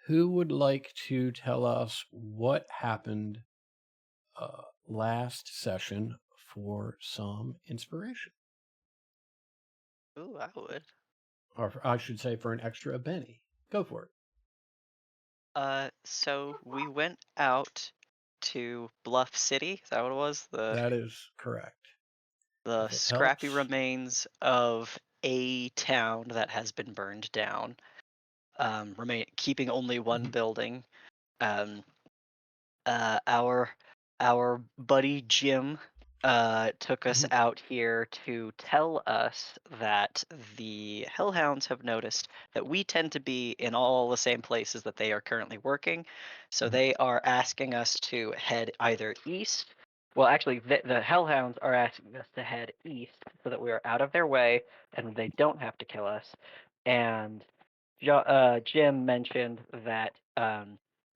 who would like to tell us what happened last session for some inspiration? Ooh, I would. Or I should say for an extra Benny. Go for it. So we went out to Bluff City. Is that what it was? The That is correct. the If it scrappy helps. remains of a town that has been burned down. Remain keeping only one Mhm. building. Um, our buddy Jim took us Mhm. out here to tell us that the Hellhounds have noticed that we tend to be in all the same places that they are currently working. So Mhm. they are asking us to head either east. Well, actually, the Hellhounds are asking us to head east so that we are out of their way and they don't have to kill us. And Jim mentioned that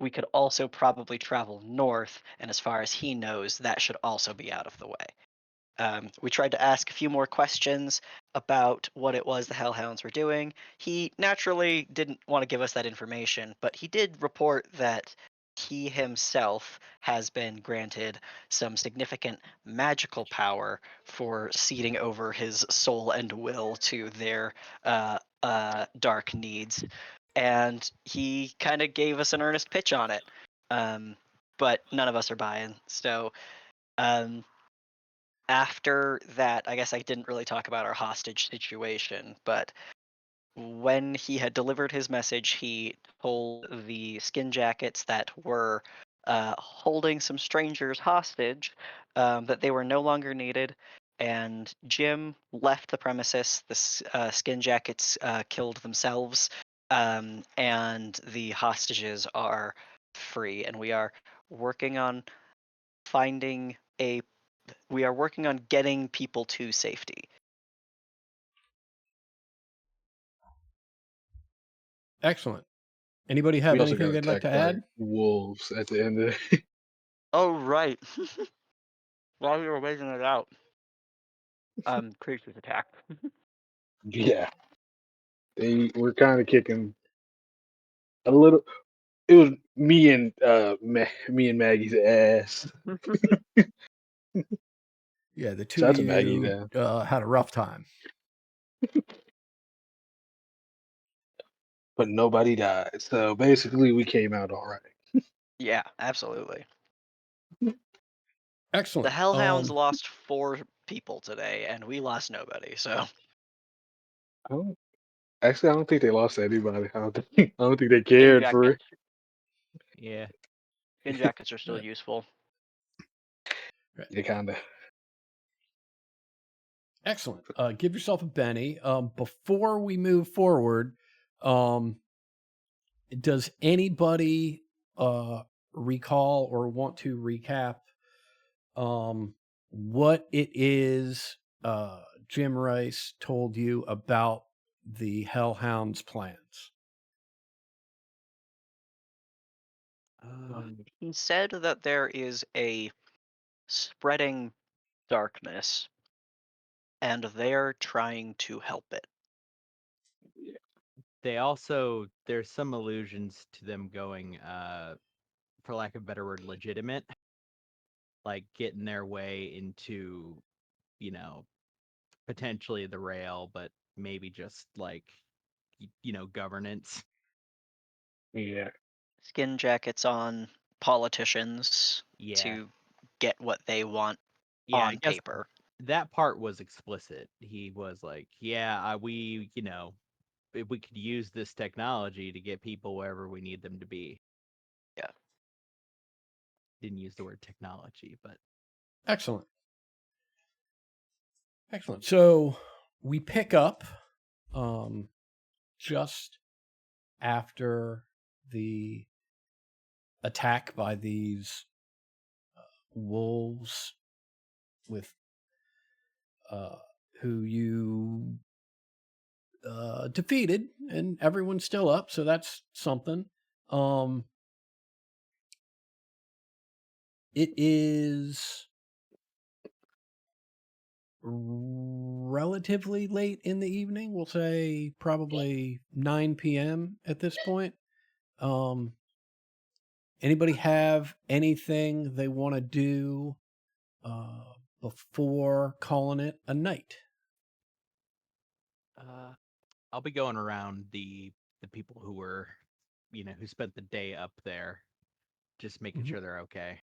we could also probably travel north, and as far as he knows, that should also be out of the way. We tried to ask a few more questions about what it was the Hellhounds were doing. He naturally didn't want to give us that information, but he did report that he himself has been granted some significant magical power for ceding over his soul and will to their dark needs. And he kind of gave us an earnest pitch on it. Um, but none of us are buying. So um, after that, I guess I didn't really talk about our hostage situation, but when he had delivered his message, he told the skin jackets that were holding some strangers hostage that they were no longer needed. And Jim left the premises. The skin jackets killed themselves, and the hostages are free. And working on finding a we are working on getting people to safety. Excellent. Anybody We have also anything got they'd like to attacked by add? wolves at the end of it. Oh right. While we were waiting it out, creatures attacked. Yeah, they were kind of kicking a little. It was me and Maggie's ass. Yeah, the two Shout of out to Maggie you then, had a rough time. but nobody died. So basically, we came out all right. Yeah, absolutely. The Excellent. Hellhounds lost 4 people today, and we lost nobody. So I don't, actually, I don't think they lost anybody. I don't think they skin cared for it. jackets, Yeah. skin jackets are still Right, useful. right. They kind of. Excellent. Give yourself a Benny. Before we move forward, um, does anybody recall or want to recap what it is Jim Rice told you about the Hellhounds plans? He said that there is a spreading darkness, and they're trying to help it. They also there's some allusions to them going for lack of a better word legitimate, like getting their way into, you know, potentially the rail, but maybe just like governance. Yeah. Skin jackets on politicians Yeah. to get what they want Yeah, I on guess paper. that part was explicit. He was like, "Yeah, if we could use this technology to get people wherever we need them to be." Yeah. Didn't use the word technology, but Excellent. Excellent. So we pick up um, just after the attack by these wolves with uh, who you defeated, and everyone's still up, so that's something. Um, it is relatively late in the evening. We'll say probably 9 p.m. at this point. Anybody have anything they want to do before calling it a night? I'll be going around the people who were, who spent the day up there, just making Mhm. sure they're okay,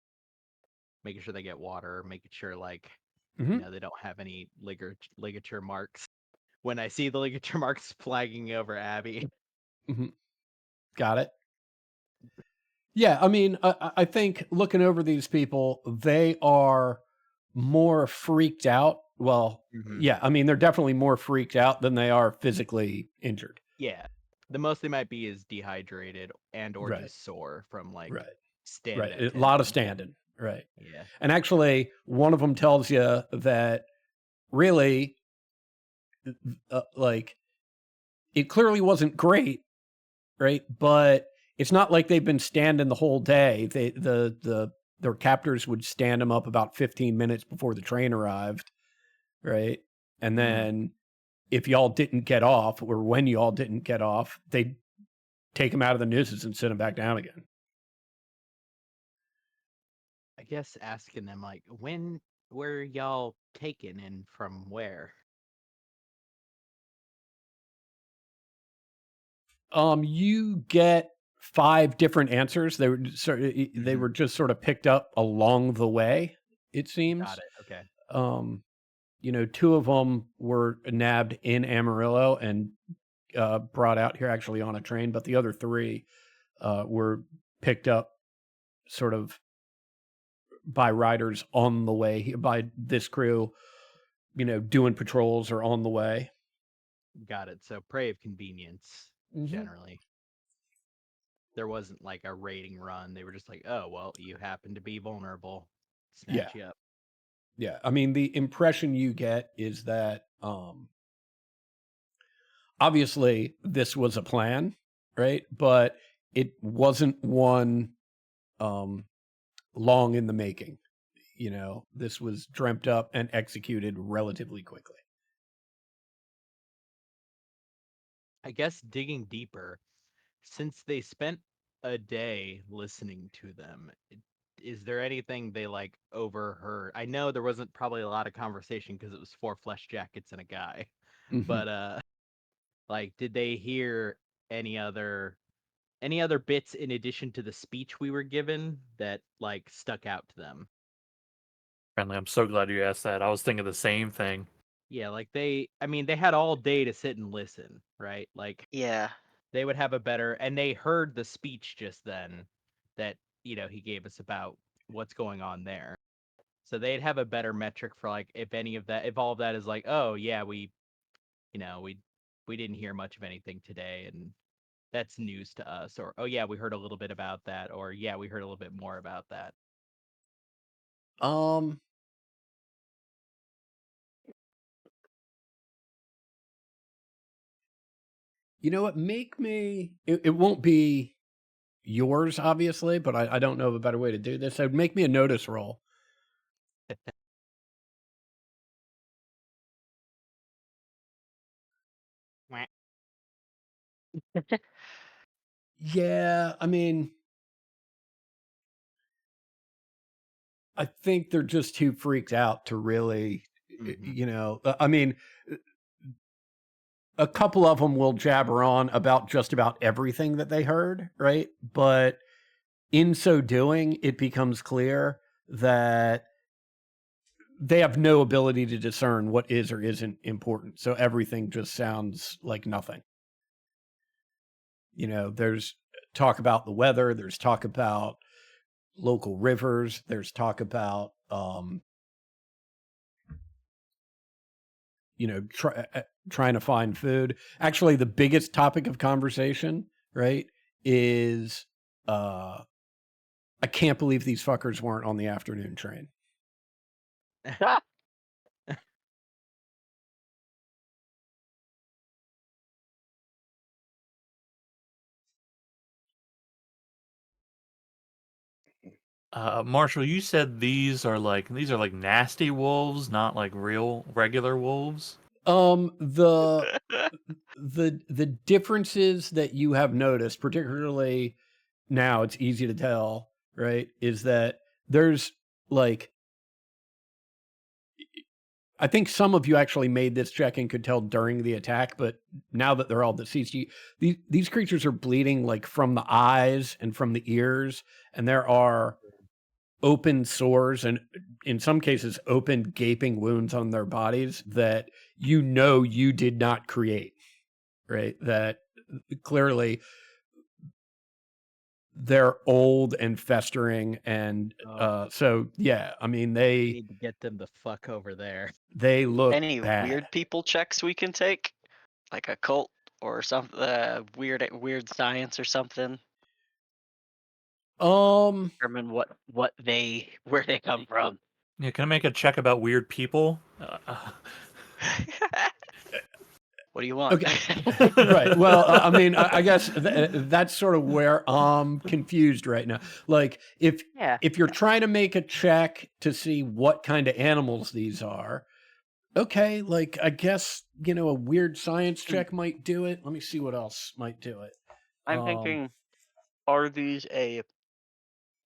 making sure they get water, making sure like Mhm. they don't have any ligature marks. When I see the ligature marks flagging over Abby, Mhm. Got it. Yeah, I mean, I think looking over these people, they are more freaked out. Well, Mhm. yeah, I mean, they're definitely more freaked out than they are physically injured. yeah, the most they might be is dehydrated and or Right. just sore from like Right. standing Right. at A lot of 10. standing. Right. Yeah. And actually, one of them tells you that really, like, it clearly wasn't great, right? But it's not like they've been standing the whole day. Their captors would stand them up about 15 minutes before the train arrived, right? And then if y'all didn't get off, or when y'all didn't get off, they'd take them out of the nooses and sit them back down again. I guess asking them like, when were y'all taken and from where? You get 5 different answers. They were they Mhm. were just sort of picked up along the way, it seems. Got it. Okay. 2 of them were nabbed in Amarillo and brought out here actually on a train, but the other 3 were picked up sort of by riders on the way, by this crew, doing patrols or on the way. Got it. So prey of convenience generally. There wasn't like a raiding run. They were just like, oh well, you happen to be vulnerable. Yeah. Snatch you up. Yeah. I mean, the impression you get is that obviously this was a plan, right? But it wasn't one long in the making. This was dreamt up and executed relatively quickly. I guess digging deeper, since they spent a day listening to them, is there anything they like overheard? I know there wasn't probably a lot of conversation because it was 4 flesh jackets and a guy, Mhm. but like, did they hear any other bits in addition to the speech we were given that like stuck out to them? Friendly, I'm so glad you asked that. I was thinking the same thing. Yeah, like they had all day to sit and listen, right? Like Yeah. they would have a better, and they heard the speech just then that, he gave us about what's going on there. So they'd have a better metric for like if all of that is like, oh yeah, we didn't hear much of anything today and that's news to us, or oh yeah, we heard a little bit about that, or yeah, we heard a little bit more about that. Um, you know what? Make me. It won't be yours, obviously, but I don't know of a better way to do this. So make me a notice roll. Yeah, I mean, I think they're just too freaked out to really, I mean, a couple of them will jabber on about just about everything that they heard, right? But in so doing, it becomes clear that they have no ability to discern what is or isn't important. So everything just sounds like nothing. There's talk about the weather, there's talk about local rivers, there's talk about trying to find food. Actually, the biggest topic of conversation, right, is I can't believe these fuckers weren't on the afternoon train. Marshall, you said these are like nasty wolves, not like real regular wolves. The differences that you have noticed, particularly now it's easy to tell, right, is that there's like, I think some of you actually made this check and could tell during the attack, but now that they're all deceased, these creatures are bleeding like from the eyes and from the ears, and there are open sores and in some cases open gaping wounds on their bodies that you did not create, right? That clearly they're old and festering, and so yeah, I mean We need to get them the fuck over there. they look Any bad. weird people checks we can take, like a cult or some weird science or something. Determine where they come from. Yeah, can I make a check about weird people? What do you want? Okay. Right. Well, I mean, I guess that's sort of where I'm confused right now. Like, if you're trying to make a check to see what kind of animals these are, okay, like I guess a weird science check might do it. Let me see what else might do it. I'm thinking,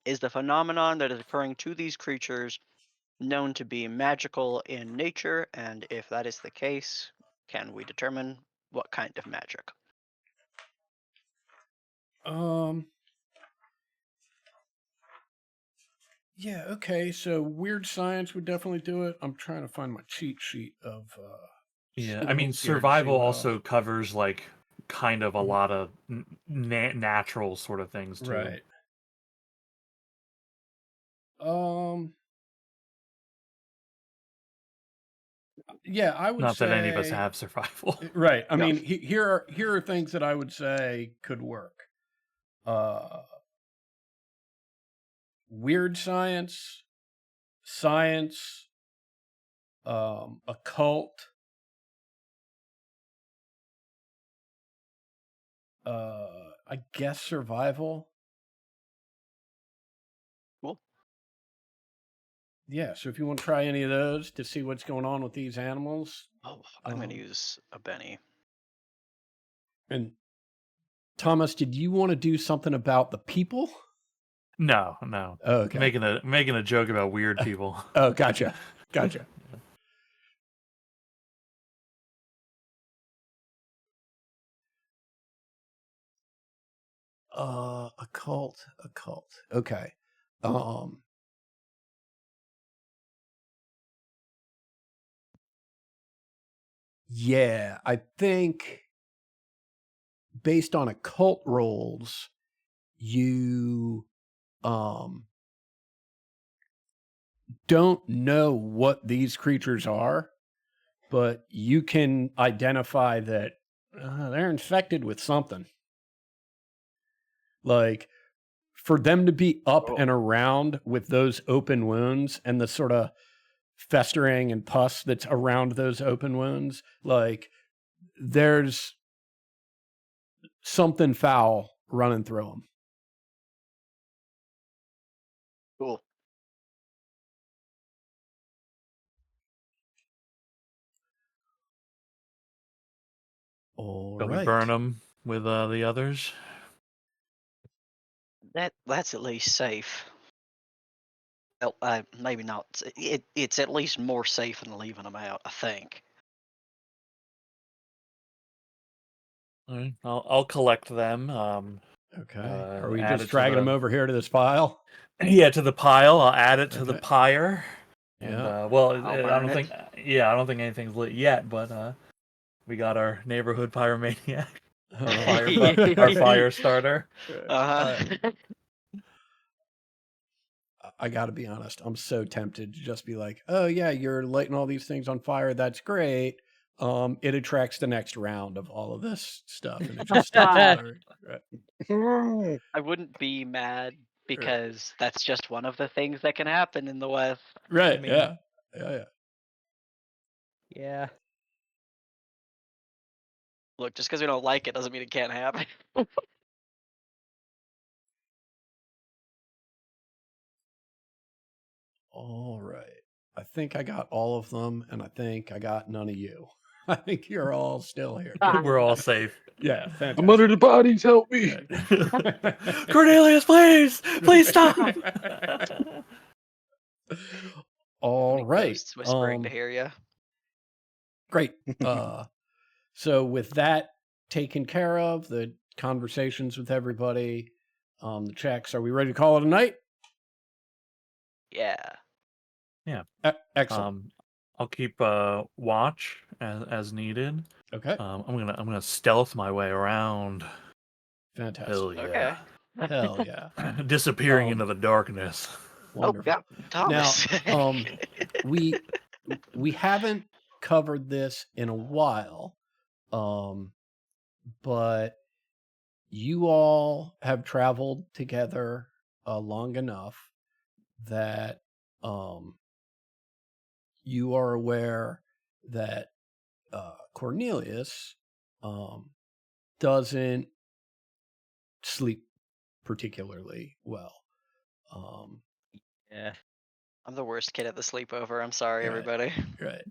is the phenomenon that is occurring to these creatures known to be magical in nature? And if that is the case, can we determine what kind of magic? Yeah, okay. So weird science would definitely do it. I'm trying to find my cheat sheet of Yeah, I skills mean, here to see survival what else. also covers like kind of a lot of natural sort of things too. Right. Yeah, I would Not say that any of us have survival. right. I No. mean, here are things that I would say could work. Weird science, occult, I guess survival. Cool. Yeah, so if you want to try any of those to see what's going on with these animals. Oh, I'm going to use a Benny. And Thomas, did you want to do something about the people? No. Oh, okay. Making a joke about weird people. Oh, gotcha. Occult. Okay. Yeah, I think based on occult rolls, you don't know what these creatures are, but you can identify that they're infected with something. Like, for them to be up and around with those open wounds and the sort of festering and pus that's around those open wounds, like, there's something foul running through them. Cool. All Shall right. we burn them with the others? That's at least safe. Well, maybe not. It's at least more safe than leaving them out, I think. All right, I'll collect them. Okay. Are we add it just to dragging them the- over here to this pile? Yeah, to the pile. I'll add it to the Okay. pyre. And, Yeah. well, I'll I burn don't it. think. Yeah, I don't think anything's lit yet. But we got our neighborhood pyromaniac, our fire starter. I got to be honest. I'm so tempted to just be like, "Oh yeah, you're lighting all these things on fire. That's great." It attracts the next round of all of this stuff, and it just starts firing. Right. I wouldn't be mad because that's just one of the things that can happen in the West. Right. I mean- Yeah. Yeah. Look, just because we don't like it doesn't mean it can't happen. All right. I think I got all of them, and I think I got none of you. I think you're all still here. We're all safe. Yeah, fantastic. I'm under the bodies. Help me. Cornelius, please stop. All Any right. ghosts whispering to hear you. Great. So with that taken care of, the conversations with everybody, the checks, are we ready to call it a night? Yeah. Excellent. I'll keep watch as needed. Okay. I'm gonna stealth my way around. Fantastic. Hell yeah. Okay. Hell yeah. Disappearing Um, into the darkness. Wonderful. Oh, yeah, Thomas. Now, we haven't covered this in a while, but you all have traveled together long enough that you are aware that Cornelius doesn't sleep particularly well. Yeah. I'm the worst kid at the sleepover. I'm sorry, Right. everybody. Right.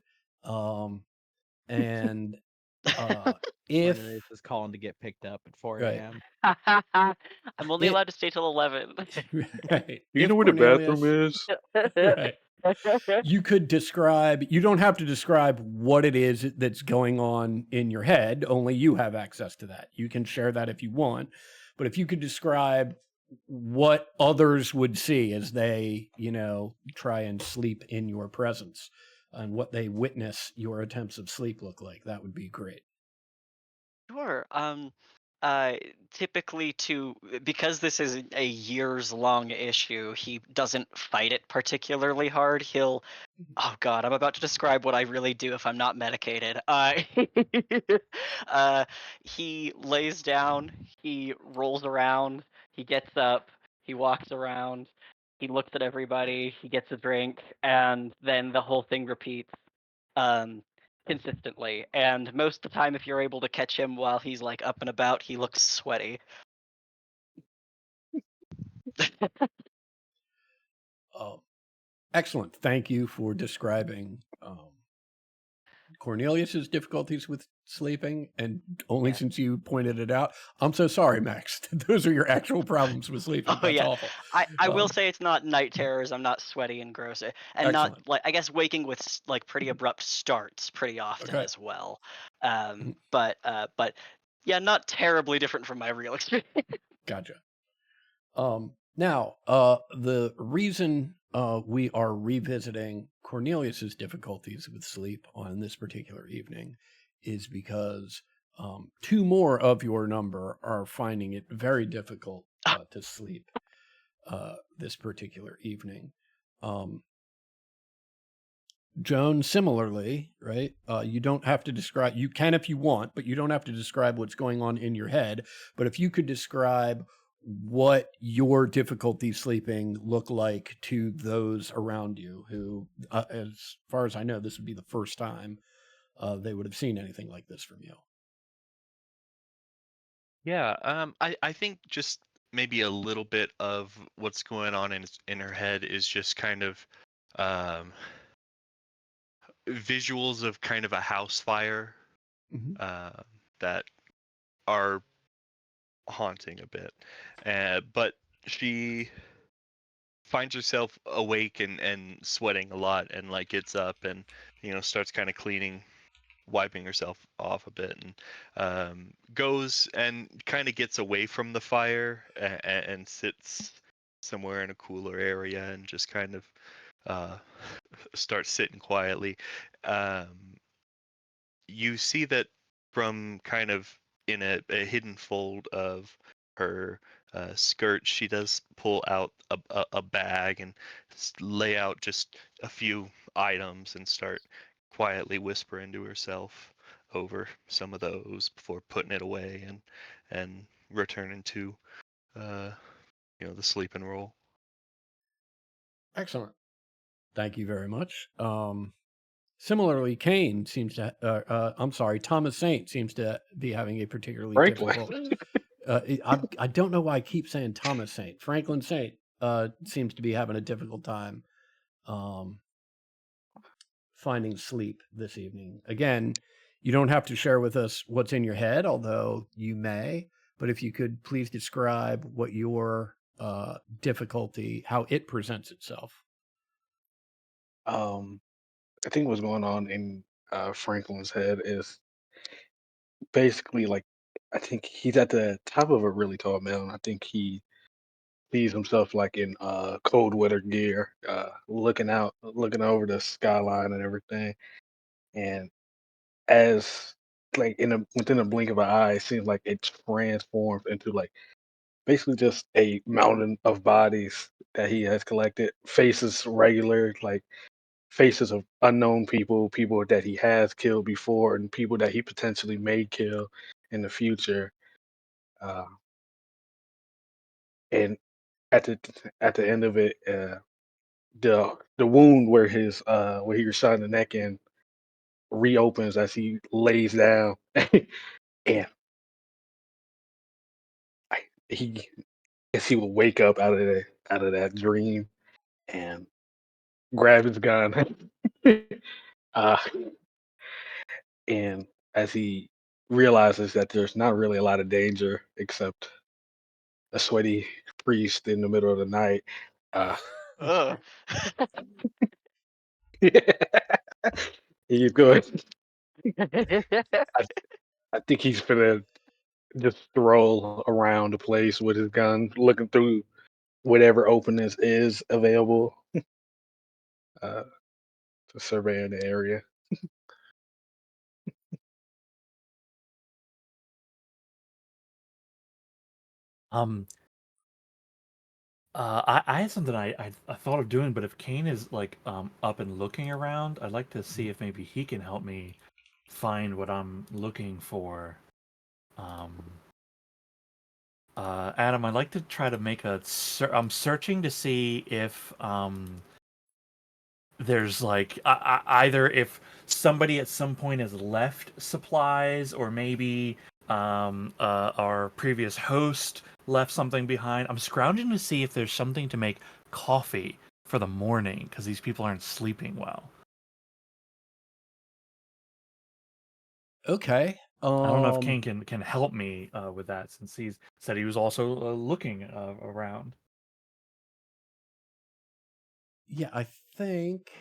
And If if is calling to get picked up at 4 Right. a.m. I'm only It- allowed to stay till 11. right, You if know where the Cornelius- bathroom is? right, you could describe. You don't have to describe what it is that's going on in your head. Only you have access to that. You can share that if you want, but if you could describe what others would see as they, try and sleep in your presence, and what they witness your attempts of sleep look like, that would be great. Sure. Typically because this is a years long issue, he doesn't fight it particularly hard. Oh God, I'm about to describe what I really do if I'm not medicated. He lays down, he rolls around, he gets up, he walks around, he looks at everybody, he gets a drink, and then the whole thing repeats. Consistently, and most of the time, if you're able to catch him while he's like up and about, he looks sweaty. Excellent. Thank you for describing Cornelius's difficulties with sleeping, and only Yeah. since you pointed it out, I'm so sorry, Max. Those are your actual problems with sleeping. Oh, That's yeah. awful. I will say it's not night terrors. I'm not sweaty and gross, and Excellent. not like, I guess, waking with like pretty abrupt starts pretty often Okay. as well. But yeah, not terribly different from my real experience. Gotcha. Now, the reason we are revisiting Cornelius's difficulties with sleep on this particular evening is because two more of your number are finding it very difficult to sleep this particular evening. Joan, similarly, right? You don't have to describe, you can if you want, but you don't have to describe what's going on in your head. But if you could describe what your difficulty sleeping look like to those around you who, as far as I know, this would be the first time they would have seen anything like this from you. Yeah, I think just maybe a little bit of what's going on in her head is just kind of visuals of kind of a house fire Mhm. that are haunting a bit. But she finds herself awake and sweating a lot, and like gets up and starts kind of cleaning, wiping herself off a bit, and goes and kind of gets away from the fire and sits somewhere in a cooler area and just kind of starts sitting quietly. You see that from kind of in a hidden fold of her skirt, she does pull out a bag and lay out just a few items and start quietly whispering to herself over some of those before putting it away and returning to the sleeping role. Excellent. Thank you very much. Similarly, Kane seems to, I'm sorry, Thomas Saint seems to be having a particularly Franklin. difficult. I don't know why I keep saying Thomas Saint. Franklin Saint seems to be having a difficult time finding sleep this evening. Again, You don't have to share with us what's in your head, although you may. But if you could please describe what your difficulty, how it presents itself. Um, I think what's going on in Franklin's head is basically like I think he's at the top of a really tall mountain. I think he sees himself like in cold weather gear, looking over the skyline and everything. And as like within a blink of an eye, it seems like it transforms into like basically just a mountain of bodies that he has collected, faces regular, like faces of unknown people, people that he has killed before, and people that he potentially may kill in the future. Uh, and at the end of it, the wound where he was shot in the neck in reopens as he lays down, and he guess he will wake up out of that dream and grab his gun. uh, and as he realizes that there's not really a lot of danger except a sweaty priest in the middle of the night, uh, Ugh. he's good. I, I think he's gonna just stroll around the place with his gun, looking through whatever openness is available, uh, to survey the area. Um, I had something I thought of doing, but if Kane is like up and looking around, I'd like to see if maybe he can help me find what I'm looking for. Um, Adam, I'd like to try to make I'm searching to see if there's like either if somebody at some point has left supplies, or maybe our previous host left something behind. I'm scrounging to see if there's something to make coffee for the morning, because these people aren't sleeping well. Okay. I don't know if Kane can help me with that, since he said he was also looking around. Yeah, I think.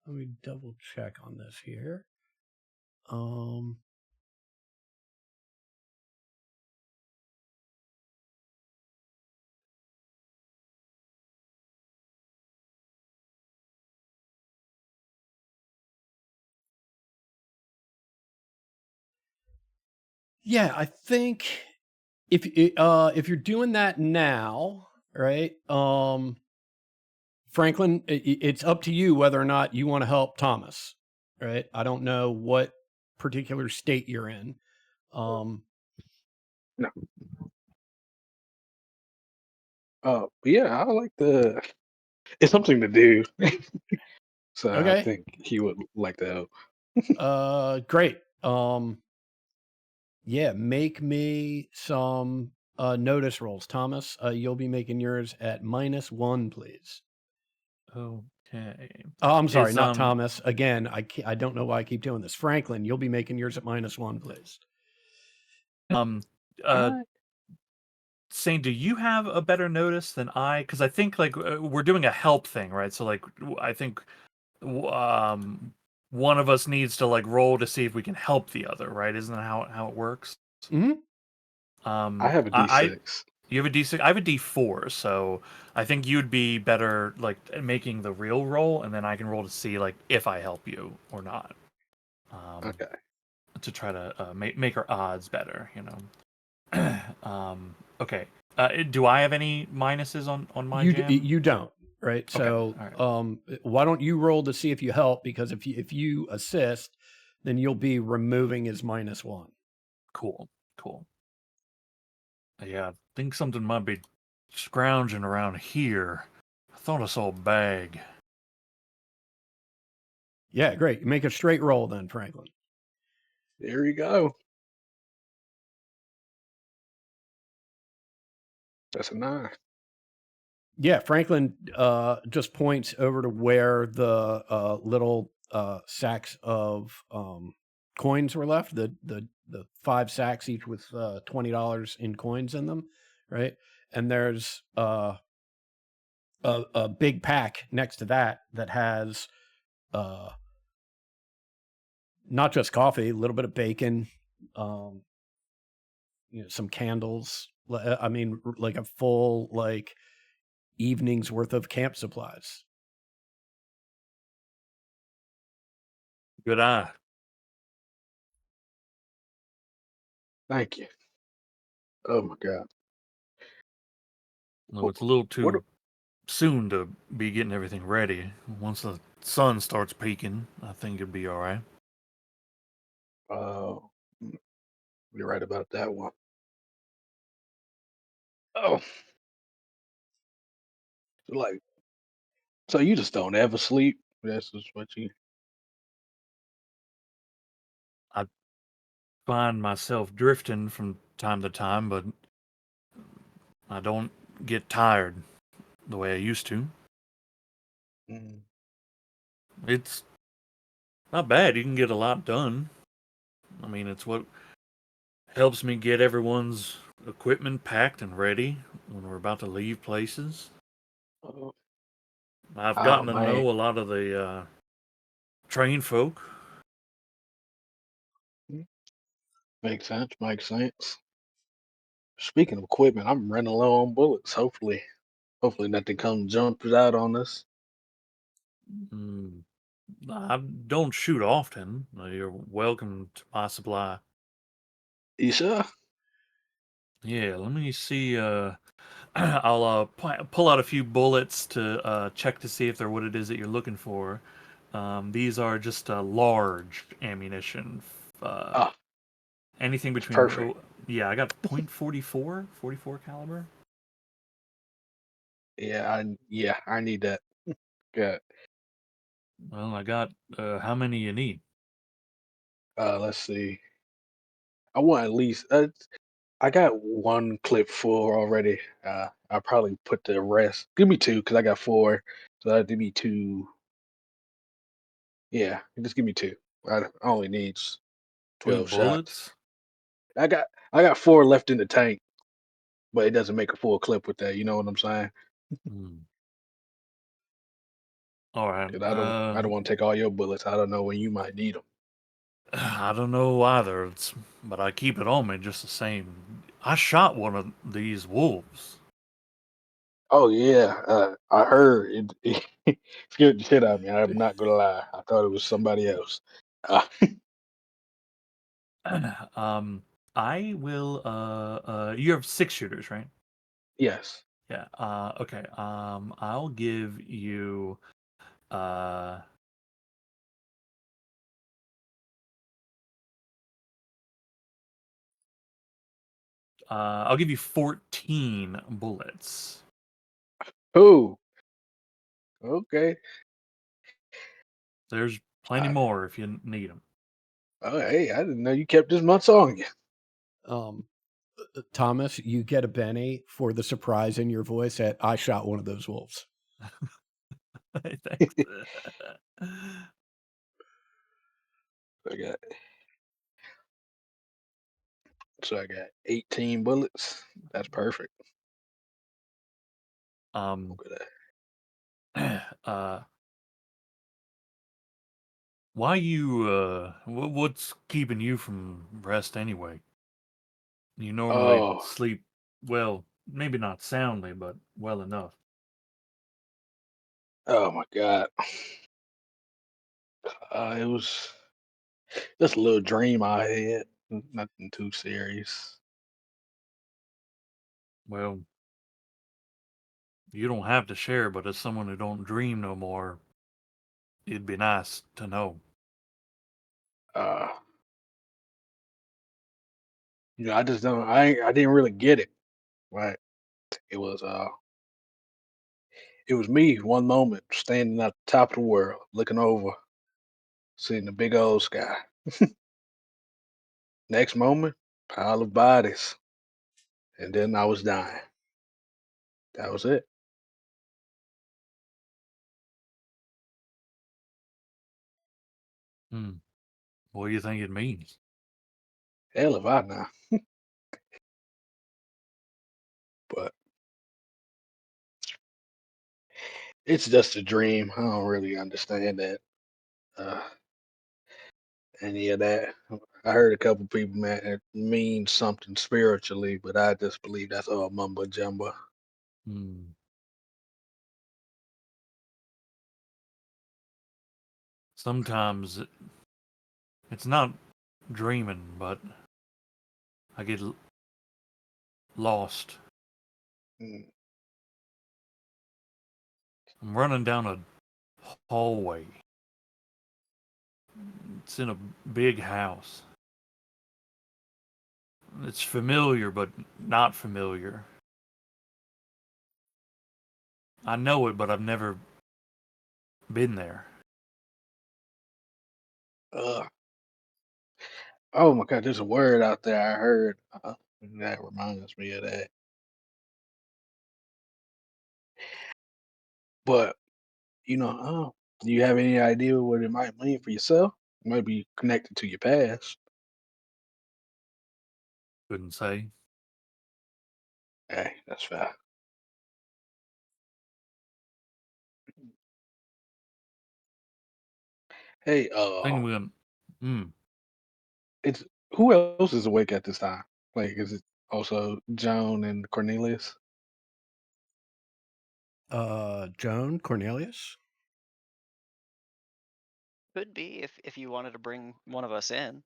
Let me double check on this here. Yeah, I think if you're doing that now, right? Franklin, it's up to you whether or not you want to help Thomas, right? I don't know what particular state you're in. No. But yeah, I like the. It's something to do, so I Okay. think he would like to help. Great. Yeah, make me some notice rolls, Thomas. You'll be making yours at -1, please. Okay. Oh, I'm sorry, Is, not Thomas. Again, I don't know why I keep doing this. Franklin, you'll be making yours at -1, please. Sane, do you have a better notice than I? Because I think like we're doing a help thing, right? So like I think one of us needs to like roll to see if we can help the other, right? Isn't that how it works? Mm-hmm. I have a D6. You have a D6. I have a D4, so I think you'd be better like making the real roll, and then I can roll to see like if I help you or not. Okay. To try to make our odds better, you know. Okay. Do I have any minuses on my jam? You don't, right? Okay, So, alright. why don't you roll to see if you help? Because if you assist, then you'll be removing his -1. Cool. Yeah, I think something might be scrounging around here. I thought I saw a bag. Yeah, great. Make a straight roll then, Franklin. There you go. That's a 9. Yeah, Franklin just points over to where the little sacks of coins were left. The 5 sacks each with $20 in coins in them, right? And there's a big pack next to that that has uh, not just coffee, a little bit of bacon, um, some candles. I mean, like a full like evening's worth of camp supplies. Good eye. Thank you. Oh my God. No, it's a little What? too soon to be getting everything ready. Once the sun starts peeking, I think it'd be all right. Mm, you're right about that one. Oh, like so you just don't ever sleep? That's just what you. I find myself drifting from time to time, but I don't get tired the way I used to. Mm. It's not bad. You can get a lot done. I mean, it's what helps me get everyone's equipment packed and ready when we're about to leave places. Oh, I've oh, gotten to man, know a lot of the train folk. Mm, makes sense. Makes sense. Speaking of equipment, I'm running low on bullets. Hopefully nothing comes jumps out on us. Mm, I don't shoot often. You're welcome to my supply. You sure? Yeah, let me see. I'll pull out a few bullets to check to see if they're what it is that you're looking for. These are just large ammunition. Uh, Ah, anything that's between, perfect. yeah, I got .44, 44 caliber. Yeah, I need that. Good. Well, I got, how many you need? Let's see. I want at least. I got one clip full already. I'll probably put the rest. Give me two because I got four. So that'd give me two. Yeah, just give me two. I only need Two 12 shots. bullets? I got four left in the tank, but it doesn't make a full clip with that. You know what I'm saying? Hmm. All right. Because I don't want to take all your bullets. I don't know when you might need them. I don't know either, but I keep it on me just the same. I shot one of these wolves. Oh yeah, I heard it scared the shit out of me. I'm not gonna lie. I thought it was somebody else. Uh, um, I will. You have 6 shooters, right? yes. Yeah. Okay. I'll give you. Uh, I'll give you 14 bullets. Oh, okay. There's plenty I, more if you need them. oh, hey, I didn't know you kept this much on you. Um, Thomas, you get a Benny for the surprise in your voice at "I shot one of those wolves." Thanks. I got I got 18 bullets. That's perfect. um, Look at that. uh, why you? What's keeping you from rest anyway? You normally Oh, sleep well, maybe not soundly, but well enough. oh my God. It was just a little dream I had. Nothing too serious. Well, you don't have to share, but as someone who don't dream no more, it'd be nice to know. Uh, I just don't. I didn't really get it. Right. It was uh, it was me one moment standing at the top of the world, looking over, seeing the big old sky. Next moment, pile of bodies, and then I was dying. That was it. Hmm. What do you think it means? Hell if I know. But it's just a dream. I don't really understand that. Uh, any of that. I heard a couple people, man, it means something spiritually, but I just believe that's all mumbo jumbo. Hmm. Sometimes it's not dreaming, but I get lost. Mm. I'm running down a hallway. It's in a big house. It's familiar, but not familiar. I know it, but I've never been there. Uh, oh my God, there's a word out there I heard that reminds me of that. But do you have any idea what it might mean for yourself? It might be connected to your past. Couldn't say. Hey, that's fair. Hey, I think we're gonna. Hmm. it's who else is awake at this time? Like, is it also Joan and Cornelius? Joan Cornelius. Could be if you wanted to bring one of us in.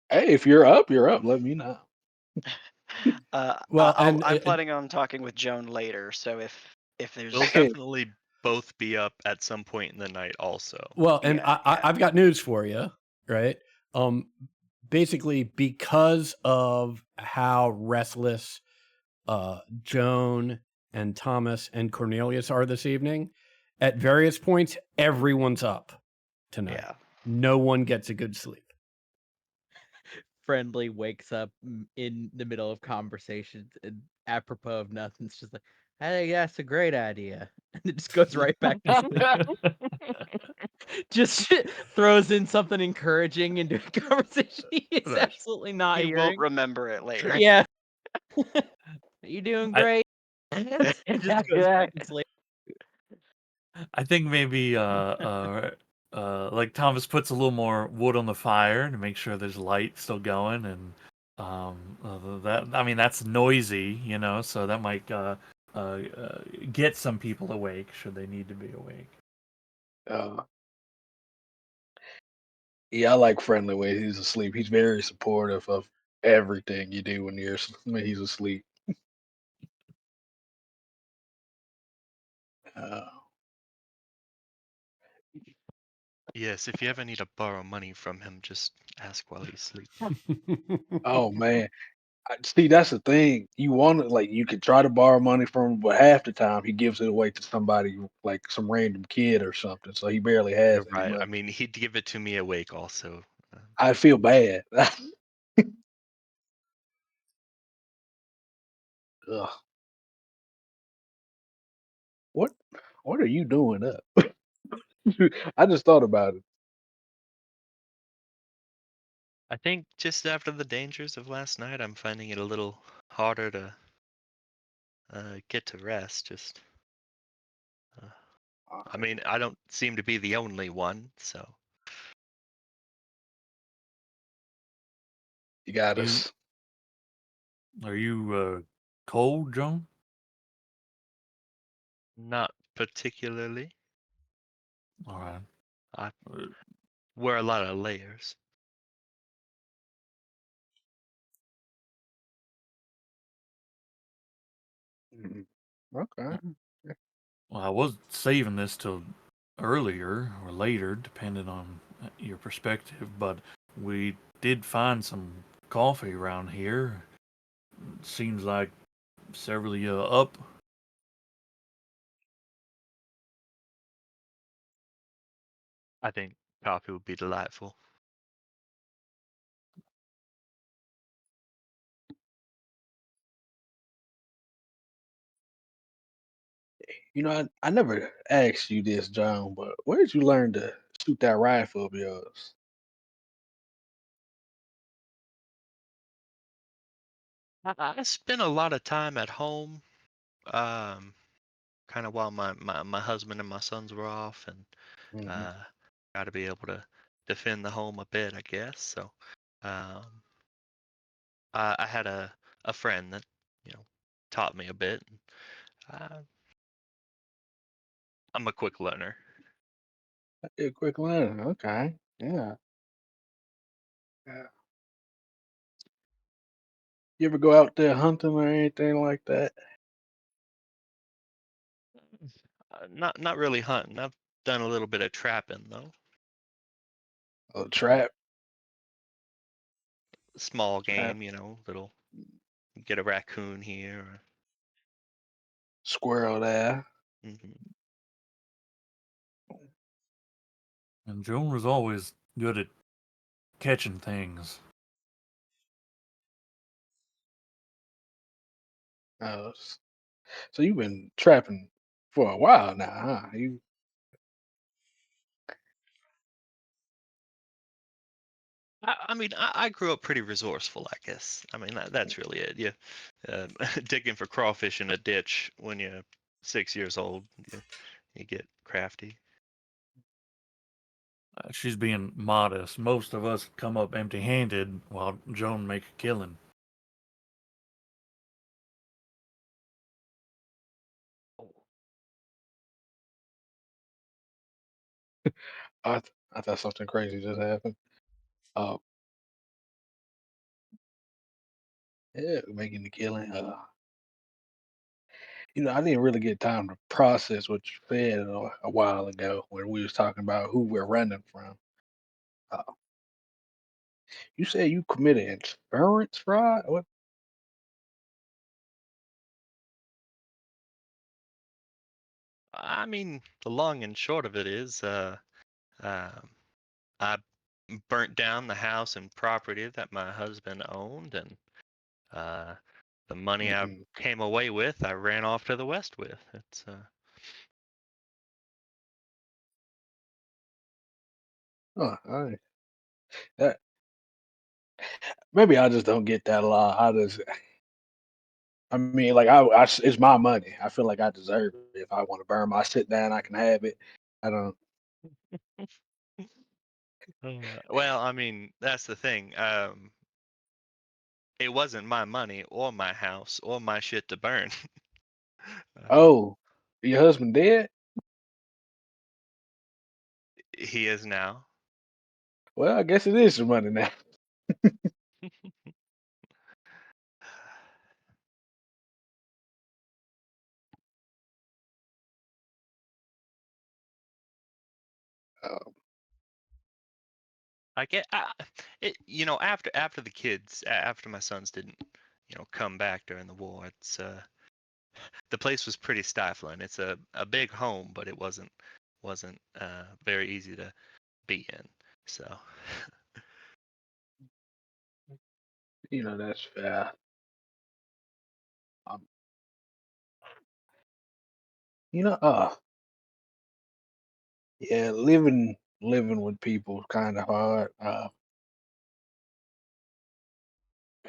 Hey, if you're up, you're up. Let me know. Well, I'm planning on talking with Joan later, so if there's We'll definitely both be up at some point in the night also. well, and Yeah, I've got news for you, right? Basically, because of how restless Joan and Thomas and Cornelius are this evening, at various points, everyone's up tonight. yeah. No one gets a good sleep. Friendly wakes up in the middle of conversations and apropos of nothing. It's just like, I think that's a great idea. And it just goes right back to sleep. Just throws in something encouraging into a conversation he's Right. absolutely not He hearing. won't remember it later. Yeah. You doing I- great? It just goes back to sleep. I think maybe like Thomas puts a little more wood on the fire to make sure there's light still going, and that I mean that's noisy, so that might get some people awake should they need to be awake. Uh, yeah, I like friendly when he's asleep. He's very supportive of everything you do when he's asleep. Uh, Yes, if you ever need to borrow money from him, just ask while he's asleep. oh man, see that's the thing. You want to like you could try to borrow money from him, but half the time he gives it away to somebody like some random kid or something. So he barely has You're any right. I money. mean, he'd give it to me awake also. I feel bad. Ugh. What what are you doing up? I just thought about it. I think just after the dangers of last night, I'm finding it a little harder to get to rest. Just, I mean, I don't seem to be the only one, so. You got You us. are you cold, Joan? Not particularly. All right. I Uh, wear a lot of layers. Mhm. Okay. Well, I was saving this till earlier or later, depending on your perspective, but we did find some coffee around here. Seems like several of you are up. I think coffee would be delightful. I never asked you this, John, but where did you learn to shoot that rifle of yours? I spend a lot of time at home, kind of while my husband and my sons were off, and Mhm. uh, got to be able to defend the home a bit, I guess. So, um, I had a friend that taught me a bit. Uh, I'm a quick learner. A quick learner. Okay. Yeah. Yeah. You ever go out there hunting or anything like that? Not really hunting. I've done a little bit of trapping though. A trap? Small Trap? game, little get a raccoon here. Squirrel there? Mhm. And Joan was always good at catching things. So you've been trapping for a while now, huh? I mean, I grew up pretty resourceful, I guess. I mean, that's really it. You uh, digging for crawfish in a ditch when you're 6 years old. You get crafty. She's being modest. Most of us come up empty-handed, while Joan make a killing. I thought something crazy just happened. Uh, yeah, making the killing. I didn't really get time to process what you said a while ago when we was talking about who we're running from. Uh, you said you committed insurance fraud. What? I mean, the long and short of it is, um, I burnt down the house and property that my husband owned, and uh, the money I Mm-mm. came away with, I ran off to the west with. It's Oh, that maybe I just don't get that a lot. I mean, like it's my money. I feel like I deserve it. If I want to burn my shit down, I can have it. I don't. well, I mean, that's the thing. It wasn't my money or my house or my shit to burn. uh, Oh, your husband dead? he is now. Well, I guess it is your money now. Uh, I get it. After the kids, after my sons didn't, come back during the war. It's the place was pretty stifling. It's a big home, but it wasn't very easy to be in. So that's fair. Um, you know, uh, yeah, living with people kind of hard.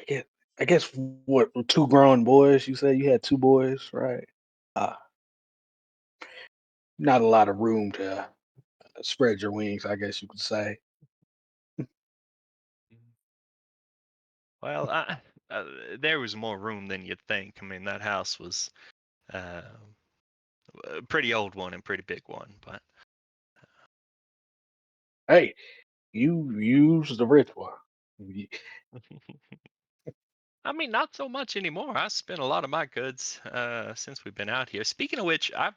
Yeah, I guess what two grown boys? You said you had two boys, right? Uh, not a lot of room to spread your wings, I guess you could say. well, there was more room than you'd think. I mean, that house was uh, a pretty old one and pretty big one, but Hey, you use the rich one. I mean, not so much anymore. I spent a lot of my goods since we've been out here. Speaking of which, I've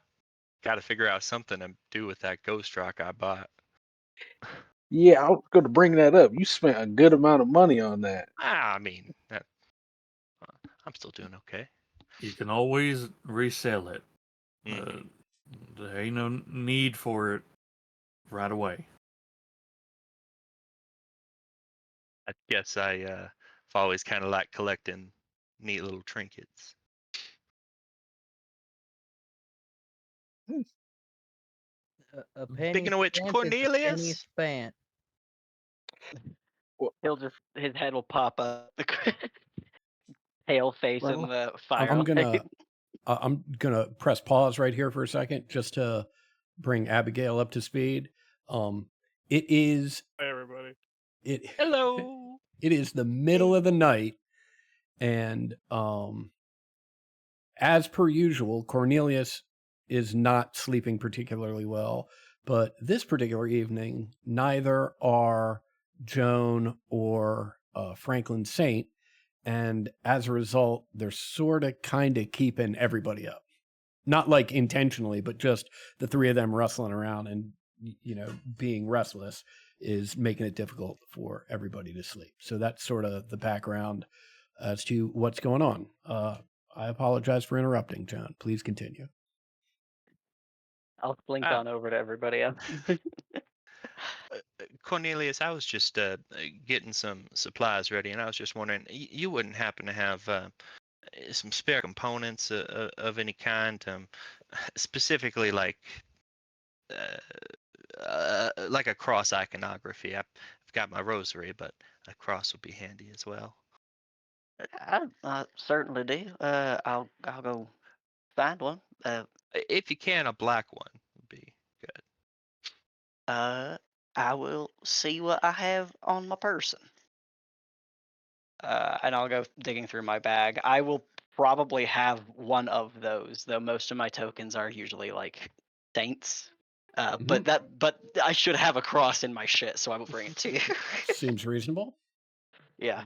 got to figure out something to do with that ghost rock I bought. Yeah, I was going to bring that up. You spent a good amount of money on that. I mean, I'm still doing okay. You can always resell it. hmm There ain't no need for it right away. I guess I've always kind of liked collecting neat little trinkets. Hmm. A penny Speaking of which, spent is a penny Cornelius, spent. Well, His head will pop up. pale face in Well, the I'm firelight. gonna I'm gonna press pause right here for a second just to bring Abigail up to speed. It is Hi, everybody. it Hello. it is the middle of the night, and as per usual, Cornelius is not sleeping particularly well. But this particular evening, neither are Joan or Franklin Saint, and as a result, they're sort of kind of keeping everybody up. Not like intentionally, but just the three of them rustling around and being restless is making it difficult for everybody to sleep. So that's sort of the background as to what's going on. I apologize for interrupting, John. Please continue. I'll blink Ah. on over to everybody else. Cornelius, I was just getting some supplies ready, and I was just wondering, you wouldn't happen to have some spare components of any kind, specifically like a cross iconography. I've got my rosary, but a cross would be handy as well. I certainly do. I'll go find one. If you can, a black one would be good. I will see what I have on my person. And I'll go digging through my bag. I will probably have one of those, though most of my tokens are usually like saints. But I should have a cross in my shit, so I will bring it to you. Seems reasonable. Yeah.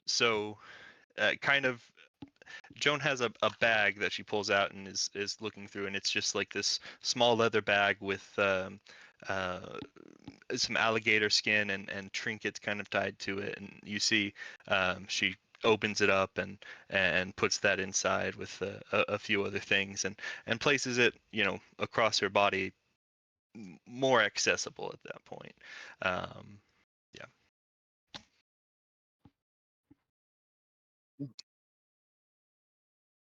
So, kind of, Joan has a bag that she pulls out and is looking through, and it's just like this small leather bag with some alligator skin and trinkets kind of tied to it. And you see she opens it up and puts that inside with a few other things and places it, across her body, more accessible at that point. Yeah.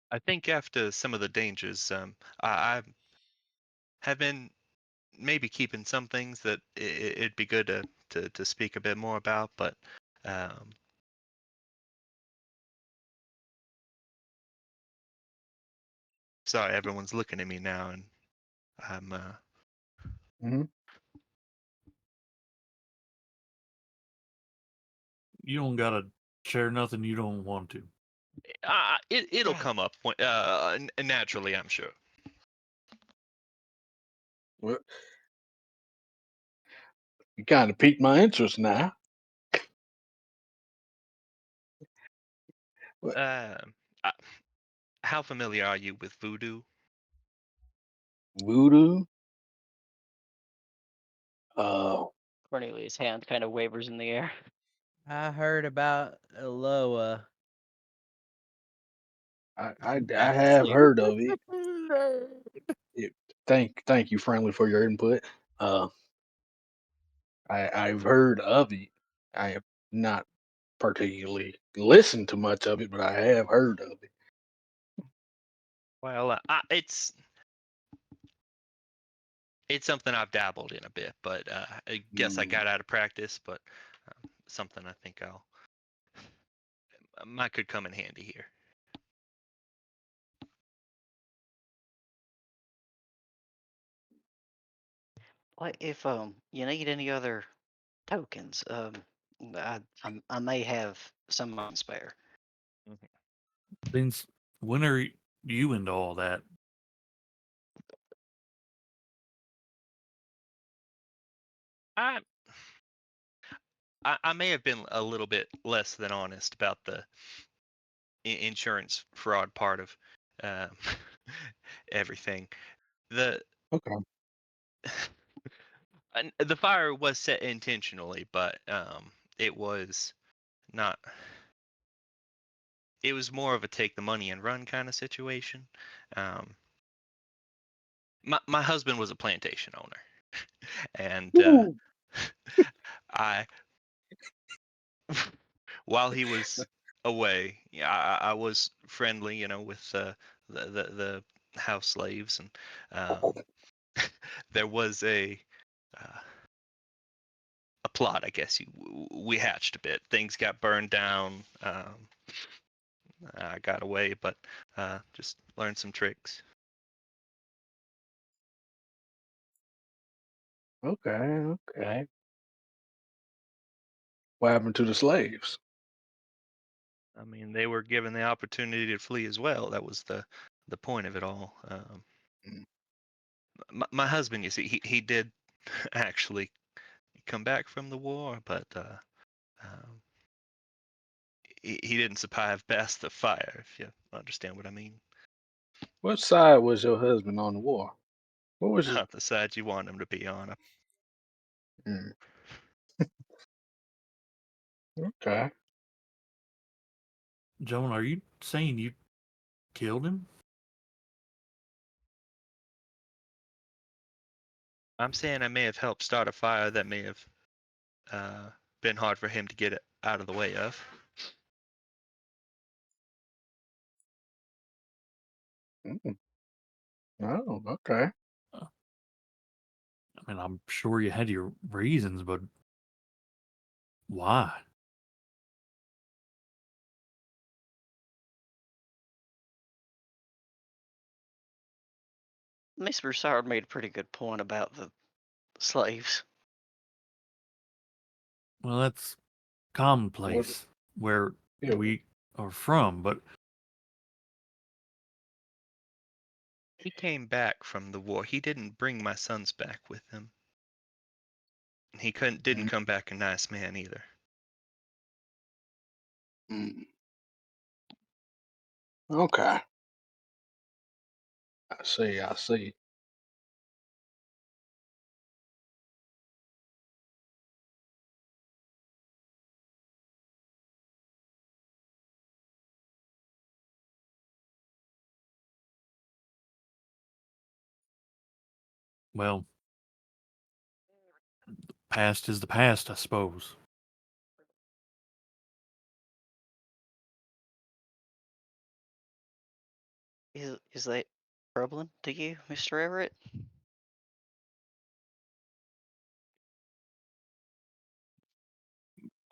I think after some of the dangers, I have been maybe keeping some things that it'd be good to speak a bit more about, but sorry, everyone's looking at me now, and I'm Mhm. You don't gotta share nothing you don't want to. it'll come up naturally, I'm sure. Well, you kind of piqued my interest now. What? Uh, how familiar are you with voodoo? Voodoo? Oh, Cornelius' hand kind of wavers in the air. I heard about Aloha. I Half have asleep. heard of it. Thank you, Friendly, for your input. Uh, I've heard of it. I have not particularly listened to much of it, but I have heard of it. Well, it's something I've dabbled in a bit, but I guess I Mm. got out of practice. But something I think might could come in handy here. What if you need any other tokens? I may have some on spare. Since when are you into all that? I may have been a little bit less than honest about the insurance fraud part of uh, everything. The Okay. the fire was set intentionally, but it was not. It was more of a take the money and run kind of situation. Um, my husband was a plantation owner, and Ooh. I while he was away, yeah, I was friendly, with the house slaves, and there was a plot, I guess we hatched a bit. Things got burned down. I got away, but just learned some tricks. Okay, okay. What happened to the slaves? I mean, they were given the opportunity to flee as well. That was the point of it all. Mm. My husband, you see, he did actually come back from the war, but um, he didn't survive past the fire, if you understand what I mean. What side was your husband on the war? What was it? Not the side you want him to be on. Mm, okay. Joan, are you saying you killed him? I'm saying I may have helped start a fire that may have been hard for him to get it out of the way of. Mm. Oh, okay. I mean, I'm sure you had your reasons, but why? Miss Broussard made a pretty good point about the slaves. Well, that's What? commonplace where Yeah. we are from, but He came back from the war. He didn't bring my sons back with him. He didn't Mm, come back a nice man either. mm. Okay. I see. I see. well, past is the past, I suppose. Is that troubling to you, Mr. Everett?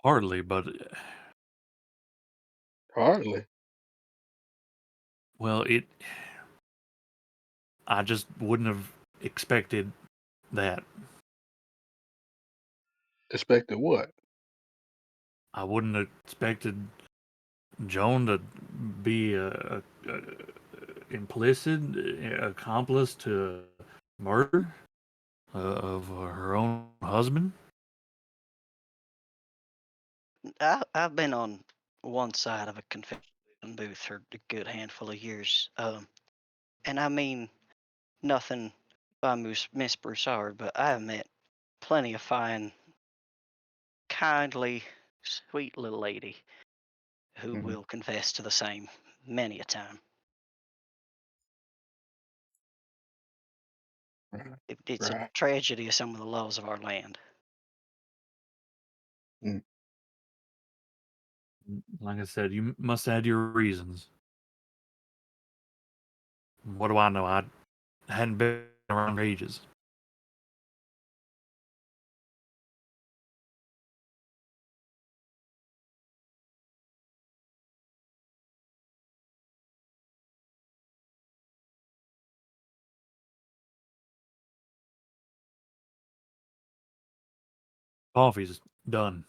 Hardly, but Hardly. well, I just wouldn't have expected that. Expected what? I wouldn't have expected Joan to be a implicit accomplice to murder of her own husband. I've been on one side of a confession booth for a good handful of years, and I mean nothing by Miss Broussard, but I have met plenty of fine, kindly, sweet little lady who Mhm. will confess to the same many a time. Right. It's a Right. tragedy of some of the laws of our land. Mm. Like I said, you must have had your reasons. What do I know? I hadn't been around for ages. Coffee's done.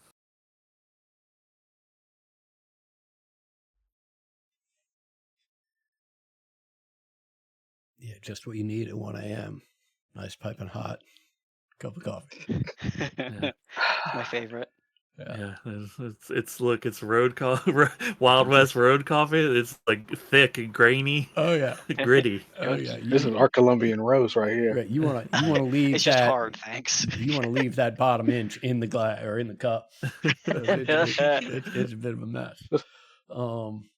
Yeah, just what you need at 1 a.m. Nice piping hot cup of coffee. Yeah, My favorite. yeah. It's road coffee, Wild West road coffee. It's like thick and grainy, Oh yeah. gritty. Oh yeah. This is our Colombian roast right here. Right. You want to leave It's just that. hard, thanks. You want to leave that bottom inch in the glass or in the cup. 'Cause it's a bit of a mess. Um,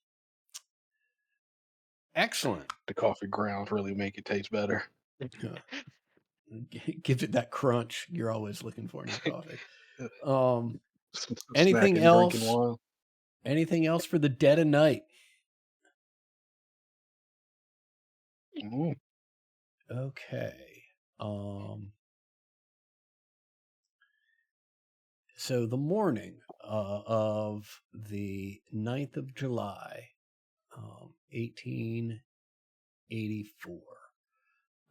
excellent. The coffee grounds really make it taste better. Yeah. Gives it that crunch you're always looking for in your coffee. Um, anything Snacking, drinking else? wine. Anything else for the dead of night? Mm. Okay. So the morning of the 9th of July, 1884,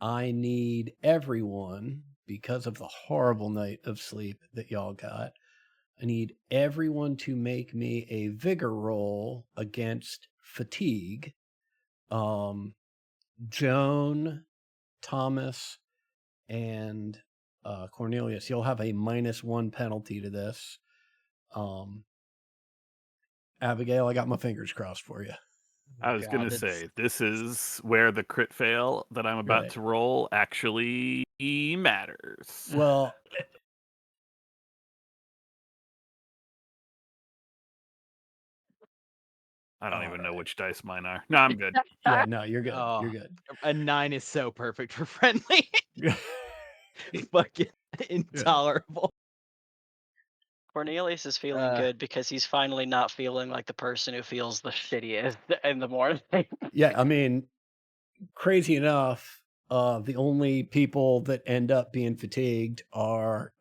I need everyone, because of the horrible night of sleep that y'all got, I need everyone to make me a vigor roll against fatigue. Joan, Thomas, and Cornelius, you'll have a -1 penalty to this. Abigail, I got my fingers crossed for you. I was going God, to that's- say, this is where the crit fail that I'm about Right. to roll actually matters. Well, I don't all even know right. which dice mine are. No, I'm good. Yeah, no, you're good. Oh. You're good. a 9 is so perfect for friendly. Fucking intolerable. Cornelius is feeling good because he's finally not feeling like the person who feels the shittiest in the morning. Yeah, I mean, crazy enough, the only people that end up being fatigued are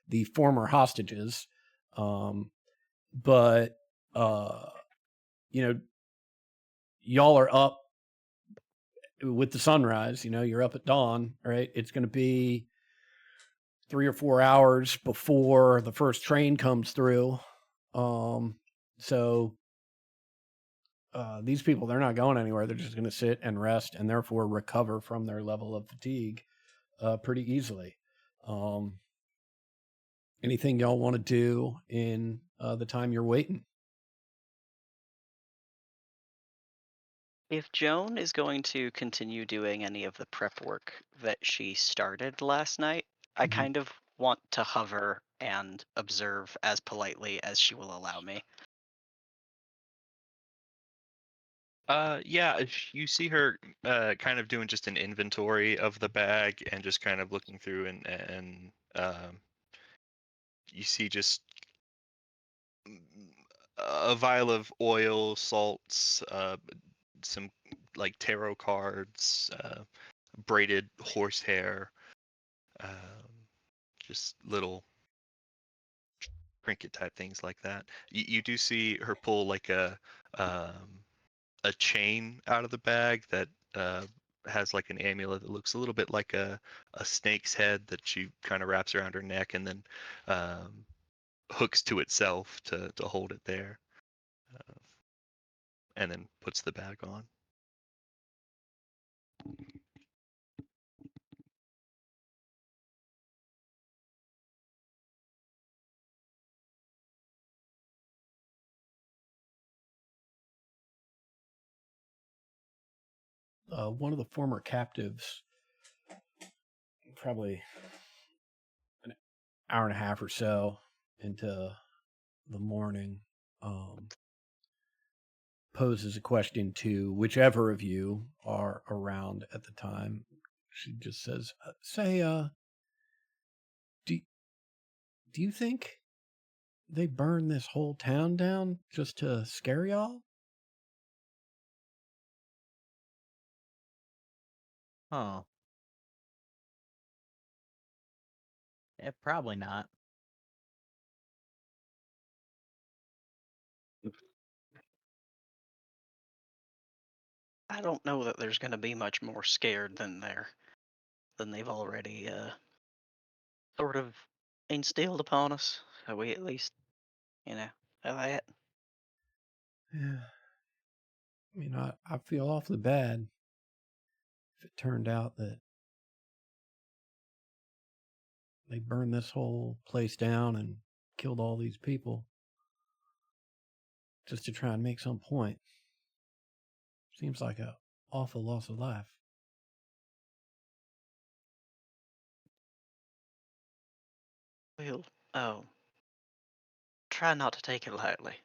the former hostages. But you know, y'all are up with the sunrise. You know, you're up at dawn, right? It's going to be 3 or 4 hours before the first train comes through. So these people, they're not going anywhere. They're just going to sit and rest and therefore recover from their level of fatigue pretty easily. Anything y'all want to do in the time you're waiting? If Joan is going to continue doing any of the prep work that she started last night, I Mhm. kind of want to hover and observe as politely as she will allow me. Yeah, you see her kind of doing just an inventory of the bag and just kind of looking through and you see just a vial of oil, salts, some like tarot cards, braided horsehair, just little trinket type things like that. You do see her pull like a chain out of the bag that has like an amulet that looks a little bit like a snake's head that she kind of wraps around her neck and then hooks to itself to hold it there, and then puts the bag on. One of the former captives, probably an hour and a half or so into the morning, poses a question to whichever of you are around at the time. She just says, "Say, do do you think they burned this whole town down just to scare y'all?" Huh. Yeah, probably not. I don't know that there's going to be much more scared than they've already sort of instilled upon us. So we at least, know that. Yeah. I mean, I feel awfully bad if it turned out that they burned this whole place down and killed all these people just to try and make some point. Seems like a awful loss of life. We'll try not to take it lightly.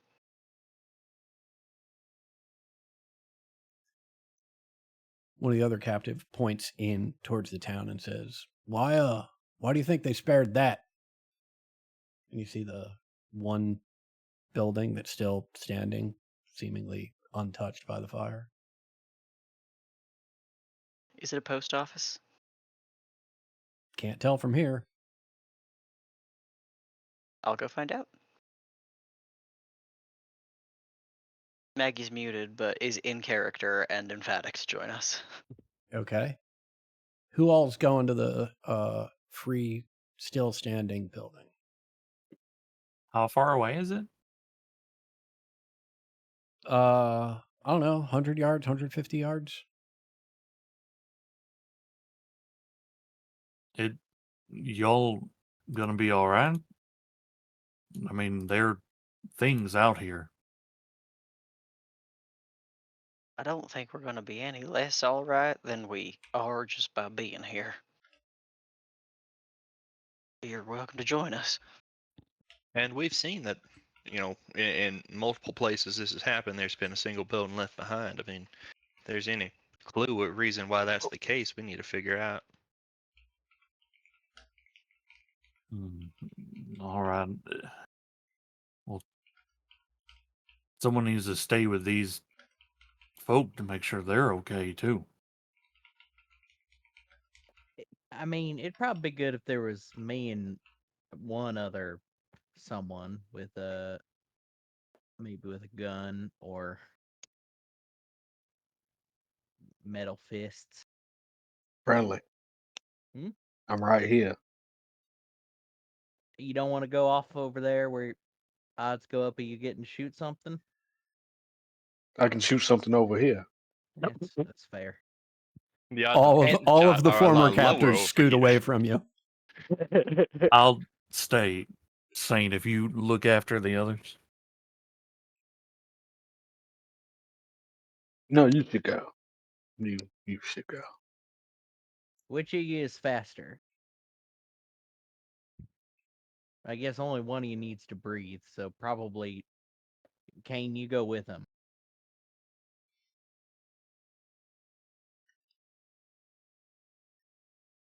One of the other captive points in towards the town and says, why do you think they spared that?" And you see the one building that's still standing, seemingly untouched by the fire. Is it a post office? Can't tell from here. I'll go find out. Maggie's muted, but is in character and emphatic to join us. Okay. Who all's going to the free still standing building? How far away is it? I don't know, 100 yards, 150 yards. Y'all gonna be all right? I mean, there are things out here. I don't think we're going to be any less alright than we are just by being here. You're welcome to join us. And we've seen that, in multiple places this has happened. There's been a single building left behind. I mean, if there's any clue or reason why that's the case, we need to figure out. All right. Well, someone needs to stay with these folk to make sure they're okay too. I mean, it'd probably be good if there was me and one other someone with maybe with a gun or metal fists. Friendly. Hmm? I'm right here. You don't want to go off over there where odds go up of you getting to shoot something? I can shoot something over here. That's fair. The odds All of of the are a former lot lower captors over scoot here. away from you. I'll stay, Saint, if you look after the others. No, you should go. You should go. Which of you is faster? I guess only one of you needs to breathe, so probably Kane, you go with him.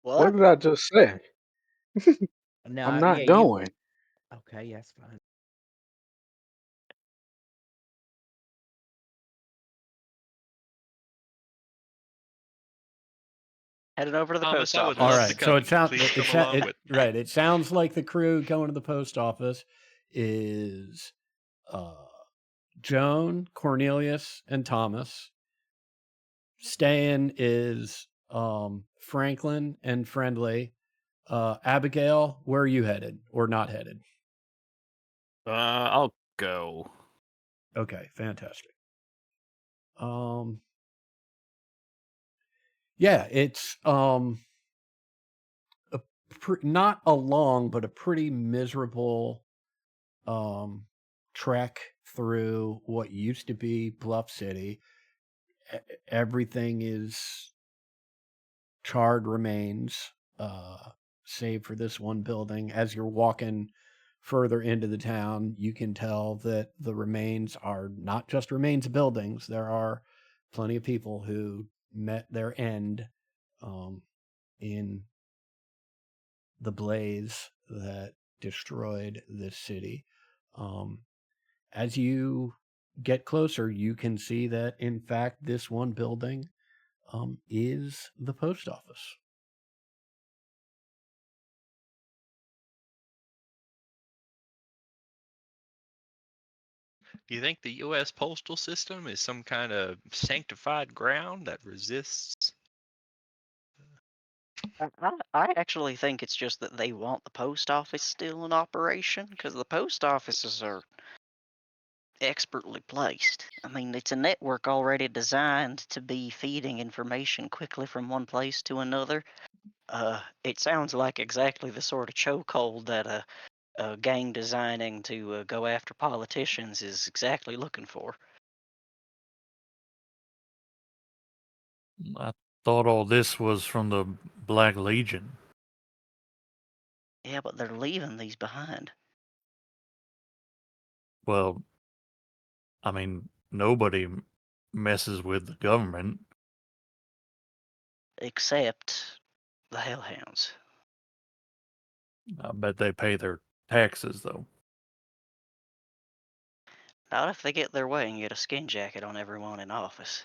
What did I just say? No, I'm not yeah, going. Okay, yeah, that's fine. Headed over to the Thomas, post I would office. All love to right, come. so it sounds Please come along with. right. It sounds like the crew going to the post office is Joan, Cornelius, and Thomas. Staying is Franklin and Friendly. Abigail, where are you headed or not headed? I'll go. Okay, fantastic. Yeah, it's not a long, but a pretty miserable trek through what used to be Bluff City. Everything is charred remains, save for this one building. As you're walking further into the town, you can tell that the remains are not just remains of buildings. There are plenty of people who met their end in the blaze that destroyed this city. As you get closer, you can see that, in fact, this one building is the post office. You think the U.S. postal system is some kind of sanctified ground that resists? I actually think it's just that they want the post office still in operation, because the post offices are expertly placed. I mean, it's a network already designed to be feeding information quickly from one place to another. It sounds like exactly the sort of chokehold that a gang designing to go after politicians is exactly looking for. I thought all this was from the Black Legion. Yeah, but they're leaving these behind. Well, I mean, nobody messes with the government. Except the Hellhounds. I bet they pay their taxes, though. Not if they get their way and get a skin jacket on everyone in office.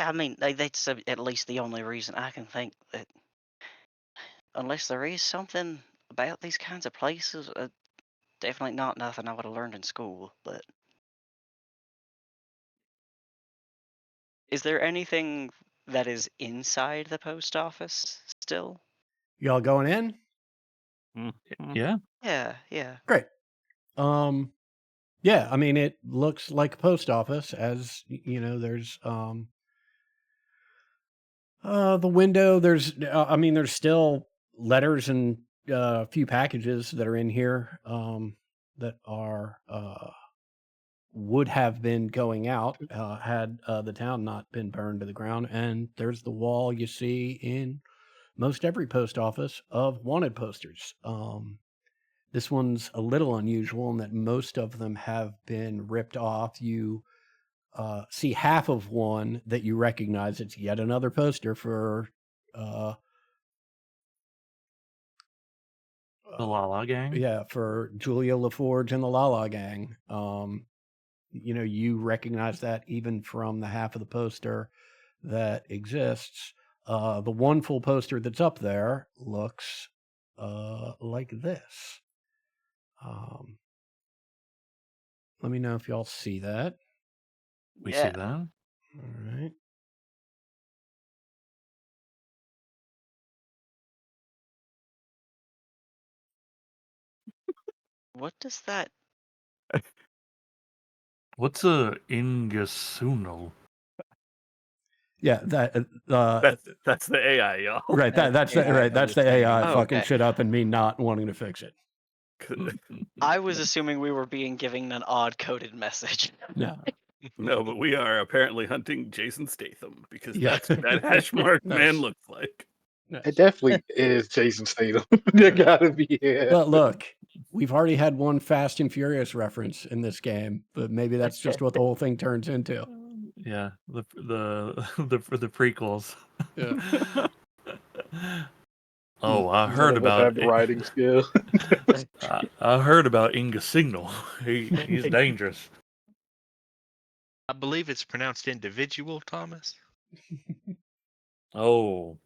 I mean, that's at least the only reason I can think that, unless there is something about these kinds of places, definitely not nothing I would have learned in school. But is there anything that is inside the post office still? Y'all going in? Yeah. Yeah. Great. Yeah, I mean, it looks like a post office, as you know. There's the window. There's I mean, there's still letters and a few packages that are in here that are would have been going out had the town not been burned to the ground. And there's the wall you see in most every post office of wanted posters. This one's a little unusual in that most of them have been ripped off. You see half of one that you recognize. It's yet another poster for The Lala Gang. yeah, for Julia LaForge and the Lala Gang. You know, you recognize that even from the half of the poster that exists. The one full poster that's up there looks like this. Let me know if y'all see that. We Yeah. see that. All right. What does that? What's a Ingasuno? Yeah, that That's the AI, y'all. right. That's the, AI right. That's the AI Oh, fucking okay. shit up and me not wanting to fix it. I was assuming we were being given an odd coded message. No. No, but we are apparently hunting Jason Statham because Yeah. that's what that hash mark Nice. man looks like. Nice. It definitely is Jason Statham. There gotta be. Yeah. But look, we've already had one Fast and Furious reference in this game, but maybe that's just what the whole thing turns into. Yeah, the prequels. Yeah. Oh, I None heard of us about have the writing skill. I heard about Inga Signal. He's dangerous. I believe it's pronounced individual, Thomas. Oh,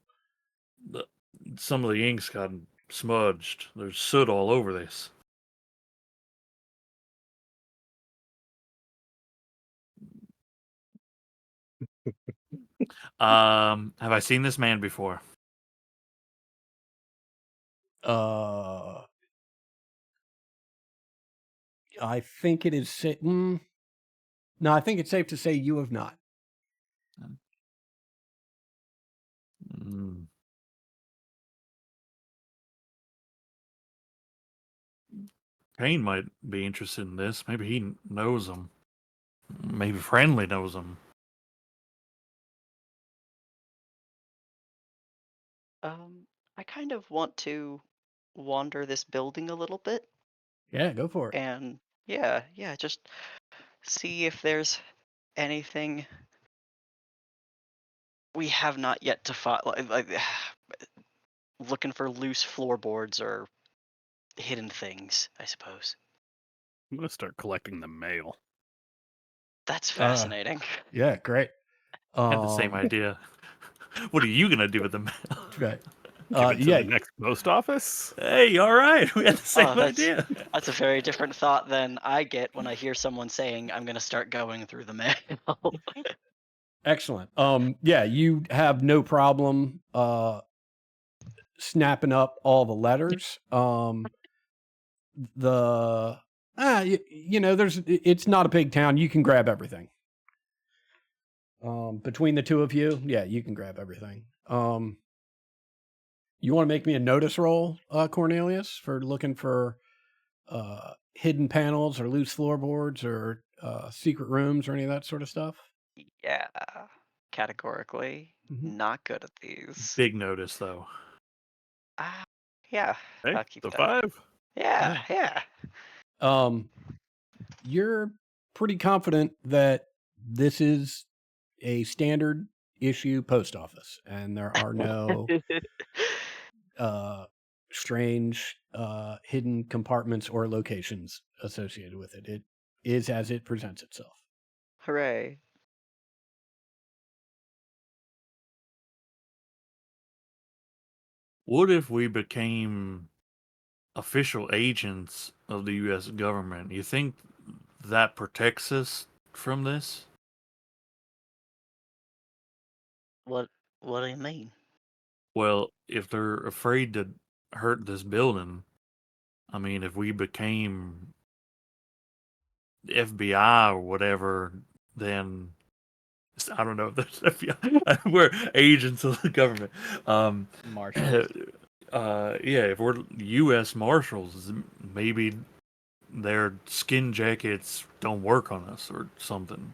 some of the inks got smudged. There's soot all over this. Have I seen this man before? I think it is no, I think it's safe to say you have not. Mm. Kane might be interested in this. Maybe he knows him. Maybe Friendly knows him. I kind of want to wander this building a little bit Yeah, go for it. and yeah, just see if there's anything we have not yet to find, like looking for loose floorboards or hidden things, I suppose. I'm gonna start collecting the mail. That's fascinating. Yeah, great. I had the same idea. What are you gonna do with the mail? Right. Give it to yeah. the next post office. Hey, all right. We had the same that's- idea. That's a very different thought than I get when I hear someone saying, I'm going to start going through the mail. Excellent. Yeah, you have no problem snapping up all the letters. You know, it's not a big town. You can grab everything. Between the two of you, yeah, you can grab everything. You want to make me a notice roll, Cornelius, for looking for hidden panels or loose floorboards or secret rooms or any of that sort of stuff? Yeah, categorically Mhm. not good at these. Big notice, though. Yeah, Hey, I'll keep the that. 5. Yeah. You're pretty confident that this is a standard issue post office and there are no strange hidden compartments or locations associated with it. It is as it presents itself. Hooray. What if we became official agents of the U.S. government? You think that protects us from this? What do you mean? Well, if they're afraid to hurt this building, I mean, if we became the FBI or whatever, then I don't know. That's FBI. We're agents of the government. Marshals. Yeah, if we're U.S. Marshals, maybe their skin jackets don't work on us or something.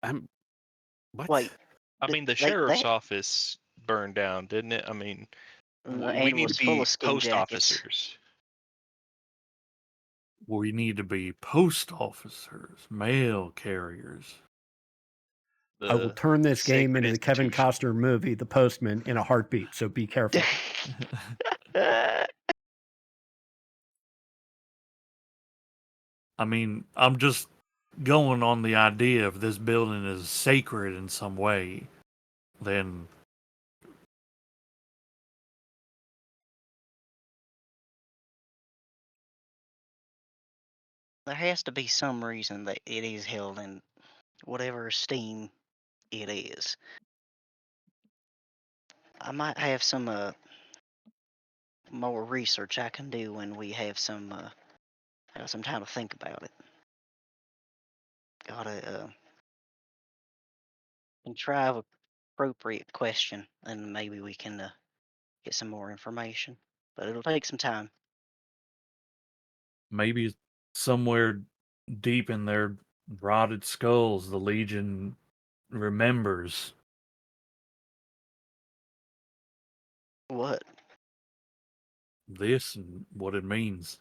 I'm. What? Wait, I mean, the sheriff's office burned down, didn't it? I mean, we and need was to full be of skin post jackets. officers. We need to be post officers, mail carriers. I will The turn this game sacred into the Kevin institution. Costner movie, The Postman, in a heartbeat. So be careful. I mean, I'm just going on the idea if this building is sacred in some way, then There has to be some reason that it is held in whatever esteem it is. I might have some more research I can do when we have some time to think about it. Gotta contrive a appropriate question, and maybe we can get some more information. But it'll take some time. maybe somewhere deep in their rotted skulls, the Legion remembers. What? This and what it means.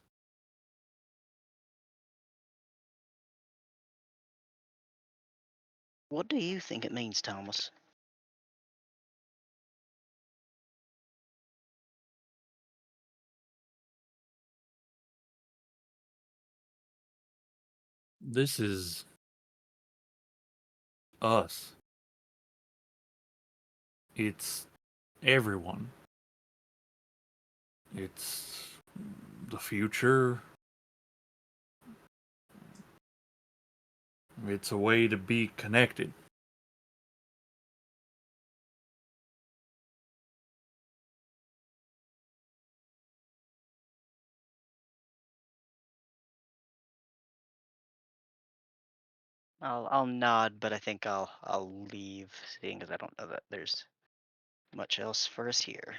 What do you think it means, Thomas? This is us. It's everyone. It's the future. It's a way to be connected. I'll nod, but I think I'll leave, seeing as I don't know that there's much else for us here.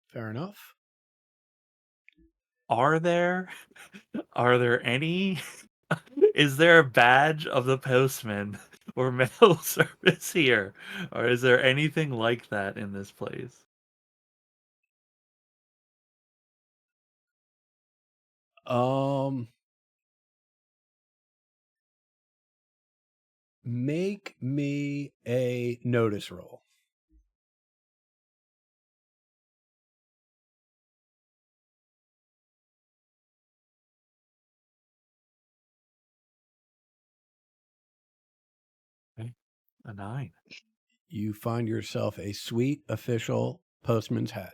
Fair enough. Are there any is there a badge of the postman or mail service here? Or is there anything like that in this place? Make me a notice roll. Okay. A 9. You find yourself a sweet official postman's hat.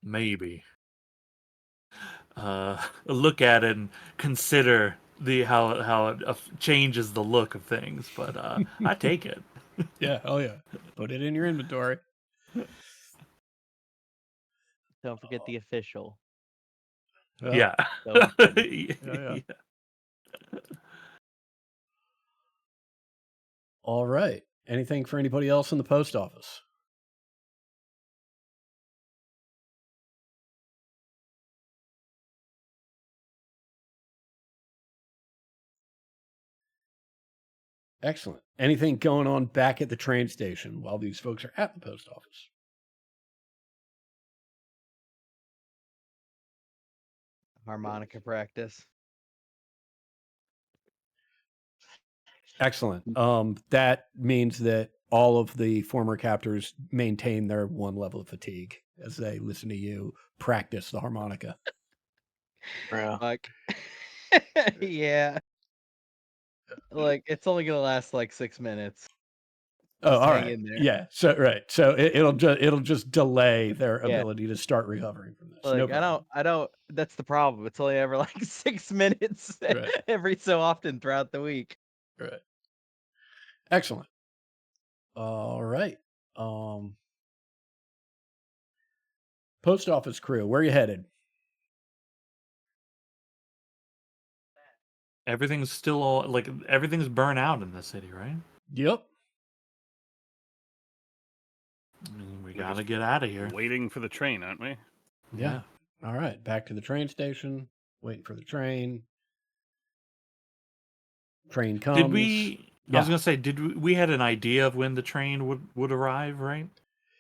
Maybe. Look at it and consider how it changes the look of things, but I take it. Yeah, hell yeah. Put it in your inventory. Don't forget the official. Yeah. So important. Yeah. All right. Anything for anybody else in the post office? Excellent. Anything going on back at the train station while these folks are at the post office? Harmonica practice. Excellent. That means that all of the former captors maintain their 1 level of fatigue as they listen to you practice the harmonica. Bruh. Fuck. Yeah. Like, it's only gonna last like 6 minutes. Oh, Just all hang right. in there. Yeah. So so it'll just delay their Yeah. ability to start recovering from this. No Like, problem. I don't. That's the problem. It's only ever like 6 minutes Right. every so often throughout the week. Right. Excellent. All right. Post office crew, where are you headed? Everything's still all like everything's burnt out in the city, right? Yep. I mean, we We're gotta just get out of here. Waiting for the train, aren't we? Yeah. All right. Back to the train station. Waiting for the train. Train comes. Did we? I was Yeah. gonna say, we had an idea of when the train would arrive, right?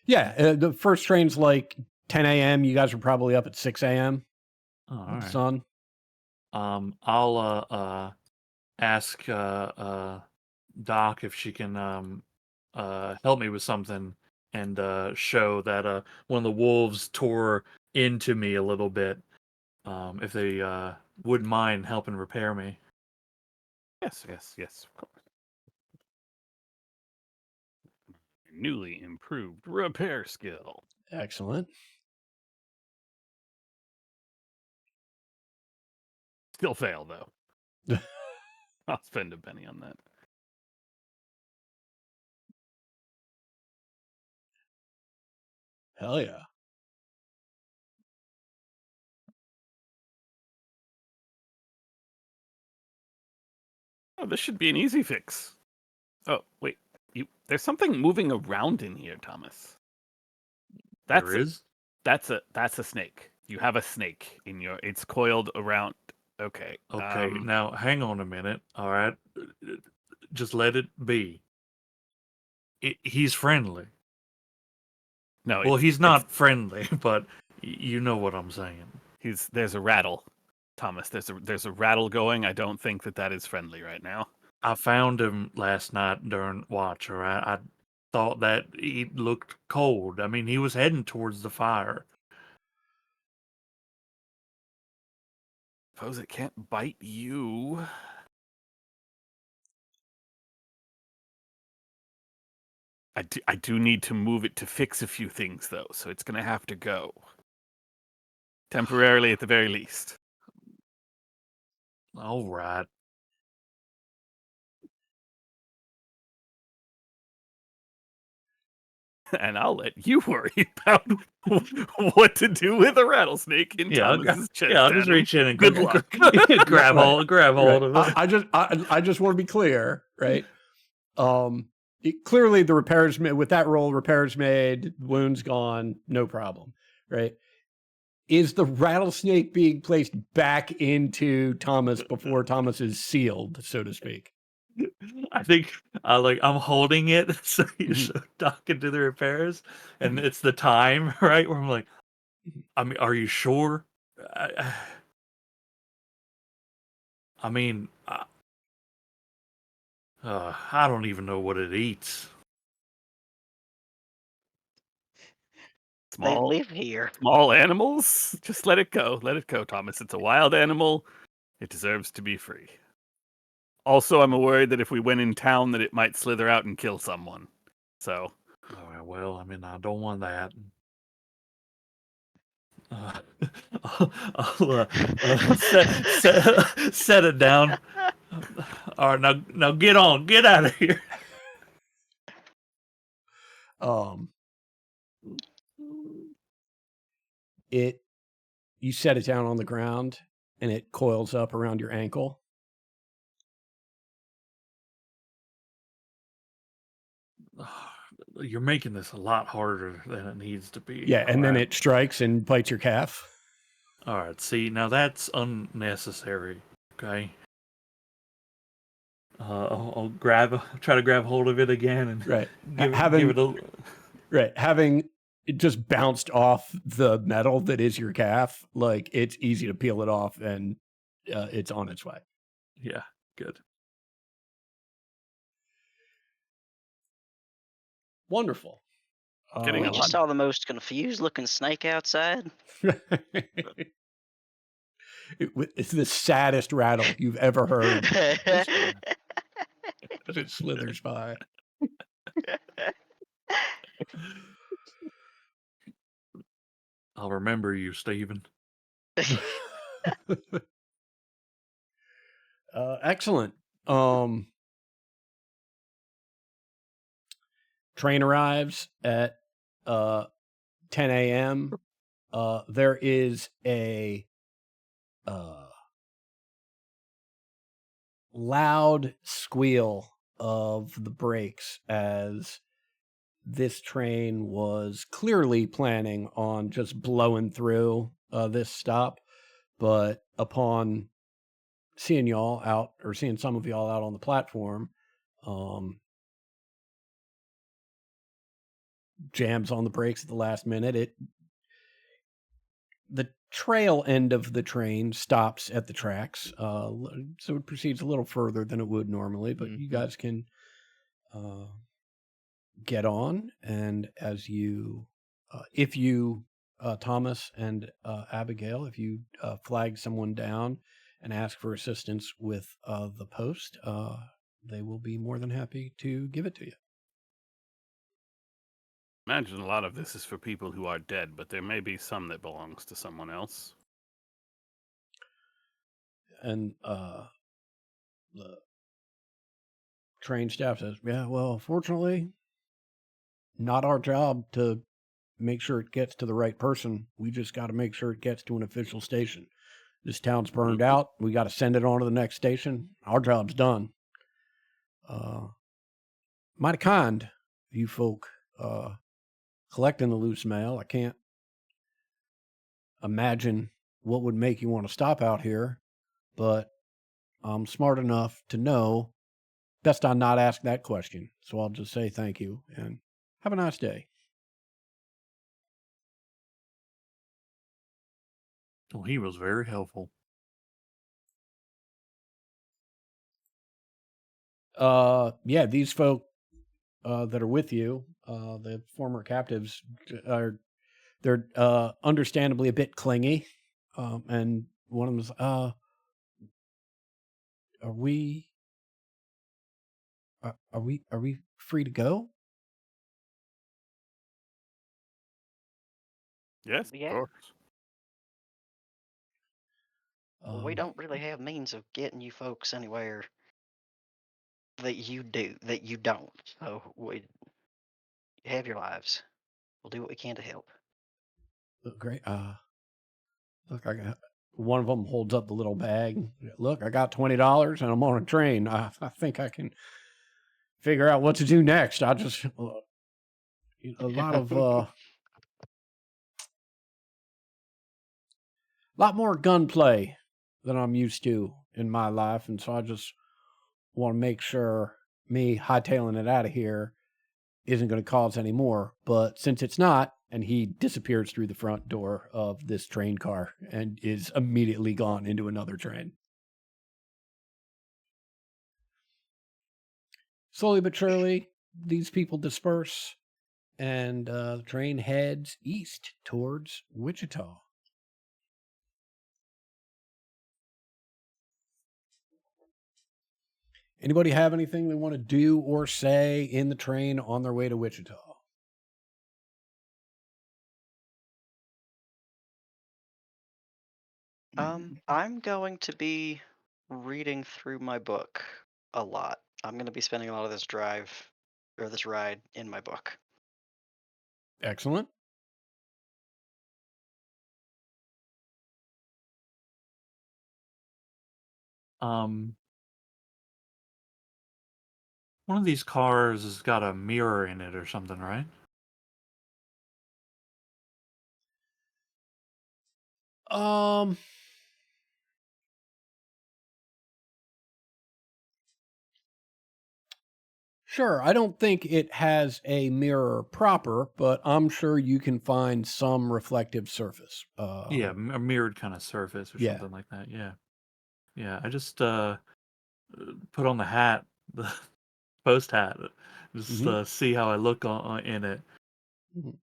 Yeah. The first train's like 10 a.m. You guys are probably up at 6 a.m. Oh, all with the right. sun. I'll ask Doc if she can help me with something and show that one of the wolves tore into me a little bit. If they wouldn't mind helping repair me. Yes, of course. Newly improved repair skill. Excellent. Still fail though. I'll spend a penny on that. Hell yeah. Oh, this should be an easy fix. Oh, wait. There's something moving around in here, Thomas. There is? That's a snake. You have a snake in your. It's coiled around. Okay. Okay, now hang on a minute. All right, just let it be. He's friendly. No. Well, he's not friendly, but you know what I'm saying. There's a rattle, Thomas. There's a rattle going. I don't think that is friendly right now. I found him last night during watch. All right, I thought that he looked cold. I mean, he was heading towards the fire. Suppose it can't bite you. I do need to move it to fix a few things though, so it's gonna have to go. Temporarily at the very least. All right. And I'll let you worry about what to do with a rattlesnake in Thomas's chest. Yeah, I'll just Adam. reach in and Good luck. grab hold of it. I just want to be clear, right? Clearly the repairs made with that roll, repairs made, wounds gone, no problem, right? Is the rattlesnake being placed back into Thomas before Thomas is sealed, so to speak? I think I'm holding it so you're talking to the repairs, and it's the time right where I'm like, I mean, are you sure? I mean, I don't even know what it eats. They live here. Small animals? Just let it go. Let it go, Thomas. It's a wild animal. It deserves to be free. Also, I'm worried that if we went in town that it might slither out and kill someone. So. All right, well, I mean, I don't want that. I'll set it down. All right, now get out of here. You set it down on the ground and it coils up around your ankle. You're making this a lot harder than it needs to be. Yeah, and then it strikes and bites your calf. All right, see, now that's unnecessary, okay? I'll try to grab hold of it again and right. give it a... Right, having it just bounced off the metal that is your calf, like it's easy to peel it off and it's on its way. Yeah, good. Wonderful. Getting We a just lot- saw the most confused looking snake outside. It's the saddest rattle you've ever heard as it slithers by. I'll remember you, Stephen. Excellent. Train arrives at 10 a.m. There is a loud squeal of the brakes as this train was clearly planning on just blowing through this stop, but upon seeing y'all out, or seeing some of y'all out on the platform, jams on the brakes at the last minute. The trail end of the train stops at the tracks, so it proceeds a little further than it would normally, but you guys can get on, and as you, if you, Thomas and Abigail, if you flag someone down and ask for assistance with the post, they will be more than happy to give it to you. Imagine a lot of this is for people who are dead, but there may be some that belongs to someone else. And the train staff says, yeah, well, fortunately, not our job to make sure it gets to the right person. We just got to make sure it gets to an official station. This town's burned out. We got to send it on to the next station. Our job's done. Mighty kind of you folk collecting the loose mail. I can't imagine what would make you want to stop out here, but I'm smart enough to know best I not ask that question. So I'll just say thank you and have a nice day. Well, he was very helpful. Yeah, these folk that are with you, the former captives, they're understandably a bit clingy. And one of them is, are we free to go? Yes, Yeah. of course. Well, we don't really have means of getting you folks anywhere that you don't. So we have your lives. We'll do what we can to help. Great. Look, I got one of them holds up the little bag. Look, I got $20 and I'm on a train. I think I can figure out what to do next. I just a lot more gunplay than I'm used to in my life, and so I just want to make sure me hightailing it out of here isn't going to cause any more. But since it's not, and he disappears through the front door of this train car and is immediately gone into another train. Slowly but surely, these people disperse, and the train heads east towards Wichita. Anybody have anything they want to do or say in the train on their way to Wichita? I'm going to be reading through my book a lot. I'm going to be spending a lot of this this ride in my book. Excellent. One of these cars has got a mirror in it or something, right? Sure. I don't think it has a mirror proper, but I'm sure you can find some reflective surface. Yeah, a mirrored kind of surface or Yeah. something like that. Yeah. Yeah, I just put on the hat, the post hat, Just Mhm. see how I look in it, Mhm.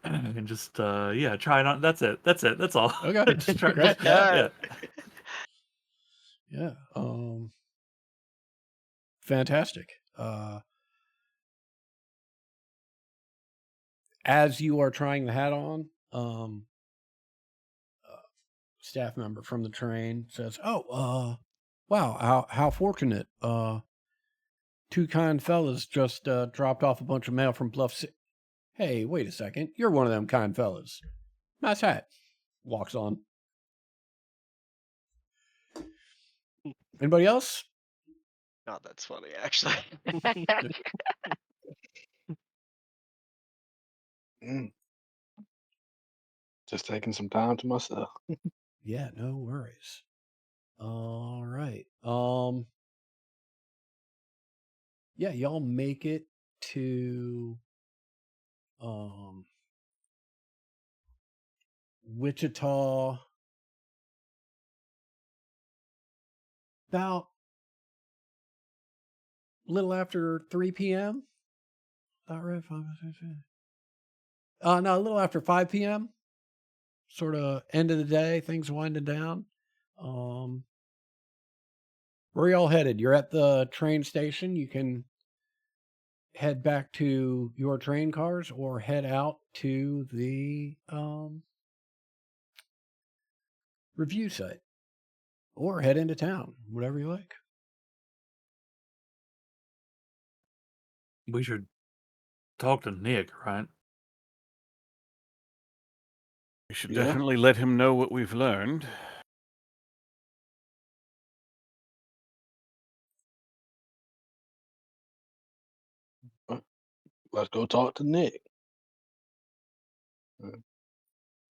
and just yeah, try it on. That's it. That's it. That's all. Okay. just try. Great. Just, Yeah. yeah. Yeah. Fantastic. As you are trying the hat on, staff member from the train says, "Oh, wow, how fortunate. Two kind fellas just dropped off a bunch of mail from Bluff City. Hey, wait a second. You're one of them kind fellas. Nice hat." Walks on. Anybody else? God, that's funny, actually. Mm, just taking some time to myself. Yeah, no worries. All right. Yeah, y'all make it to Wichita about a little after 3 p.m. Not right, 5, 6, 7. No, a little after 5 p.m. Sort of end of the day, things winding down. Um, where are y'all headed? You're at the train station. You can head back to your train cars or head out to the review site or head into town, whatever you like. We should talk to Nick, right? We should Yeah. definitely let him know what we've learned. Let's go talk to Nick.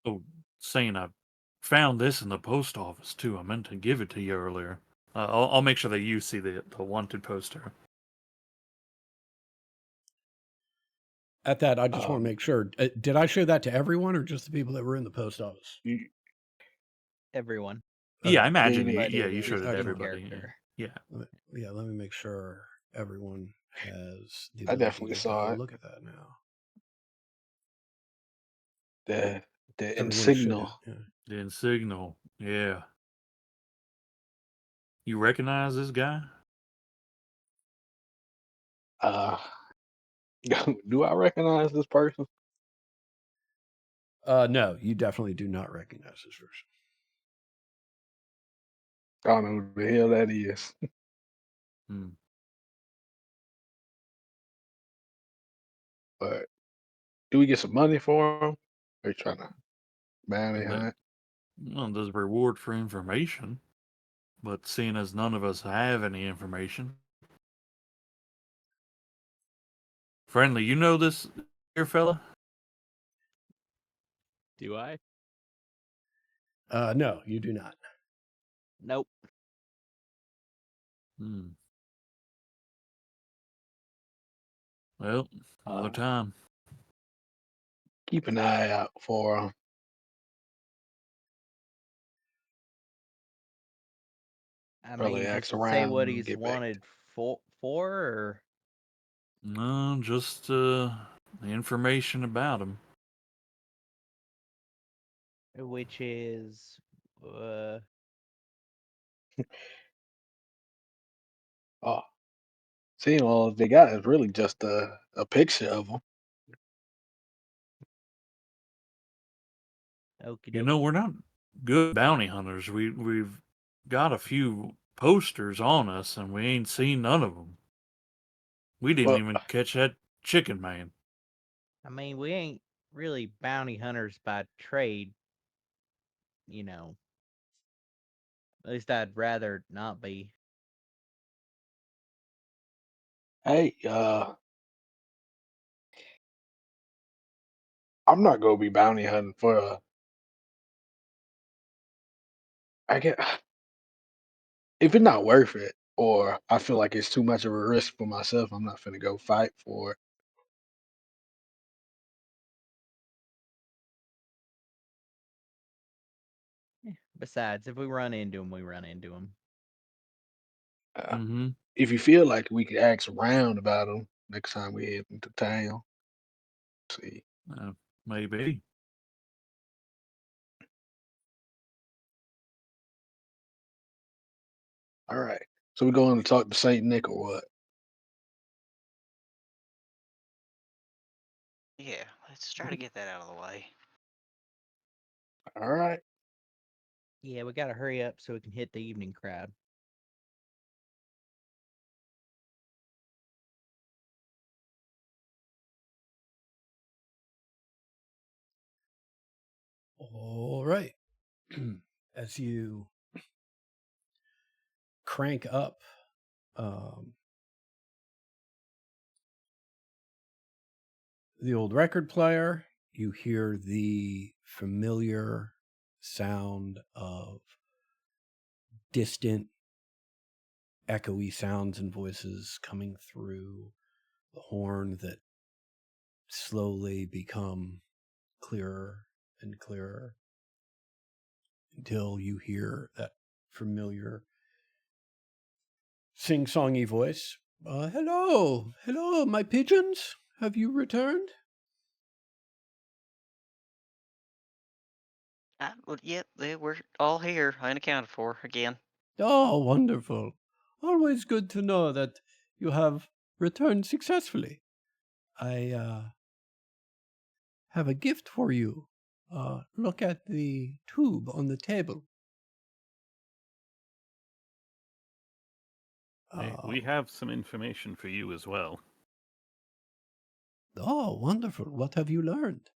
Oh, saying I found this in the post office too. I meant to give it to you earlier. I'll make sure that you see the wanted poster. At that, I just want to Um, make sure. Did I show that to everyone or just the people that were in the post office? you, Everyone. Yeah, I Okay. imagine. did. Yeah, But you showed just it I to just in want, everybody. character. Yeah. let me make sure everyone has the I ability definitely to saw go it. look at that now. The Everyone should. Insignal. Yeah. The Insignal. Yeah. You recognize this guy? Uh, do I recognize this person? No, you definitely do not recognize this person. I don't know who the hell that is. Hmm. But do we get some money for him? Are you trying to bounty And that, hunt? well, there's a reward for information, but seeing as none of us have any information, friendly, you know this here fella? Do I? No, you do not. Nope. Hmm. Well, another Uh, time. keep an eye out for him. I Probably mean, does ask it say around what and he's get back. wanted for, No, just the information about him. or which is Oh, seeing all they got is really just a picture of him. okie You know, dokie. we're not good bounty hunters. We've got a few posters on us, and we ain't seen none of them. We didn't But even catch that chicken man. I mean, we ain't really bounty hunters by trade, you know. At least I'd rather not be. hey, I'm not gonna be bounty hunting for I get if it's not worth it, or I feel like it's too much of a risk for myself. I'm not finna go fight for it. Besides, if we run into him, we run into him. Uh, Mm-hmm. if you feel like we could ask around about him, next time we head into town. See. Maybe. All right. So we're going to talk to Saint Nick or what? Yeah, let's try to get that out of the way. All right. Yeah, we gotta hurry up so we can hit the evening crowd. All right. As you crank up the old record player, you hear the familiar sound of distant, echoey sounds and voices coming through the horn that slowly become clearer and clearer until you hear that familiar sing-songy voice. Hello, my pigeons. Have you returned? Well, yep, we're all here, unaccounted for again. Oh, wonderful. Always good to know that you have returned successfully. I have a gift for you. Look at the tube on the table. Hey, we have some information for you as well. Oh, wonderful. What have you learned?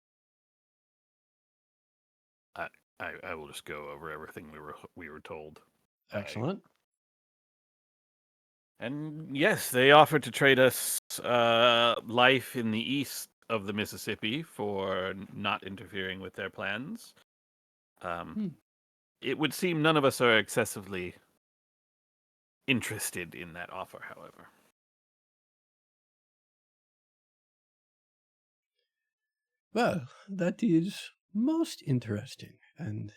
I will just go over everything we were told. Excellent. And yes, they offered to trade us life in the east of the Mississippi for not interfering with their plans. It would seem none of us are excessively interested in that offer, however. Well, that is most interesting and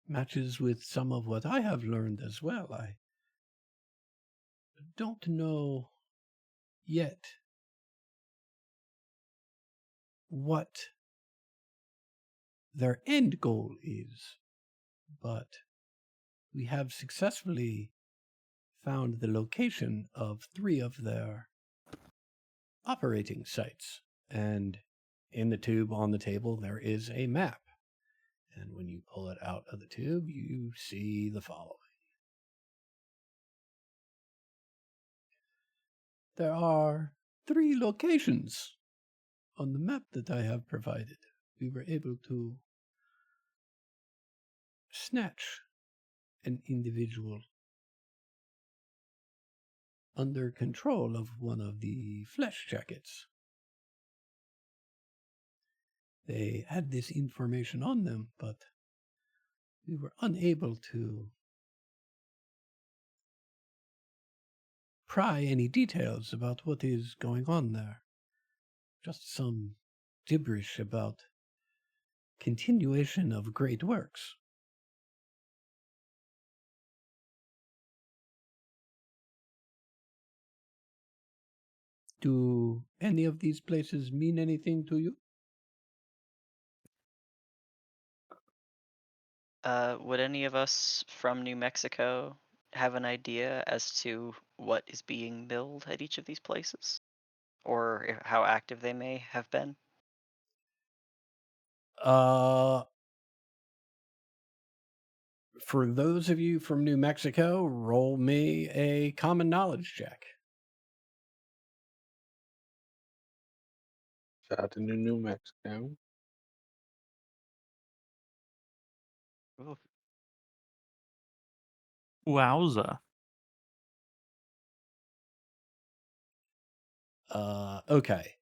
matches with some of what I have learned as well. I don't know yet what their end goal is, but we have successfully found the location of 3 of their operating sites. And in the tube on the table, there is a map. And when you pull it out of the tube, you see the following. There are 3 locations on the map that I have provided. We were able to snatch an individual under control of one of the flesh jackets. They had this information on them, but we were unable to pry any details about what is going on there. Just some gibberish about continuation of great works. Do any of these places mean anything to you? Would any of us from New Mexico have an idea as to what is being milled at each of these places? Or how active they may have been? For those of you from New Mexico, roll me a common knowledge check. Shout out to New Mexico. Ooh. Wowza. Okay.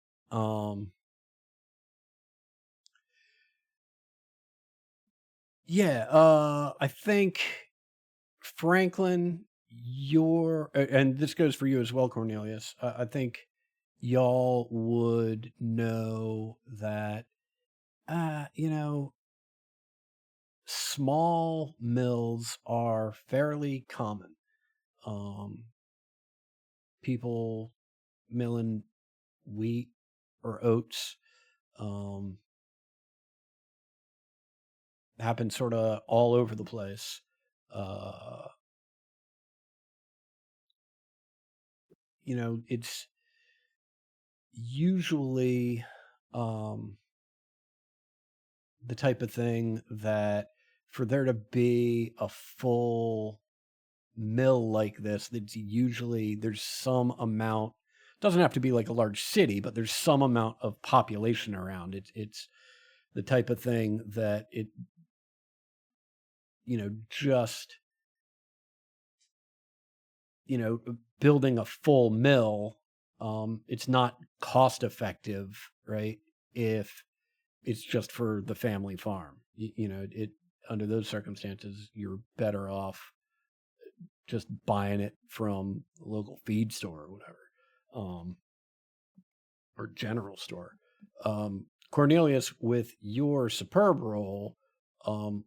I think Franklin, and this goes for you as well, Cornelius. I think y'all would know that, small mills are fairly common. People milling wheat or oats. Um, happen sort of all over the place. Uh, it's usually um, the type of thing that for there to be a full mill like this, that's usually there's some amount. Doesn't have to be like a large city, but there's some amount of population around. It's the type of thing that just building a full mill, it's not cost effective, right? If it's just for the family farm, it under those circumstances, you're better off just buying it from the local feed store or whatever, or general store. Cornelius, with your superb role,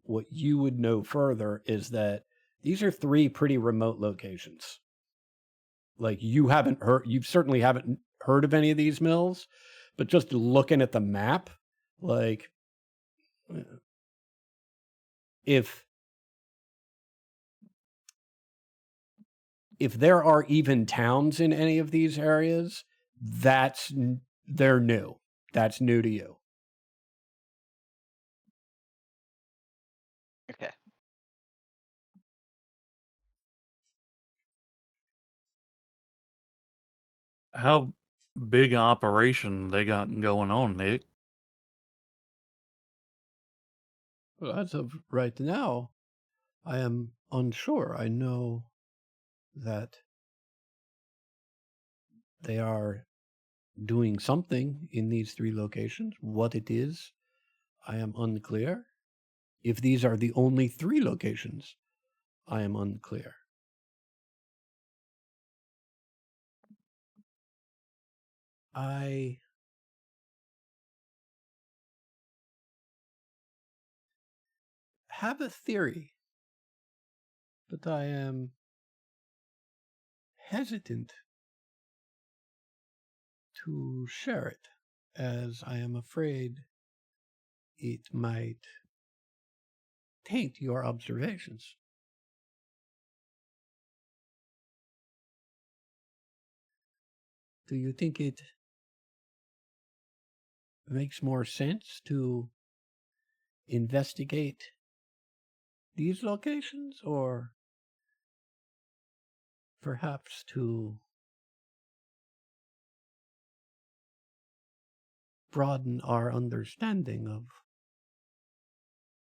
what you would know further is that these are 3 pretty remote locations. Like you certainly haven't heard of any of these mills, but just looking at the map, like if there are even towns in any of these areas, they're new. That's new to you. Okay. How big an operation they got going on, Nick? Well, as of right now, I am unsure. I know that they are doing something in these 3 locations. What it is, I am unclear. If these are the only 3 locations, I am unclear. I have a theory, but I am hesitant to share it, as I am afraid it might taint your observations. Do you think it makes more sense to investigate these locations, or perhaps to broaden our understanding of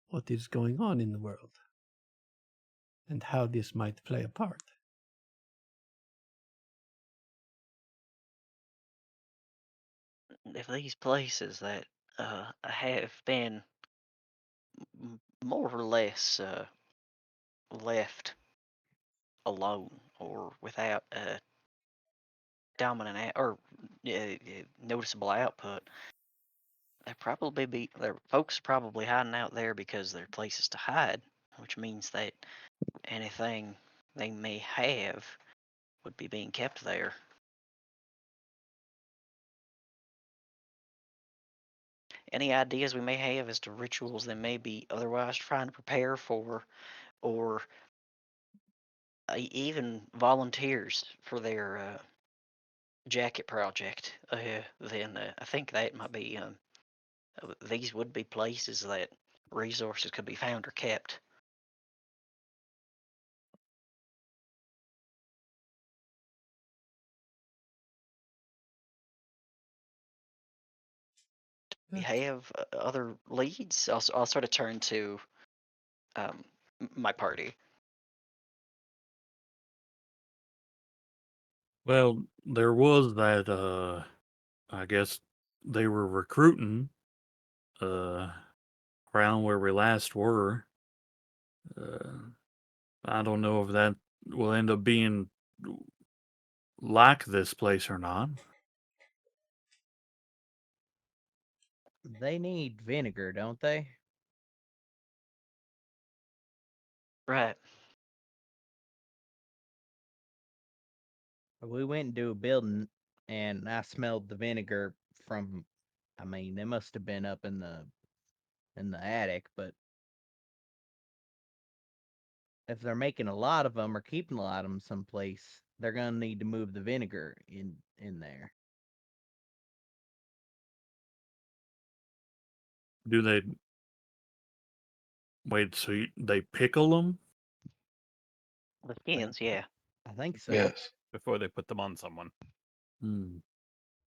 what is going on in the world and how this might play a part? If these places that have been more or less left alone or without a dominant or noticeable output, their folks probably hiding out there because they're places to hide, which means that anything they may have would be being kept there. Any ideas we may have as to rituals they may be otherwise trying to prepare for, or even volunteers for their jacket project, then I think that might be these would be places that resources could be found or kept. We have other leads. I'll sort of turn to my party. Well, there was that I guess they were recruiting uh around where we last were. I don't know if that will end up being like this place or not. They need vinegar, don't they? Right. If we went into a building and I smelled the vinegar from. I mean, they must have been up in the attic, but if they're making a lot of them or keeping a lot of them someplace, they're gonna need to move the vinegar in there. Do they wait? So they pickle them? The skins, yeah. I think so. Yes. before they put them on someone. Hmm.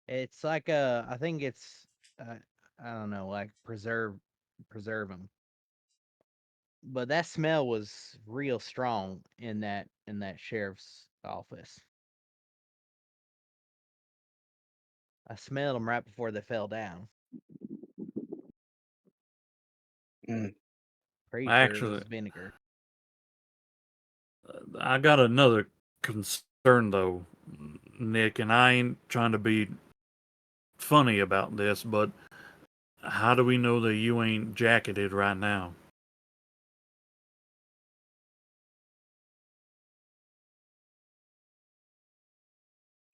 It's like I think it's I don't know, like preserve them. But that smell was real strong in that sheriff's office. I smelled them right before they fell down. Mm. Pretty sure it Actually, was vinegar. I got another concern though, Nick, and I ain't trying to be funny about this, but how do we know that you ain't jacketed right now?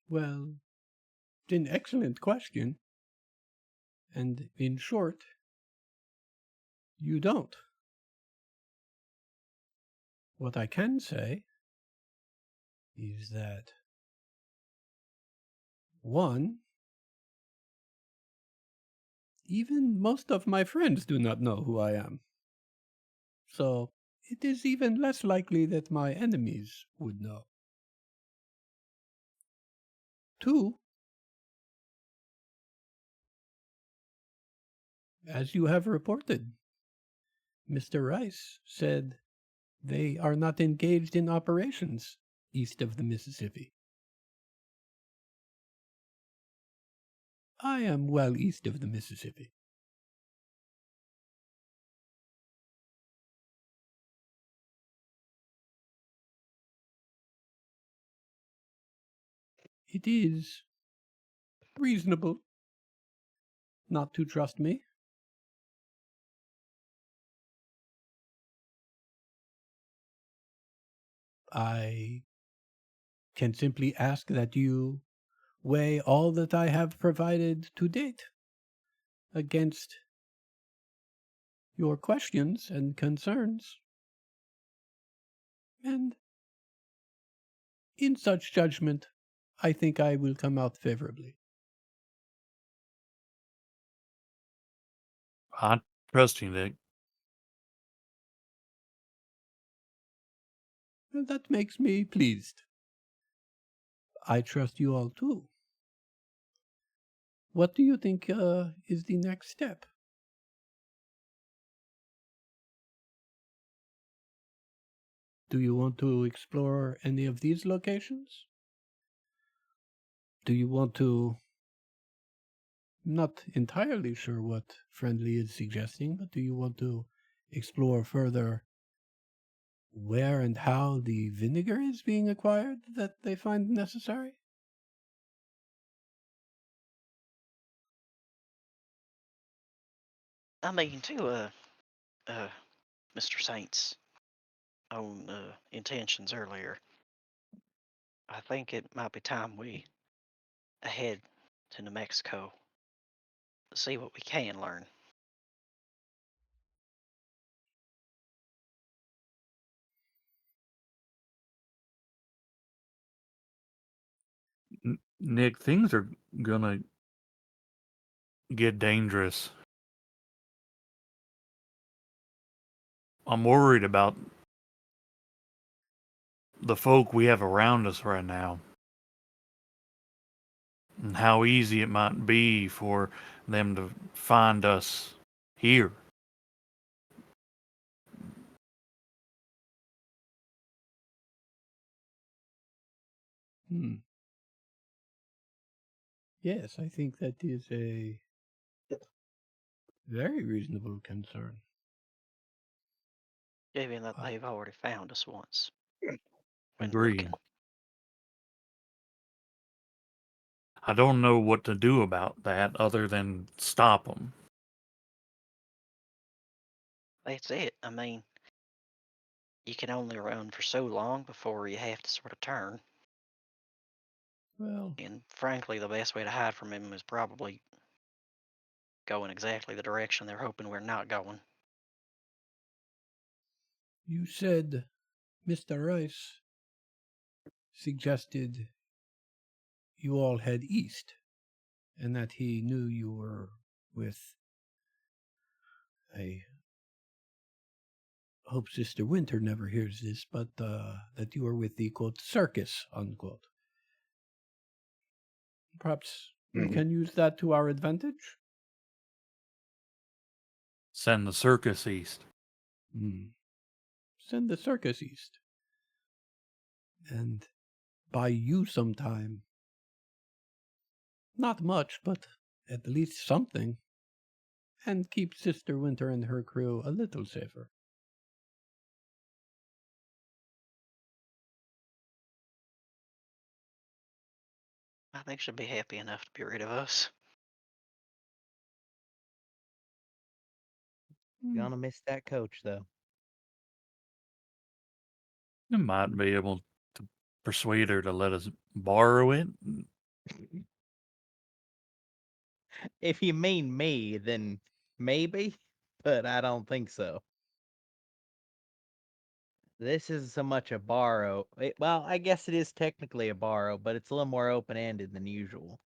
Well, it's an excellent question. And in short, you don't. What I can say is that, one, even most of my friends do not know who I am. So it is even less likely that my enemies would know. Two, as you have reported, Mr. Rice said they are not engaged in operations east of the Mississippi. I am well east of the Mississippi. It is reasonable not to trust me. I can simply ask that you weigh all that I have provided to date against your questions and concerns. And in such judgment, I think I will come out favorably. I trust you, Nick. And that makes me pleased. I trust you all too. What do you think is the next step? Do you want to explore any of these locations? Do you want to... Not entirely sure what Friendly is suggesting, but do you want to explore further where and how the vinegar is being acquired that they find necessary? I mean, to Mr. Saint's own intentions earlier, I think it might be time we head to New Mexico to see what we can learn. Nick, things are gonna get dangerous. I'm worried about the folk we have around us right now and how easy it might be for them to find us here. Yes, I think that is a very reasonable concern. Given that they've already found us once. When Agreed. looking. I don't know what to do about that other than stop them. That's it. I mean, you can only run for so long before you have to sort of turn. Well, And frankly, the best way to hide from him is probably going exactly the direction they're hoping we're not going. you said Mr. Rice suggested you all head east, and that he knew you were with I hope Sister Winter never hears this, but that you were with the quote circus, unquote. Perhaps we Mhm. can use that to our advantage. Send the circus east. Send the circus east. And buy you some time. Not much, but at least something. And keep Sister Winter and her crew a little safer. I think she'll be happy enough to be rid of us. Gonna miss that coach though. You might be able to persuade her to let us borrow it. If you mean me, then maybe, but I don't think so. This isn't so much a borrow. Well, I guess it is technically a borrow, but it's a little more open-ended than usual.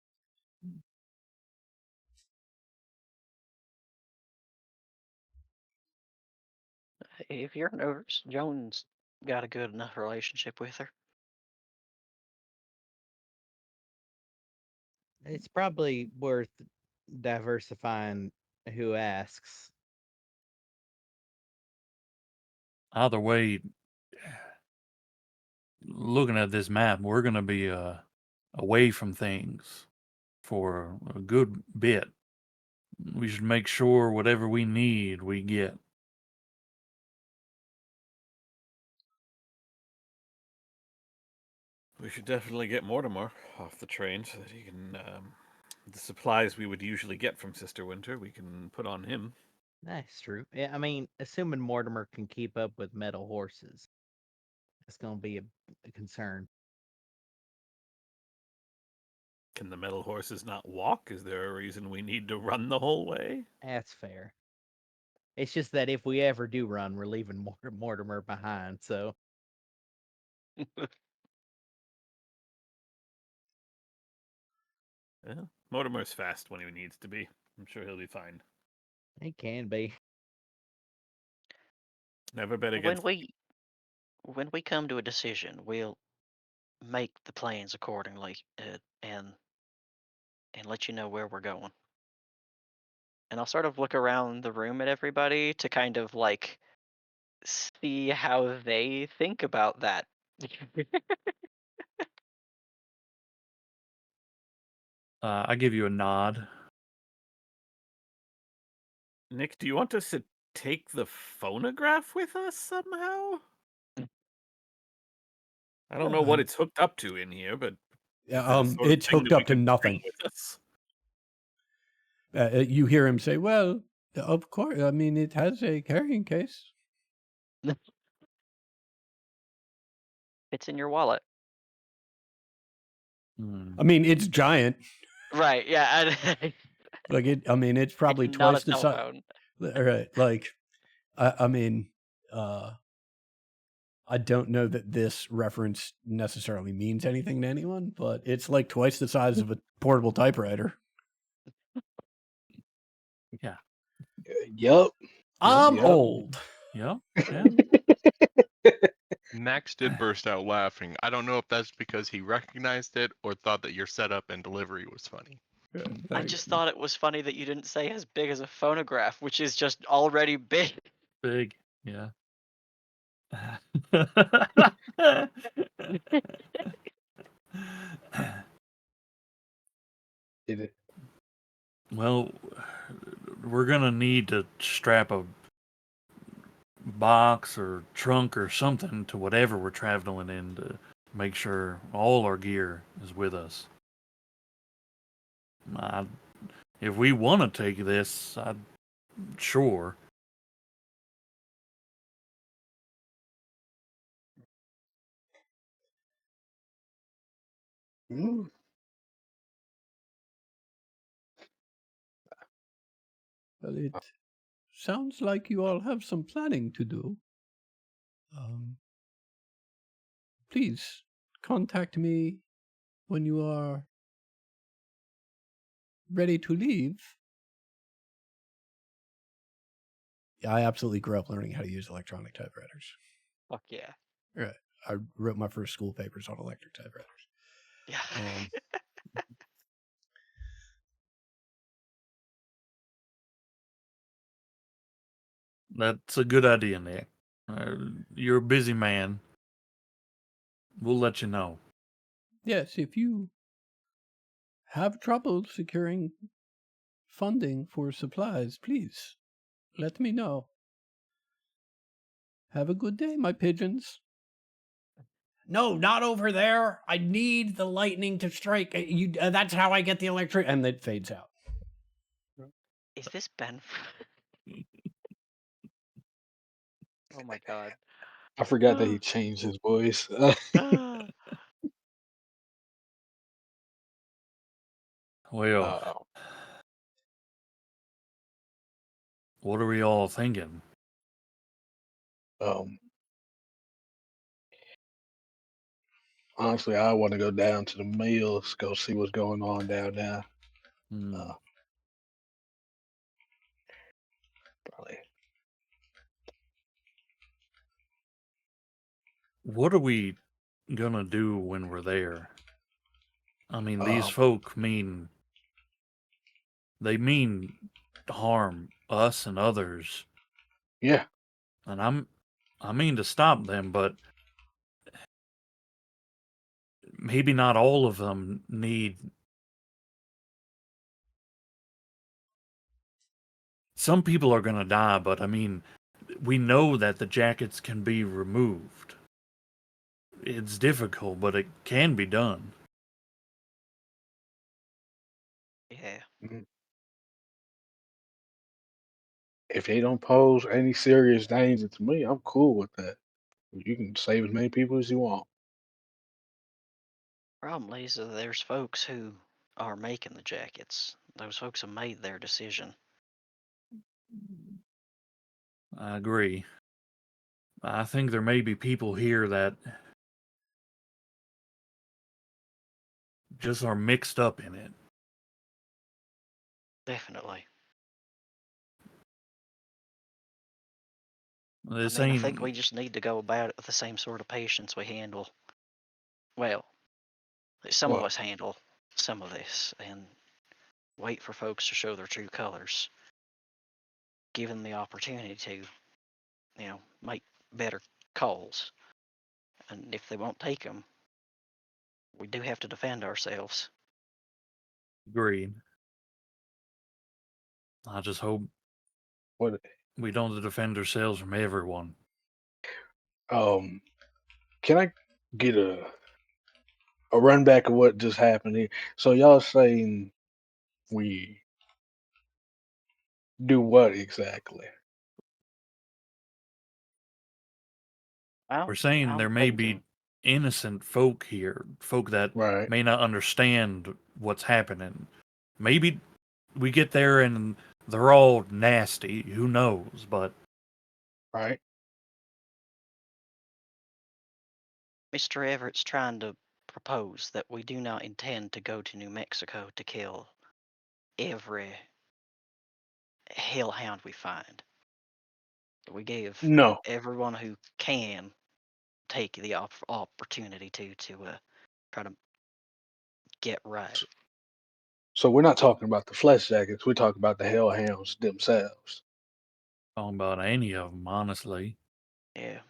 If you're nervous, Jones got a good enough relationship with her. It's probably worth diversifying who asks. Either way, looking at this map, we're going to be away from things for a good bit. We should make sure whatever we need, we get. We should definitely get Mortimer off the train so that he can. The supplies we would usually get from Sister Winter, we can put on him. That's true. Yeah, I mean, assuming Mortimer can keep up with metal horses, that's going to be a concern. Can the metal horses not walk? Is there a reason we need to run the whole way? That's fair. It's just that if we ever do run, we're leaving Mortimer behind. So Yeah, Mortimer's fast when he needs to be. I'm sure he'll be fine. it can be. Never bet When against. we come to a decision, we'll make the plans accordingly, and let you know where we're going. And I'll sort of look around the room at everybody to kind of like see how they think about that. I give you a nod. Nick, do you want us to take the phonograph with us somehow? I don't know what it's hooked up to in here, but It's hooked up to nothing. with us. You hear him say, well, of course, I mean, it has a carrying case. It's in your wallet. I mean, it's giant. Right, yeah. Like it's probably It's not twice a the cell size. phone. Right, like, I mean, I don't know that this reference necessarily means anything to anyone, but it's like twice the size of a portable typewriter. Yeah. Yup. I'm Yep. old. Yeah. Max did burst out laughing. I don't know if that's because he recognized it or thought that your setup and delivery was funny. I just thought it was funny that you didn't say as big as a phonograph, which is just already big. Big. Yeah. Did it? Well, we're gonna need to strap a box or trunk or something to whatever we're traveling in to make sure all our gear is with us. If we want to take this, sure. Mm. Well, it sounds like you all have some planning to do. Um, please contact me when you are ready to leave. Yeah, I absolutely grew up learning how to use electronic typewriters. Fuck yeah. Right. I wrote my first school papers on electric typewriters. Yeah. Um, That's a good idea, Nick. You're a busy man. We'll let you know. yes, if you have trouble securing funding for supplies, please let me know. Have a good day, my pigeons. No, not over there. I need the lightning to strike. That's how I get the electric. And it fades out. Is this Ben? Oh my god. I forgot that he changed his voice. Ah. Well, uh, what are we all thinking? um, honestly, I want to go down to the mills, go see what's going on down there. Hmm. Probably. What are we gonna do when we're there? I mean, these Um, folk they mean harm us and others, yeah, and I mean to stop them, but maybe not all of them need. Some people are gonna die, but I mean, we know that the jackets can be removed. It's difficult, but it can be done. Yeah. mhm. If they don't pose any serious danger to me, I'm cool with that. You can save as many people as you want. Problem is, there's folks who are making the jackets. Those folks have made their decision. I agree. I think there may be people here that just are mixed up in it. Definitely. This I think we ain't. just need to go about it with the same sort of patience we handle. Well, some of What? us handle some of this and wait for folks to show their true colors. Give them the opportunity to, make better calls. And if they won't take them, we do have to defend ourselves. Agreed. I just hope What? we don't defend ourselves from everyone. Um, can I get a run back of what just happened here? So y'all saying we do what exactly? We're saying there I'm may be thinking, innocent folk here, folk that Right, may not understand what's happening. Maybe we get there and they're all nasty. Who knows? But right. Mr. Everett's trying to propose that we do not intend to go to New Mexico to kill every hellhound we find. We give No. everyone who can take the opportunity to try to get right. So we're not talking about the flesh jackets. We're talking about the hellhounds themselves. talking about any of them, honestly. Yeah.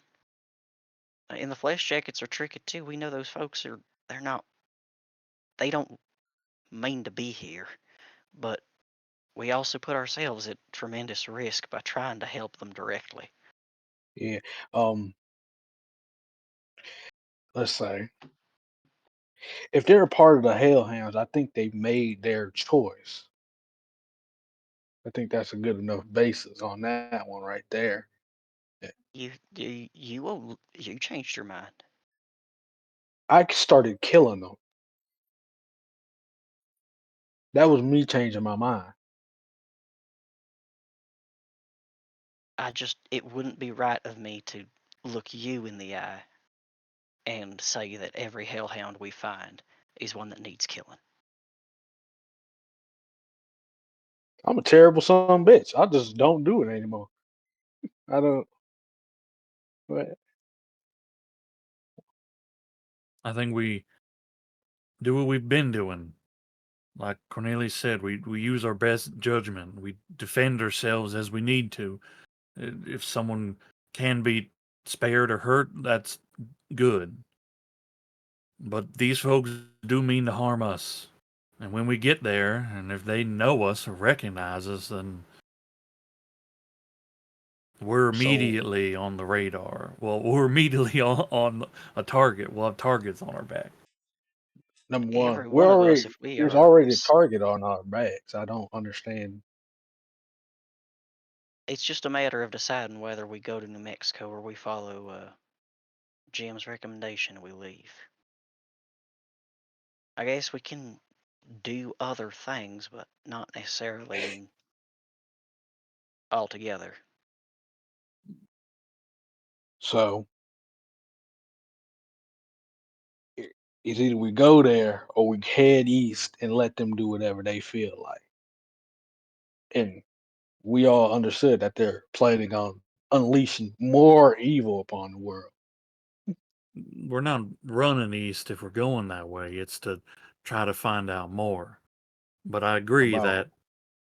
And the flesh jackets are tricky too. We know those folks they don't mean to be here, but we also put ourselves at tremendous risk by trying to help them directly. Yeah. Um, let's say if they're a part of the hellhounds, I think they made their choice. I think that's a good enough basis on that one right there. Yeah. You changed your mind. I started killing them. That was me changing my mind. it wouldn't be right of me to look you in the eye and say that every hellhound we find is one that needs killing. I'm a terrible son of a bitch. I just don't do it anymore. I don't. But I think we do what we've been doing. Like Cornelius said, we use our best judgment. We defend ourselves as we need to. If someone can be spared or hurt, that's good. But these folks do mean to harm us. And when we get there, and if they know us or recognize us, then we're so immediately on the radar. Well, we're immediately on a target. We'll have targets on our back. number one, Every one of us, if we there's are, already a target on our backs. I don't understand. it's just a matter of deciding whether we go to New Mexico or we follow Jim's recommendation and we leave. I guess we can do other things, but not necessarily all together. So it's either we go there or we head east and let them do whatever they feel like. And we all understood that they're planning on unleashing more evil upon the world. We're not running east if we're going that way. It's to try to find out more. But I agree About that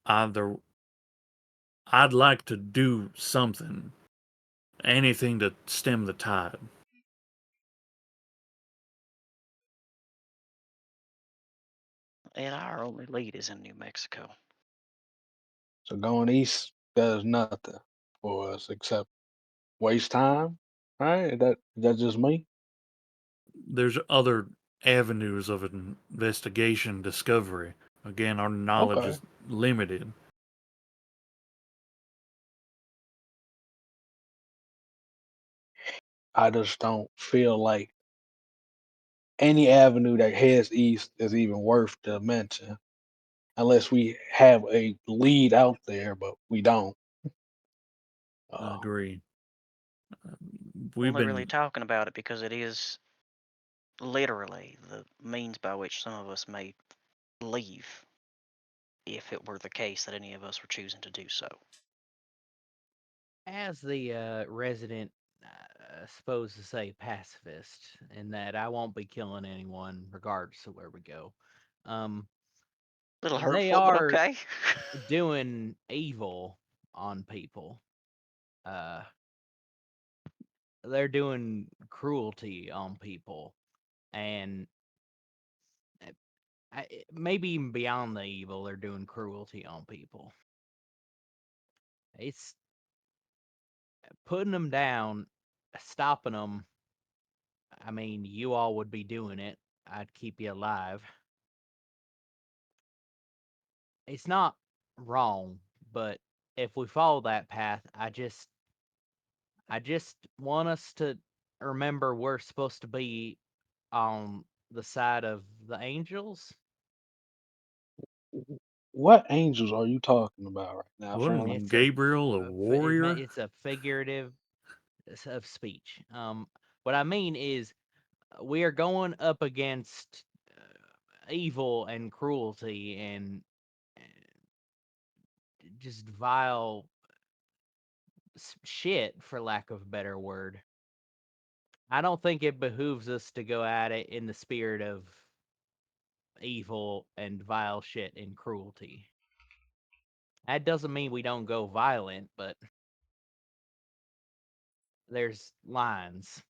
either I'd like to do something, anything to stem the tide. And our only lead is in New Mexico. so going east does nothing for us except waste time. Right? Is that just me? There's other avenues of investigation discovery. Again, our knowledge Okay. is limited. I just don't feel like any avenue that heads east is even worth the mention unless we have a lead out there, but we don't. I Uh, agree. We're We've only really been talking about it because it is literally the means by which some of us may leave if it were the case that any of us were choosing to do so. As the resident, supposed to say pacifist, in that I won't be killing anyone regardless of where we go. Um, Little they hurtful, but are okay. doing evil on people. Uh, they're doing cruelty on people, and maybe even beyond the evil, they're doing cruelty on people. It's putting them down, stopping them. I mean, you all would be doing it. I'd keep you alive. It's not wrong, but if we follow that path, I just want us to remember we're supposed to be on the side of the angels. what angels are you talking about right now, Franklin? wasn't It's a Gabriel a warrior? it's a figurative of speech. What I mean is we are going up against evil and cruelty and just vile shit, for lack of a better word. I don't think it behooves us to go at it in the spirit of evil and vile shit and cruelty. That doesn't mean we don't go violent, but there's lines.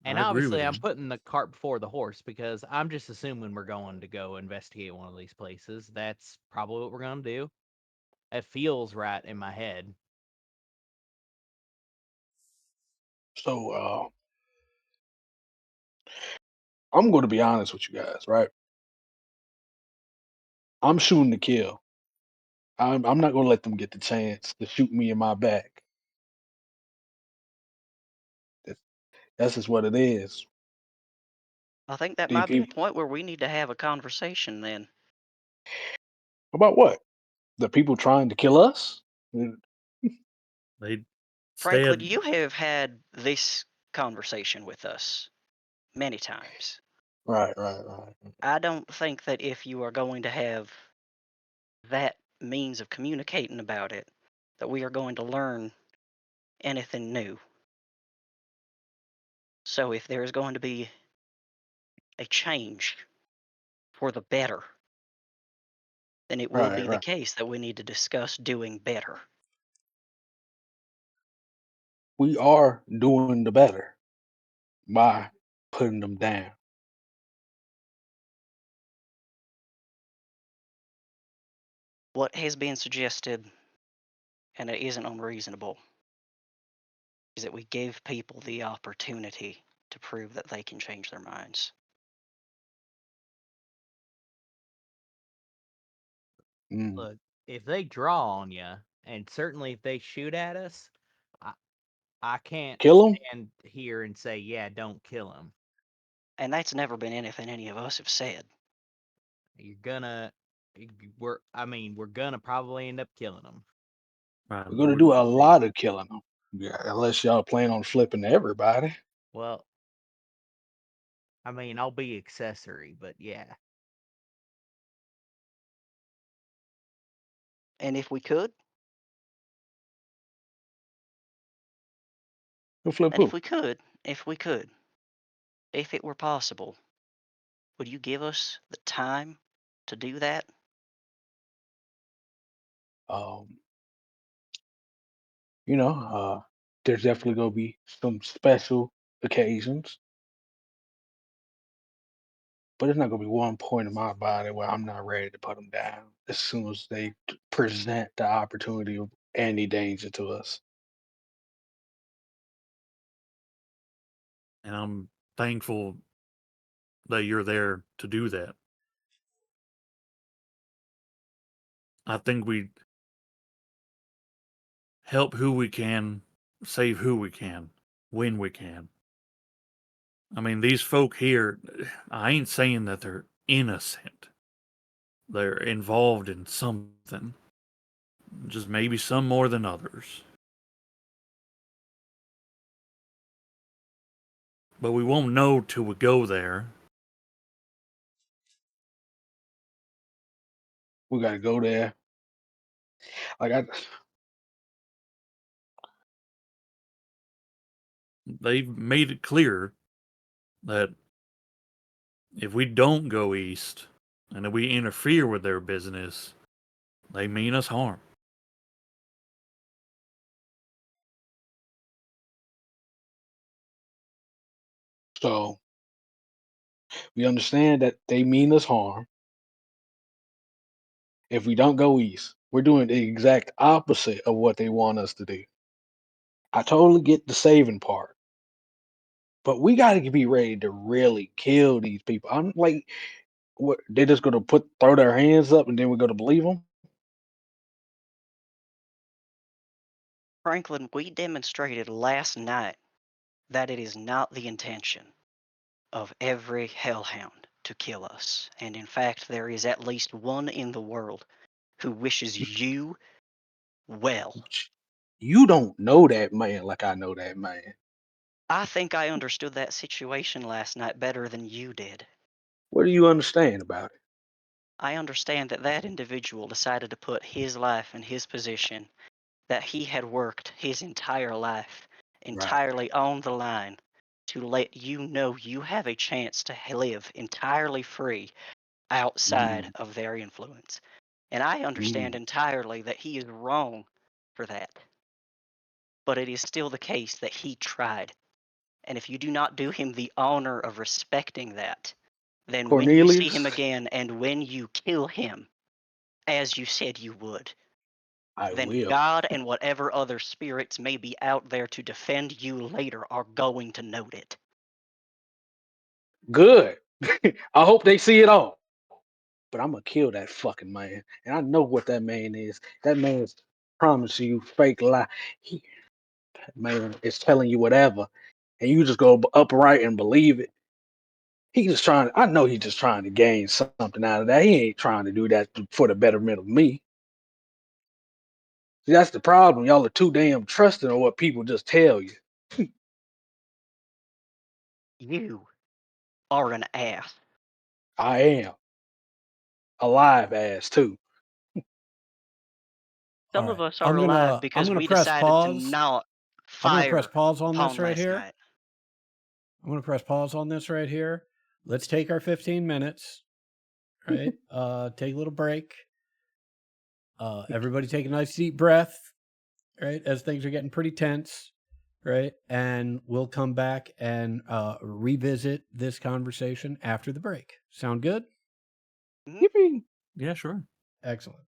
And I agree with obviously, you. I'm putting the cart before the horse because I'm just assuming we're going to go investigate one of these places. That's probably what we're going to do. It feels right in my head. So I'm going to be honest with you guys, right? I'm shooting to kill. I'm not going to let them get the chance to shoot me in my back. That's, that's just what it is. I think that These might be a people, point where we need to have a conversation then. About what? The people trying to kill us? They Franklin, said, you have had this conversation with us many times. Right. I don't think that if you are going to have that means of communicating about it, that we are going to learn anything new. So if there is going to be a change for the better, then it will be the Right. case that we need to discuss doing better. We are doing the better by putting them down. What has been suggested, and it isn't unreasonable, is that we give people the opportunity to prove that they can change their minds. Mm. Look, if they draw on you, and certainly if they shoot at us, I can't Kill them? stand here and say, yeah, don't kill them. And that's never been anything any of us have said. We're gonna probably end up killing them. right, We're gonna do a lot of killing them. Yeah, unless y'all plan on flipping everybody. Well, I mean, I'll be accessory, but yeah. And if we could, Who flip and who? if it were possible, would you give us the time to do that? There's definitely gonna be some special occasions, but it's not gonna be one point in my body where I'm not ready to put them down as soon as they present the opportunity of any danger to us. and I'm thankful that you're there to do that. I think we help who we can, save who we can, when we can. I mean, these folk here, I ain't saying that they're innocent. They're involved in something. Just maybe some more than others. But we won't know till we go there. We gotta go there. Like They've made it clear that if we don't go east and if we interfere with their business, they mean us harm. so we understand that they mean us harm. If we don't go east, we're doing the exact opposite of what they want us to do. I totally get the saving part, but we got to be ready to really kill these people. I'm like, what? They're just gonna throw their hands up and then we're gonna believe them? Franklin, we demonstrated last night that it is not the intention of every hellhound to kill us. And in fact, there is at least one in the world who wishes you well. You don't know that man like I know that man. I think I understood that situation last night better than you did. What do you understand about it? I understand that that individual decided to put his life in his position, that he had worked his entire life entirely on the line to let you know you have a chance to live entirely free outside of their influence. And I understand entirely that he is wrong for that. But it is still the case that he tried. And if you do not do him the honor of respecting that, then when you see him Cornelius, again and when you kill him, as you said you would, I then will. God and whatever other spirits may be out there to defend you later are going to note it. Good. I hope they see it all. But I'm gonna kill that fucking man. And I know what that man is. That man's promising you fake lie. That man is telling you whatever. And you just go upright and believe it. he just trying. I know he's just trying to gain something out of that. He ain't trying to do that for the betterment of me. See, that's the problem. Y'all are too damn trusting on what people just tell you. You are an ass. I am a live ass too. Some All of right. us are alive because I'm gonna we press decided to pause. not I'm gonna press fire pause on Pawn this right last here. night. I'm gonna press pause on this right here. Let's take our 15 minutes. Right. Take a little break. Everybody take a nice deep breath. Right, as things are getting pretty tense. Right, and we'll come back and revisit this conversation after the break. Sound good? Yippee. Yeah, sure. Excellent.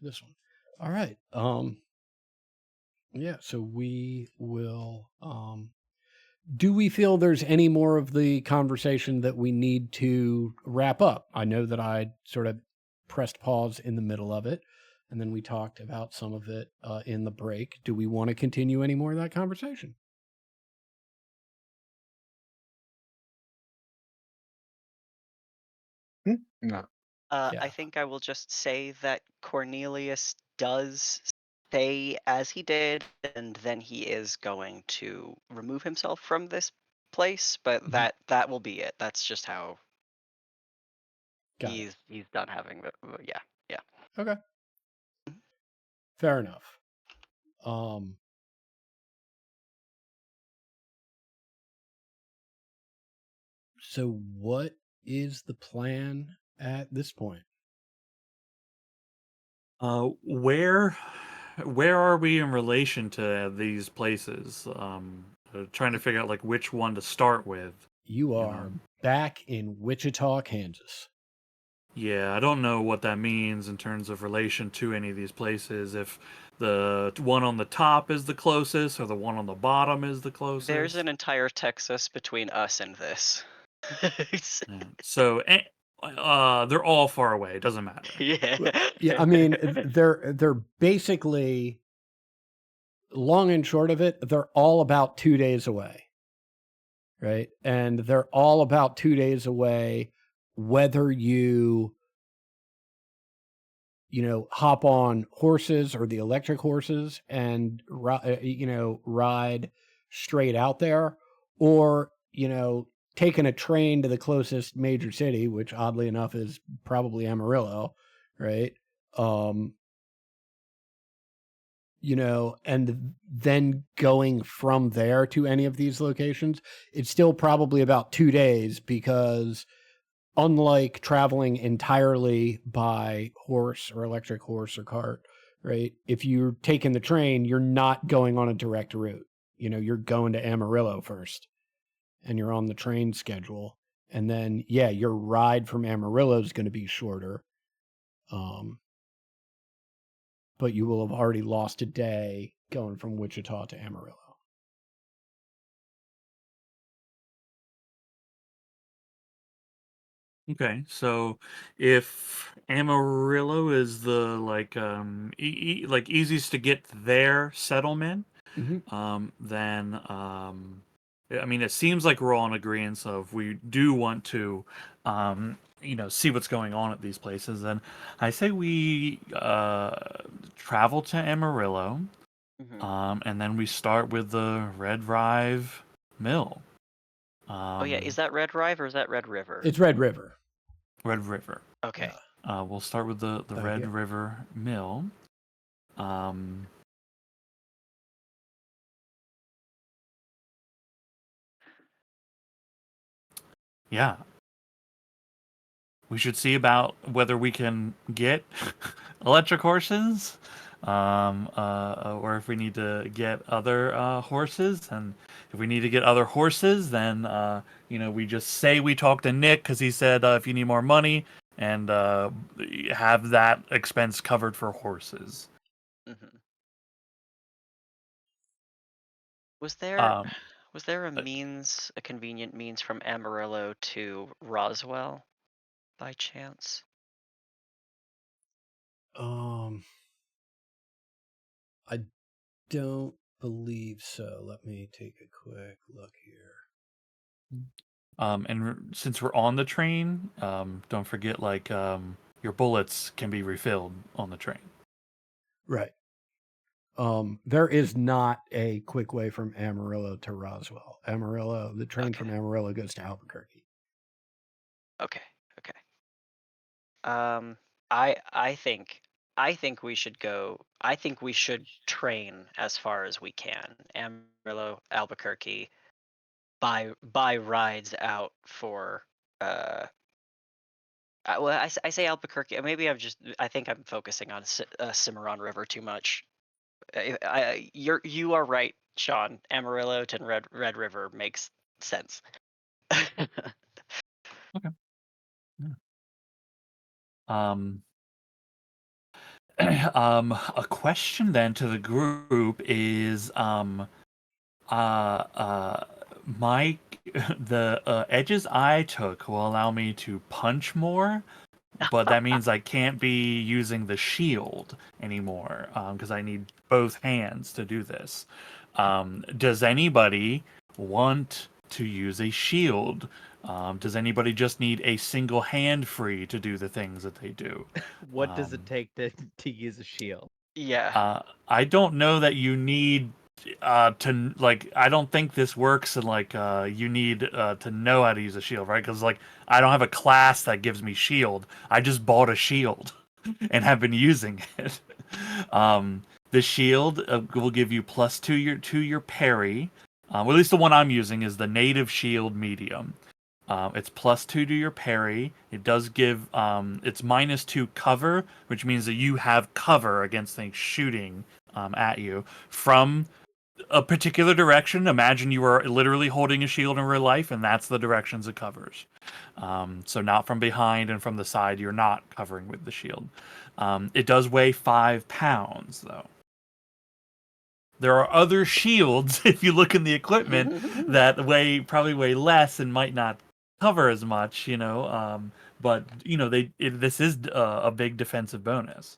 this one. All right. Yeah, so we will do we feel there's any more of the conversation that we need to wrap up? I know that I sort of pressed pause in the middle of it, and then we talked about some of it in the break. Do we want to continue any more of that conversation? No. Yeah. I think I will just say that Cornelius does stay as he did, and then he is going to remove himself from this place. But Mhm. that will be it. That's just how Got it. he's done having the yeah. Okay. Fair enough. So what is the plan at this point? Where are we in relation to these places? Trying to figure out like which one to start with. You are know. back in Wichita, Kansas. Yeah, I don't know what that means in terms of relation to any of these places. If the one on the top is the closest, or the one on the bottom is the closest. There's an entire Texas between us and this. Yeah. So, they're all far away. It doesn't matter. Yeah. Yeah, I mean, they're basically, long and short of it, they're all about 2 days away, right? And they're all about 2 days away, whether you hop on horses or the electric horses and ride straight out there, or taking a train to the closest major city, which oddly enough is probably Amarillo, right? And then going from there to any of these locations, it's still probably about 2 days, because unlike traveling entirely by horse or electric horse or cart, right? If you're taking the train, you're not going on a direct route. You're going to Amarillo first, and you're on the train schedule. And then, yeah, your ride from Amarillo is going to be shorter. But you will have already lost a day going from Wichita to Amarillo. Okay, so if Amarillo is the like easiest to get there settlement, then I mean it seems like we're all in agreement of we do want to see what's going on at these places. Then I say we travel to Amarillo, and then we start with the Red Rive Mill. Oh yeah, is that Red Rive or is that Red River? It's Red River. Red River. Okay. We'll start with the Red yeah. River Mill. Yeah. We should see about whether we can get electric horses, or if we need to get other horses. And if we need to get other horses, then we just say we talked to Nick because he said if you need more money, and have that expense covered for horses. Mm-hmm. Was there a convenient means from Amarillo to Roswell, by chance? I don't believe so. Let me take a quick look here. And since we're on the train, don't forget your bullets can be refilled on the train. Right. There is not a quick way from Amarillo to Roswell. The train from Amarillo goes to Albuquerque. Okay. I think we should go. I think we should train as far as we can. Amarillo, Albuquerque, buy rides out for. Well, I say Albuquerque. Maybe I think I'm focusing on Cimarron River too much. You are right, Sean. Amarillo to Red River makes sense. Okay. Yeah. A question then to the group is my the edges I took will allow me to punch more, but that means I can't be using the shield anymore because I need both hands to do this. Does anybody want to use a shield? Does anybody just need a single hand free to do the things that they do? What does it take to use a shield? Yeah. I don't know that you need to like. I don't think this works, and like you need to know how to use a shield, right? Because like I don't have a class that gives me shield. I just bought a shield and have been using it. The shield will give you +2 to your parry. Well, at least the one I'm using is the native shield medium. It's +2 to your parry. It does give it's -2 cover, which means that you have cover against things shooting at you from a particular direction. Imagine you are literally holding a shield in real life, and that's the directions it covers. So not from behind and from the side. You're not covering with the shield. It does weigh 5 pounds, though. There are other shields, if you look in the equipment, that probably weigh less and might not cover as much, but this is a big defensive bonus.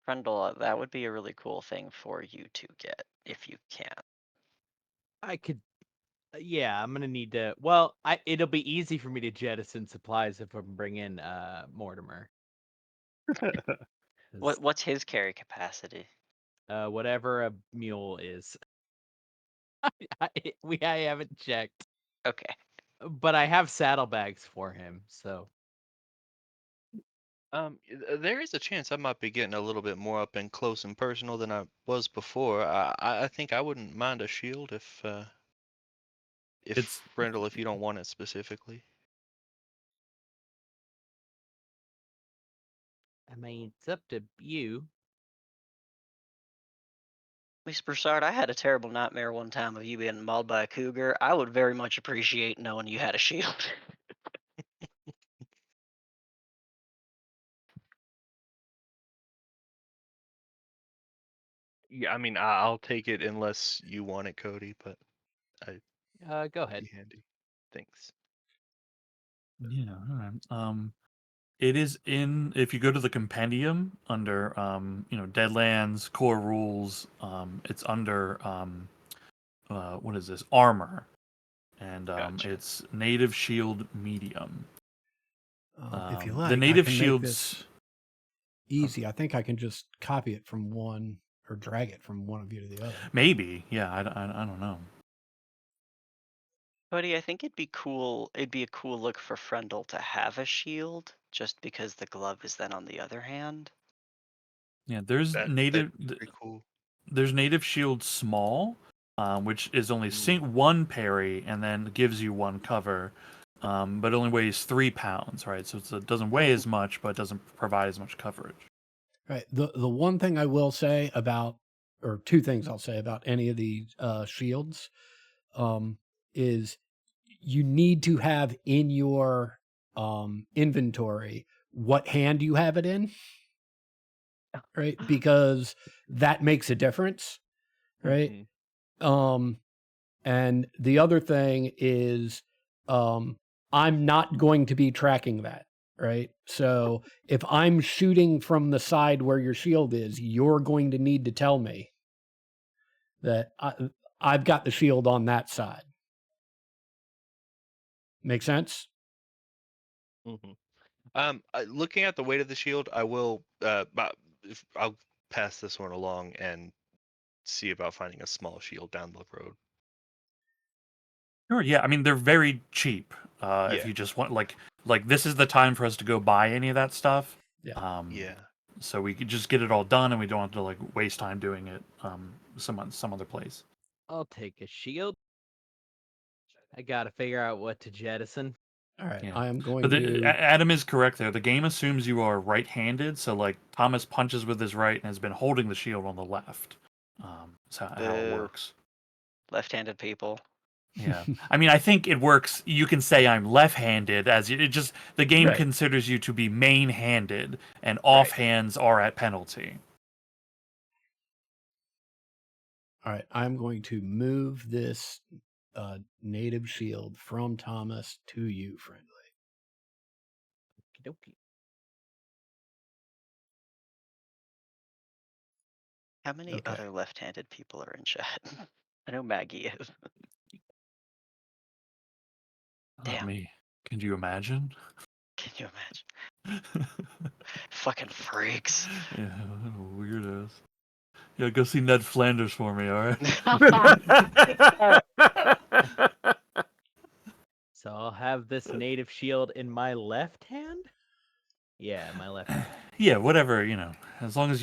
Frendel, that would be a really cool thing for you to get if you can. I could. Yeah, I'm gonna need to. Well, it'll be easy for me to jettison supplies if I'm bringing Mortimer. 'Cause, What's his carry capacity? whatever a mule is. I haven't checked, Okay. but I have saddlebags for him, so. There is a chance I might be getting a little bit more up and close and personal than I was before. I think I wouldn't mind a shield if It's Brendel, if you don't want it specifically. I mean, it's up to you. Miss Broussard, I had a terrible nightmare one time of you being mauled by a cougar. I would very much appreciate knowing you had a shield. Yeah, I mean, I'll take it unless you want it, Cody, but Go ahead. be handy. Thanks. yeah. All right. It is if you go to the compendium under Deadlands core rules, it's under what is this, armor, and Gotcha. it's native shield medium. If you The like, native I can make this shields easy. I think I can just copy it from one or drag it from one of you to the other. maybe, yeah, I don't know. Cody, I think it'd be cool. It'd be a cool look for Frendel to have a shield, just because the glove is then on the other hand. Yeah, there's That'd native be pretty cool. there's native shield small, which is only Ooh. one parry and then gives you one cover, but only weighs 3 pounds, right? So it doesn't weigh as much, but doesn't provide as much coverage. Right. The one thing I will say about, or two things I'll say about any of these shields, is you need to have in your inventory what hand you have it in, right? Because that makes a difference, right? Mhm. And the other thing is, I'm not going to be tracking that, right? So if I'm shooting from the side where your shield is, you're going to need to tell me that I've got the shield on that side. Make sense? Looking at the weight of the shield, I will. I'll pass this one along and see about finding a small shield down the road. Sure, yeah. I mean, they're very cheap. If Yeah. you just want like this is the time for us to go buy any of that stuff. Yeah. Yeah. So we could just get it all done, and we don't have to like waste time doing it some other place. I'll take a shield. I gotta figure out what to jettison. All right. Yeah. I am going But to. Adam is correct there. The game assumes you are right-handed, so like Thomas punches with his right and has been holding the shield on the left. That's how it Boo. works. Left-handed people. Yeah. I mean, I think it works. You can say I'm left-handed as it just the game Right. considers you to be main-handed and Right. offhands are at penalty. All right, I'm going to move this native shield from Thomas to you, friendly. Okey-dokey. How many Okay. other left-handed people are in chat? I know Maggie is. Not Damn. me. Can you imagine? Can you imagine? Fucking freaks. Yeah, weirdos. Yeah, go see Ned Flanders for me, all right? So I'll have this native shield in my left hand? Yeah, my left hand. Yeah, whatever, as long as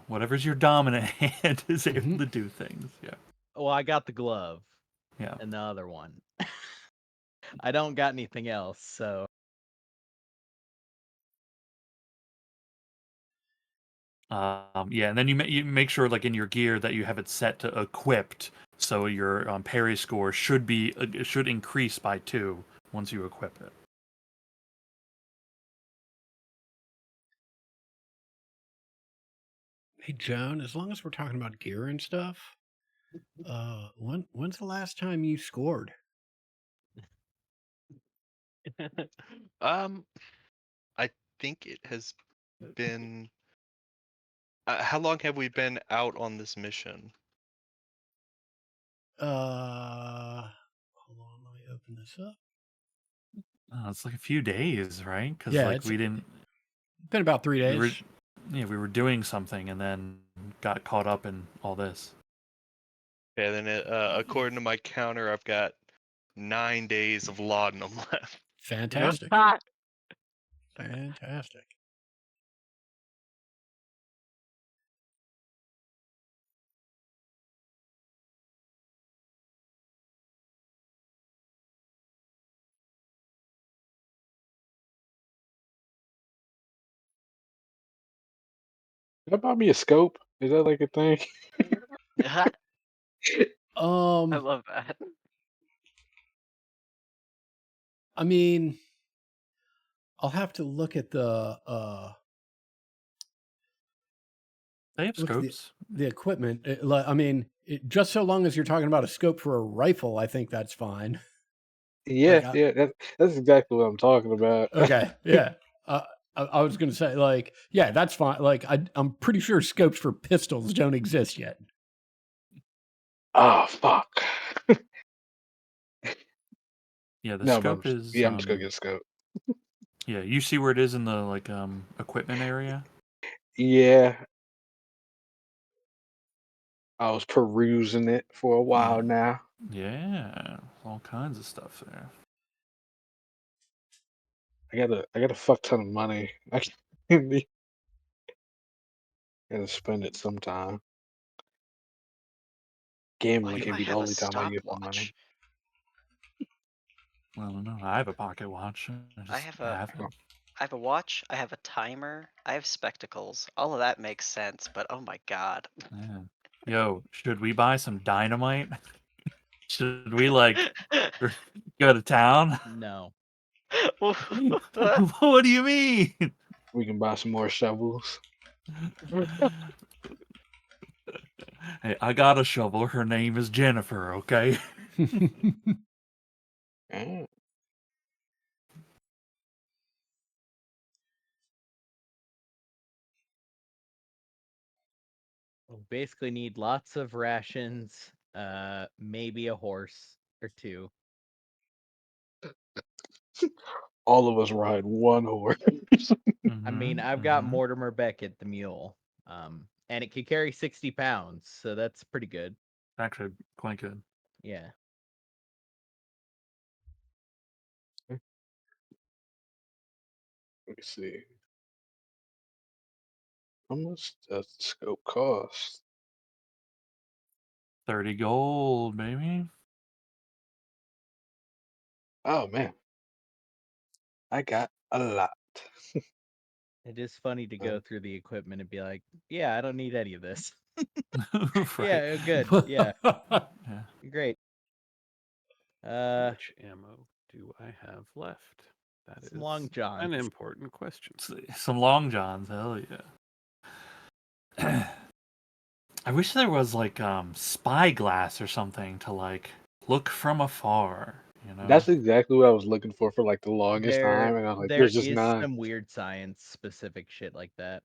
whatever's your dominant hand is able Mhm. to do things. Yeah. Well, I got the glove Yeah. and the other one. I don't got anything else, so Yeah, and then you make sure, like in your gear, that you have it set to equipped, so your parry score should increase by 2 once you equip it. Hey, Joan, as long as we're talking about gear and stuff, when's the last time you scored? I think it has been. How long have we been out on this mission? Hold on, let me open this up. It's like a few days, right? Because Yeah, like it's we didn't. been about 3 We were, days. we were doing something and then got caught up in all this. Yeah, then according to my counter, I've got 9 days of laudanum left. Fantastic. Fantastic. Can I buy me a scope? Is that like a thing? I Um, love that. I mean, I'll have to look at the They have look at scopes. the equipment. I mean, just so long as you're talking about a scope for a rifle, I think that's fine. Yeah, Like, yeah, that's exactly what I'm talking about. okay, yeah. I was going to say, like, yeah, that's fine. Like, I'm pretty sure scopes for pistols don't exist yet. Oh fuck. Yeah, the No, but scope is. yeah, I'm just gonna get a scope. Yeah, you see where it is in the like equipment area. Yeah, I was perusing it for a while now. Yeah, all kinds of stuff there. I got a fuck ton of money. I can't gotta spend it sometime. Why Gambling do can I be the have a only time I use my money. stopwatch? I don't know. I have a pocket watch. I just have have it. I have a watch, I have a timer, I have spectacles. All of that makes sense, but oh my god. Yeah. Yo, should we buy some dynamite? Should we like go to town? no. What do you mean? We can buy some more shovels. Hey, I got a shovel. Her name is Jennifer, okay? Yeah. We'll basically need lots of rations, maybe a horse or 2. All of us ride one horse. I mean, I've got Mortimer Beckett, the mule, and it can carry 60 pounds, so that's pretty good. Actually, quite good. Yeah. Let me see. How much does the scope cost? 30 gold, baby. Oh man, I got a lot. It is funny to go through the equipment and be like, yeah, I don't need any of this. Right. Yeah, good. Yeah. Yeah. Great. Which ammo do I have left? That is Some long johns. an important question. Some long johns, hell yeah. I wish there was like spyglass or something to like look from afar. You know, That's exactly what I was looking for like the longest time, and I was like, There there's just is not. some weird science specific shit like that.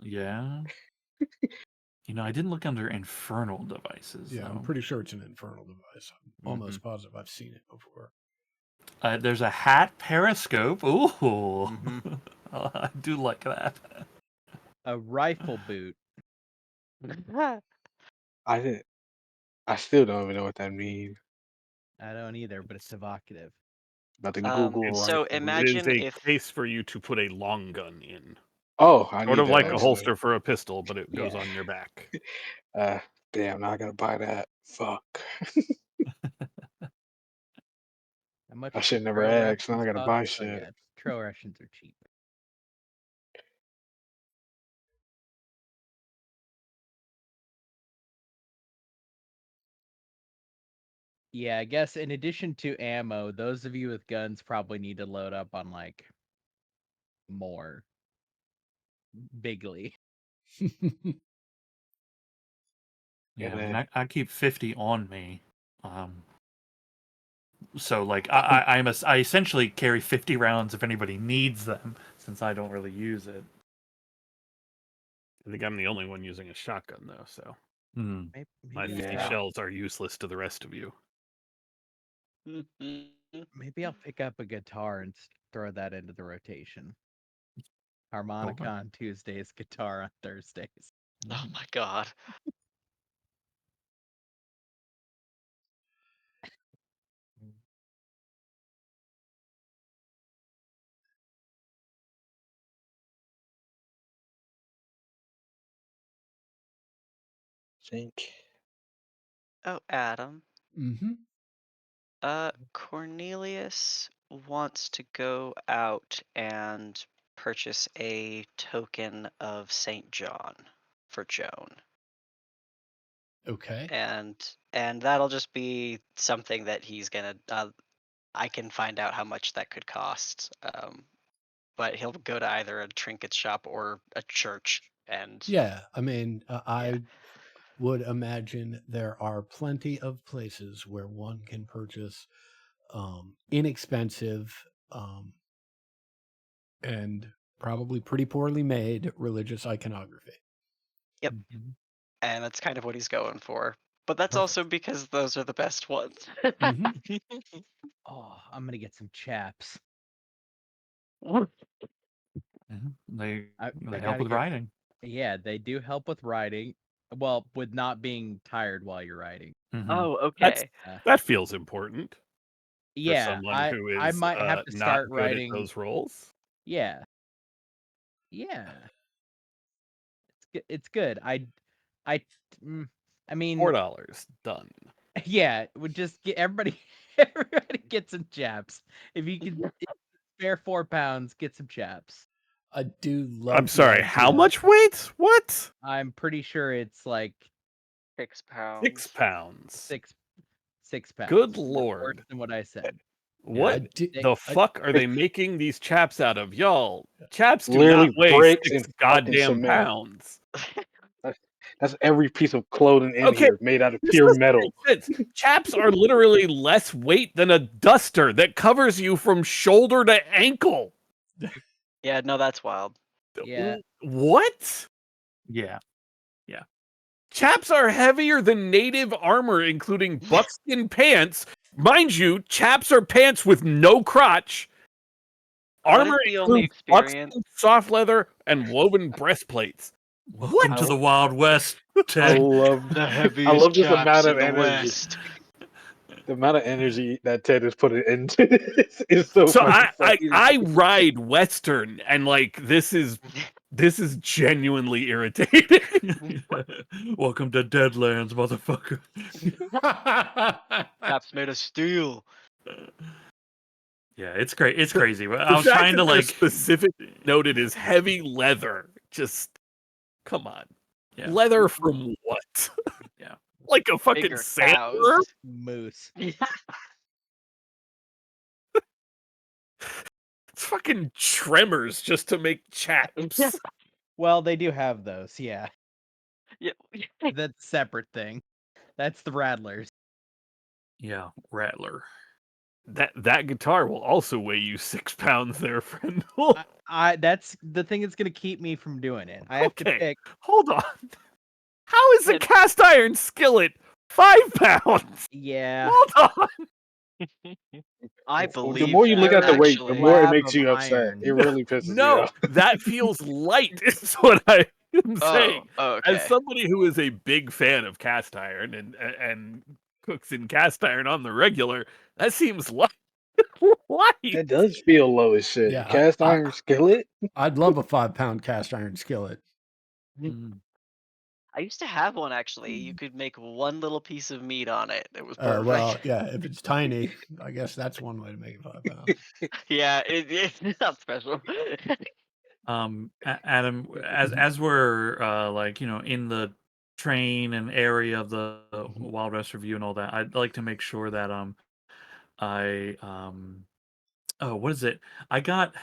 yeah. You know, I didn't look under infernal devices. Yeah, I'm though. pretty sure it's an infernal device. I'm almost Mm-hmm. positive I've seen it before. There's a hat periscope. Ooh, Mhm. I do like that. A rifle boot. I didn't. I still don't even know what that means. I don't either, but it's evocative. About to Google So rifle. It is imagine a if case for you to put a long gun in. Oh, I Sort need of that like a actually. holster for a pistol, but it goes Yeah. on your back. Damn, now I gotta buy that. Fuck. How much I do should never trail ask. Now I rations gotta cost? buy Oh shit. yeah, trail rations are cheap. Yeah, I guess in addition to ammo, those of you with guns probably need to load up on like more bigly. Yeah, And I mean, then I keep 50 on me. So like I essentially carry 50 rounds if anybody needs them, since I don't really use it. I think I'm the only one using a shotgun though, so Maybe, my 50 Yeah. shells are useless to the rest of you. maybe I'll pick up a guitar and throw that into the rotation. Harmonica on Tuesdays, guitar on Thursdays. oh my god. think. Oh, Adam. Mm-hmm. Cornelius wants to go out and purchase a token of Saint John for Joan. Okay. And that'll just be something that he's gonna I can find out how much that could cost. But he'll go to either a trinket shop or a church and Yeah, I mean, I would imagine there are plenty of places where one can purchase inexpensive and probably pretty poorly made religious iconography. Yep. And that's kind of what he's going for. But that's also because those are the best ones. Mhm. Oh, I'm gonna get some chaps. Yeah, they I help gotta with get- riding. Yeah, they do help with riding. Well, with not being tired while you're riding. Mhm. Oh, okay. That feels important. Yeah, for someone who is I might have to not start good at riding. those roles. Yeah. It's good. I mean, $4 done. yeah, would just get everybody get some chaps. If you can spare 4 pounds, get some chaps. I do love. I'm the sorry, how idea- much weight? What? I'm pretty sure it's like 6 pounds. 6 pounds. 6 pounds. Good Worse lord. than what I said. What I do- the fuck are they making these chaps out of? Y'all, chaps do Literally not weigh bricks 6 and fucking goddamn cement. pounds. That's every piece of clothing in Okay, here made out of This pure doesn't metal. make sense. Chaps are literally less weight than a duster that covers you from shoulder to ankle. Yeah, no, that's wild. Yeah. What? Yeah. Chaps are heavier than native armor, including buckskin pants. Mind you, chaps are pants with no crotch. What if Armor the only includes experience- buckskin, soft leather, and woven breastplates. Welcome to the Wild West, I Ted. love The I heaviest love this chaps amount in of the energy. West. The amount of energy that Ted is putting into this is so. So fucking funny. I ride Western, and like this is genuinely irritating. Welcome to Deadlands, motherfucker. Chaps made of steel. Yeah, it's great. It's crazy. The I was fact trying to that they're like specifically noted as heavy leather. Just come on, Yeah. leather from what? Yeah. Like a fucking Bigger sandworm? cows. Moose. fucking Tremors just to make chaps. Well, they do have those, yeah. Yeah. That's a separate thing. That's the Rattlers. Yeah, Rattler. That guitar will also weigh you 6 pounds there, friend. That's the thing that's gonna keep me from doing it. I have to Okay. pick. Hold on. How is a Yeah. cast iron skillet 5 pounds? Yeah. Hold on. I The believe more you look that, at the weight, the actually. more it Slab makes of you upset. iron. It really pisses me No, off. that feels light, is what I am saying. Oh, okay. As somebody who is a big fan of cast iron and cooks in cast iron on the regular, that seems light. It does feel low as shit. Yeah, Cast iron skillet? I'd love a 5-pound cast iron skillet. I used to have one actually. You could make one little piece of meat on it. It was perfect. Well, yeah, if it's tiny, I guess that's one way to make it 5 pounds. Yeah, it's not special. Adam, as we're like in the train and area of the Wild West Review and all that, I'd like to make sure that oh, what is it? I got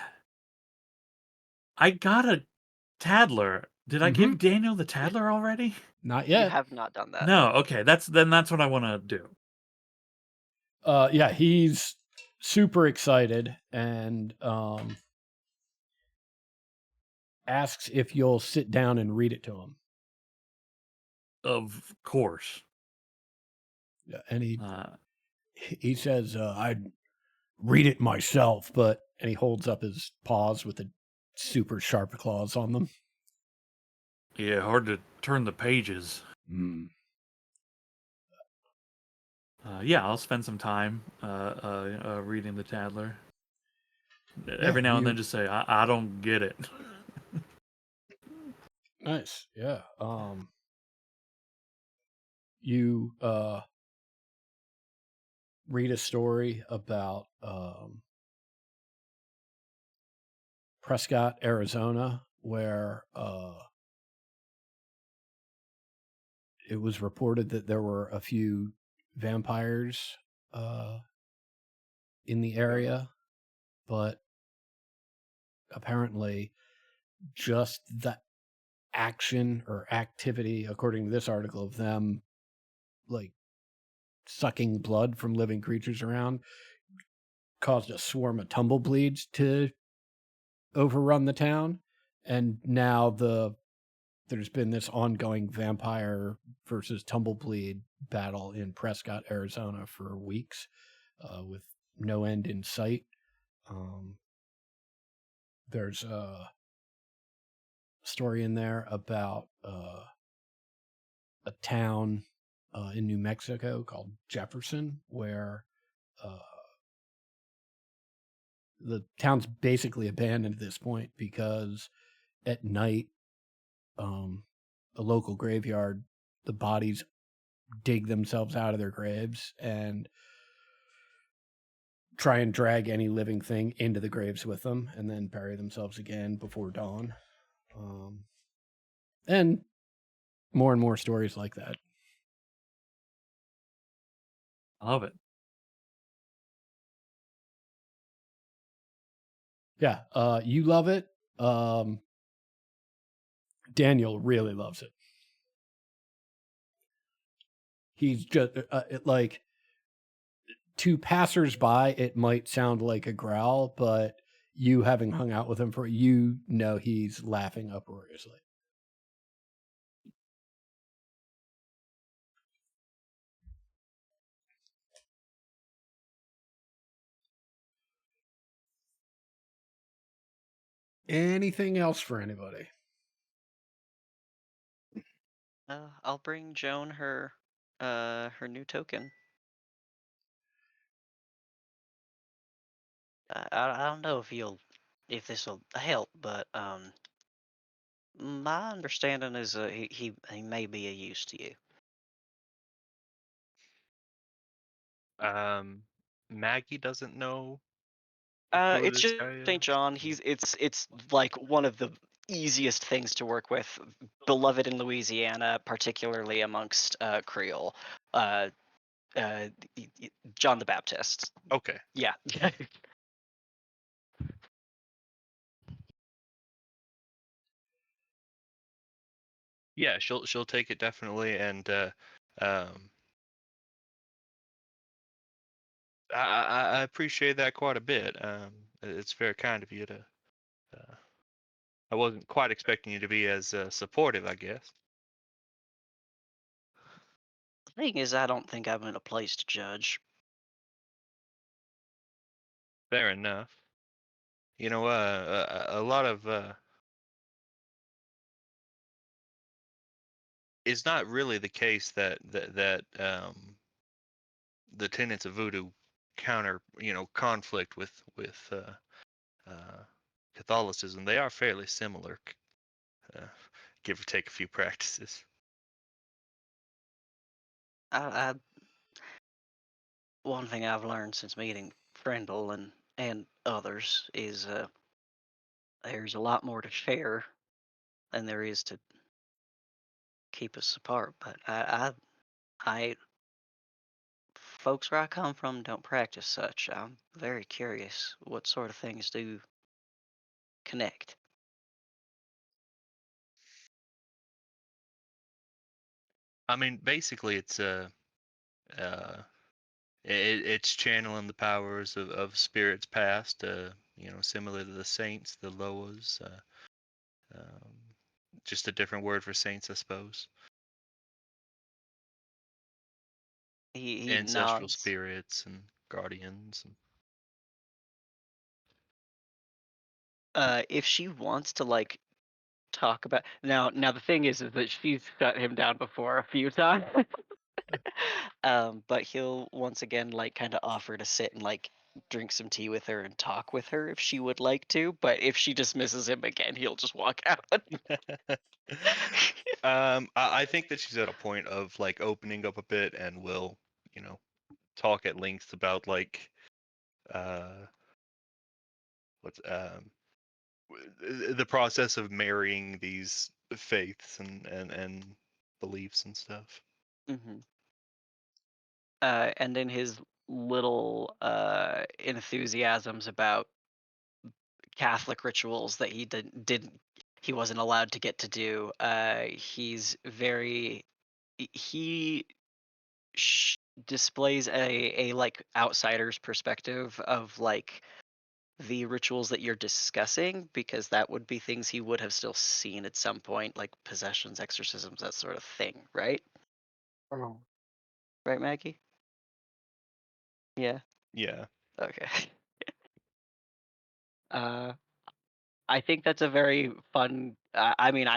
a Tadler. Did I give Daniel the Tadler already? Not You yet. have not done that. No. Okay, that's what I want to do. Yeah, he's super excited and asks if you'll sit down and read it to him. Of course. Yeah, and he says, "I'd read it myself," and he holds up his paws with the super sharp claws on them. Yeah, hard to turn the pages. Yeah, I'll spend some time reading the Tadler. Every now and then, just say, "I don't get it." Nice, yeah. You read a story about Prescott, Arizona, where it was reported that there were a few vampires in the area, but apparently just the action or activity, according to this article, of them like sucking blood from living creatures around caused a swarm of tumbleweeds to overrun the town. And now there's been this ongoing vampire versus tumbleweed battle in Prescott, Arizona for weeks, with no end in sight. There's a story in there about a town in New Mexico called Jefferson, where the town's basically abandoned at this point because at night, a local graveyard, the bodies dig themselves out of their graves and try and drag any living thing into the graves with them and then bury themselves again before dawn. And more stories like that. I love it. Yeah, you love it. Daniel really loves it. He's just like, to passersby, it might sound like a growl, but you having hung out with him he's laughing uproariously. Anything else for anybody? I'll bring Joan her new token. I don't know if this will help, but my understanding is he may be a use to you. Maggie doesn't know who It's this just guy St. is. John. It's like one of the easiest things to work with, beloved in Louisiana, particularly amongst Creole. John the Baptist. Okay. Yeah. Yeah, she'll take it definitely, and um, I appreciate that quite a bit. It's very kind of you to. Uh, I wasn't quite expecting you to be as supportive, I guess. The thing is, I don't think I'm in a place to judge. Fair enough. You know, a lot of it's not really the case that the tenets of voodoo conflict with Catholicism. They are fairly similar, uh, give or take a few practices. I One thing I've learned since meeting Frendel and others is there's a lot more to share than there is to keep us apart. But I folks where I come from don't practice such. I'm very curious what sort of things do connect. I mean, basically, uh, it's channeling the powers of spirits past. Similar to the saints, the Loas. Um, just a different word for saints, I suppose. He Ancestral nods. spirits and guardians. If she wants to like talk about now the thing is that she's shut him down before a few times. But he'll once again like kind of offer to sit and like drink some tea with her and talk with her if she would like to. But if she dismisses him again, he'll just walk out. I think that she's at a point of like opening up a bit and will, talk at length about like what's the process of marrying these faiths and beliefs and stuff. hmm and in his little enthusiasms about Catholic rituals that he wasn't allowed to get to do, he's very he displays a like outsider's perspective of like the rituals that you're discussing, because that would be things he would have still seen at some point, like possessions, exorcisms, that sort of thing, right? Oh. Right, Maggie? Yeah. Yeah. Okay. uh I think that's a very fun. I mean,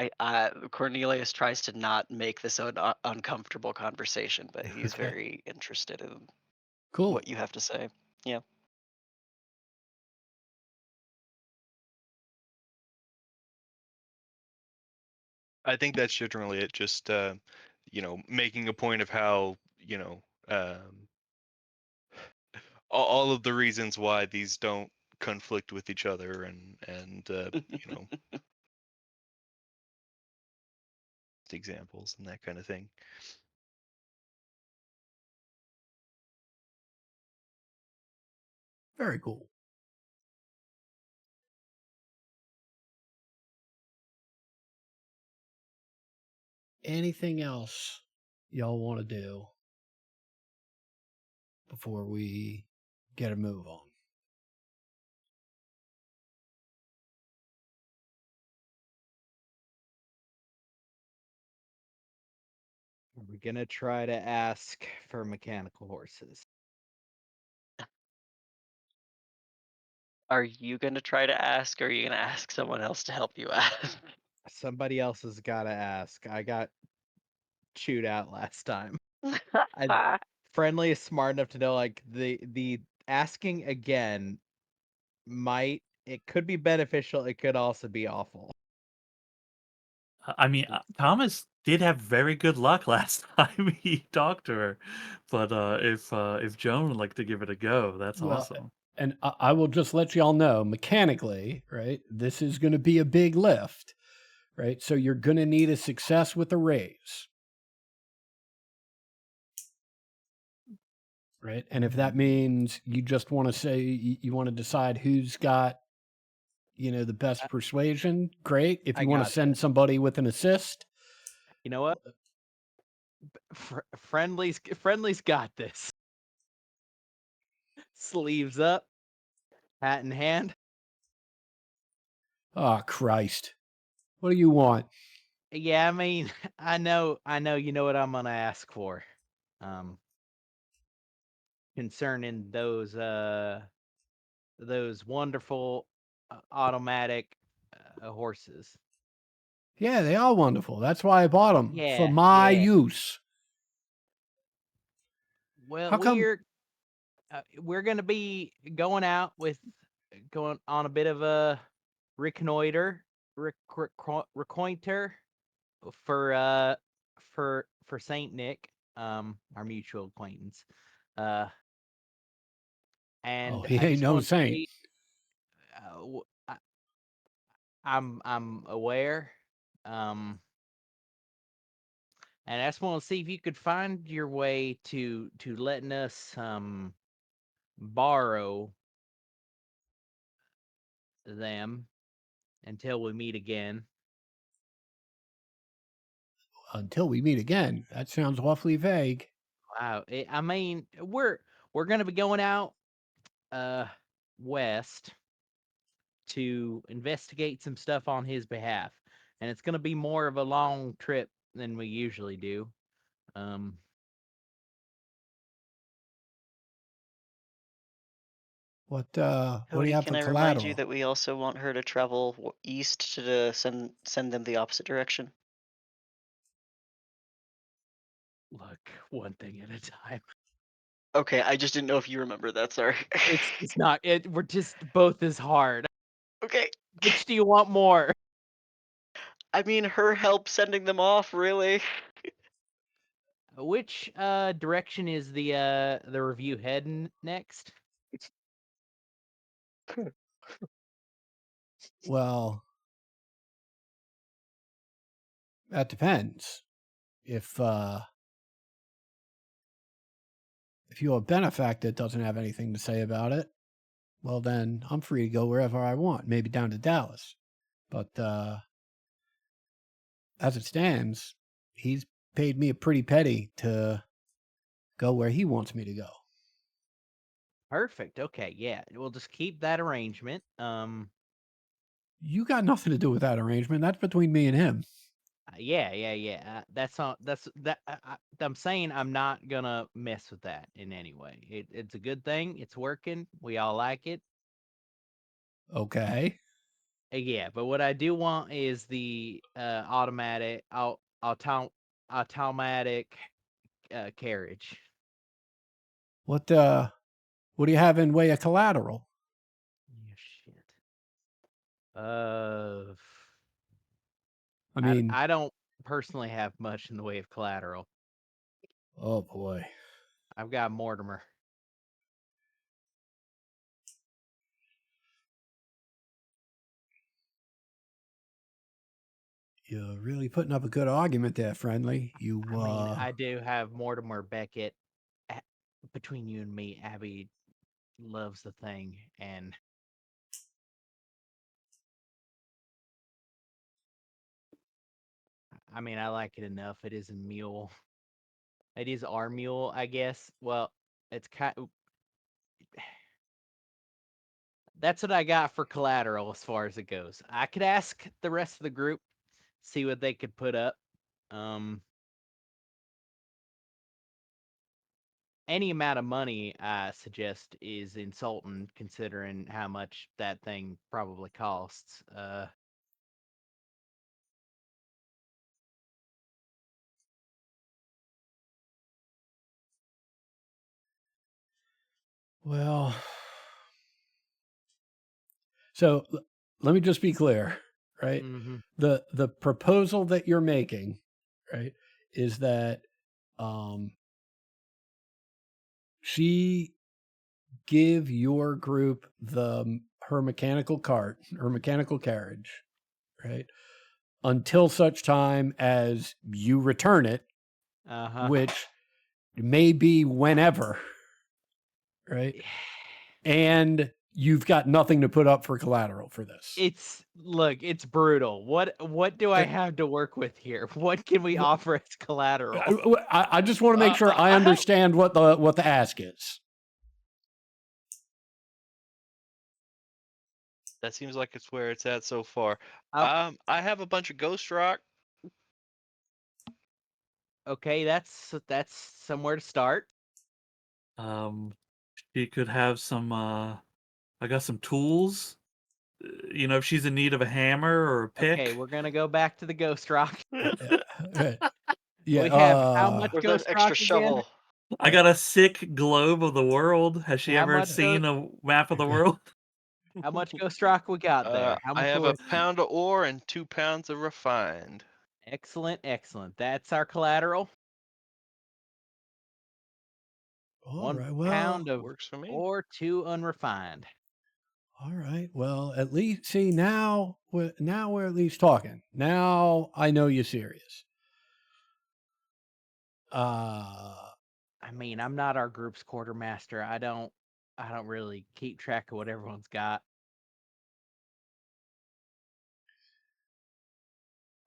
Cornelius tries to not make this an uncomfortable conversation, but he's Okay. very interested in Cool. what you have to say. Yeah. I think that's generally it. Just making a point of how all of the reasons why these don't conflict with each other, and examples and that kind of thing. Very cool. Anything else y'all want to do before we get a move on? Are we gonna try to ask for mechanical horses? Are you going to try to ask, or are you going to ask someone else to help you ask? Somebody else has got to ask. I got chewed out last time. Friendly is smart enough to know like the asking again it could be beneficial. It could also be awful. I mean, Thomas did have very good luck last time he talked to her, but if Joan would like to give it a go, that's Well, awesome. and I will just let y'all know mechanically, right? This is going to be a big lift, right? So you're going to need a success with a raise, right? And if that means you just want to say you want to decide who's got, the best persuasion, great. If I you want to got send this. somebody with an assist, You know what? Friendly's got this. Sleeves up, hat in hand. Oh, Christ. What do you want? Yeah, I mean, I know you know what I'm gonna ask for. Concerning those wonderful automatic horses. Yeah, they are wonderful. That's why I bought them for Yeah, my yeah. use. Well, How come? we're gonna be going on a bit of a reconnoiter for Saint Nick, our mutual acquaintance. Oh, And he I ain't just no want to saint. say, I'm aware, and I just want to see if you could find your way to letting us borrow them until we meet again. Until we meet again. That sounds awfully vague. Wow, I mean, we're gonna be going out west to investigate some stuff on his behalf, and it's gonna be more of a long trip than we usually do. What do you Cody, have can for I remind you collateral? that we also want her to travel east to send them the opposite direction? Look, one thing at a time. Okay, I just didn't know if you remember that. Sorry. It's not. We're just both as hard. Okay. Which do you want more? I mean, her help sending them off, really. Which direction is the review heading next? Well, that depends. If your benefactor doesn't have anything to say about it, well, then I'm free to go wherever I want, maybe down to Dallas. But as it stands, he's paid me a pretty penny to go where he wants me to go. Perfect. Okay, yeah. We'll just keep that arrangement. You got nothing to do with that arrangement. That's between me and him. Yeah. That's all. That's that. I'm saying I'm not gonna mess with that in any way. It's a good thing. It's working. We all like it. Okay. Yeah, but what I do want is the automatic carriage. What do you have in way of collateral? Yeah, shit. I mean, I don't personally have much in the way of collateral. oh boy. I've got Mortimer. You're really putting up a good argument there, friendly. I mean, I do have Mortimer Beckett. Between you and me, Abby loves the thing, and I mean, I like it enough. It is a mule. It is our mule, I guess. Well, it's kind. That's what I got for collateral as far as it goes. I could ask the rest of the group, see what they could put up. Any amount of money I suggest is insulting considering how much that thing probably costs. Well, so let me just be clear, right? Mm-hmm. The proposal that you're making, right, is that she give your group her mechanical cart or mechanical carriage, right, until such time as you return it, which may be whenever, right? And you've got nothing to put up for collateral for this. It's brutal. What do I It- have to work with here? What can we offer as collateral? I just want to make sure I understand what the ask is. That seems like it's where it's at so far. Oh. I have a bunch of ghost rock. Okay, that's somewhere to start. She could have some. I got some tools. You know, if she's in need of a hammer or a pick. Okay, we're gonna go back to the ghost rock. Yeah. We have how much Where's ghost that rock extra again? shovel? I got a sick globe of the world. Has she How ever much seen a map of the world? How much ghost rock we got there? How I much have ore? a pound of ore and 2 pounds of refined. Excellent. That's our collateral. All 1 right. Well, pound of Works for me. ore, 2 unrefined. all right. Well, at least see now we're at least talking. Now I know you're serious. I mean, I'm not our group's quartermaster. I don't really keep track of what everyone's got.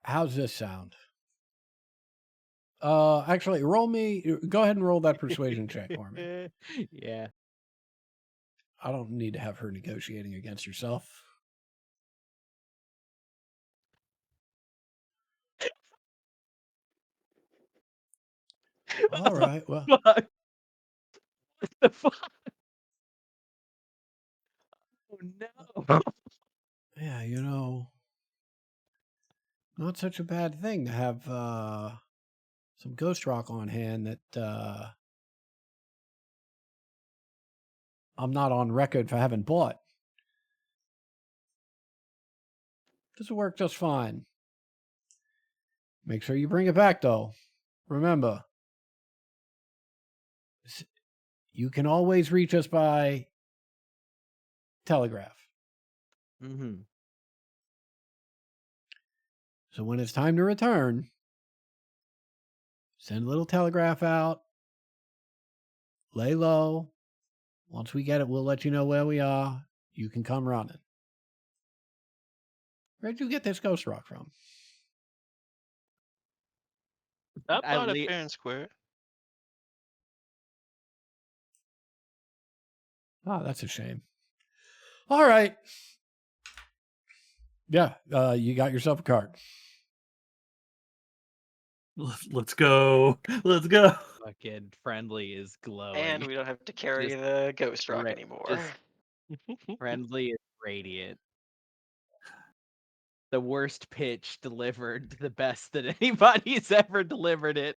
How's this sound? Actually, go ahead and roll that persuasion check for me. Yeah. I don't need to have her negotiating against herself. All right. Well, Fuck. What the fuck? Oh no. yeah, not such a bad thing to have some ghost rock on hand that I'm not on record for having bought. This will work just fine. Make sure you bring it back, though. Remember, you can always reach us by telegraph. Mm-hmm. So when it's time to return, send a little telegraph out. Lay low. Once we get it, we'll let you know where we are. You can come running. Where'd you get this ghost rock from? I I bought le- it fair and square. Oh, that's a shame. All right. Yeah, you got yourself a cart. Let's go. Let's go. Fucking Friendly is glowing. And we don't have to carry Just the ghost rock ra- anymore. Friendly is radiant. The worst pitch delivered, the best that anybody's ever delivered it.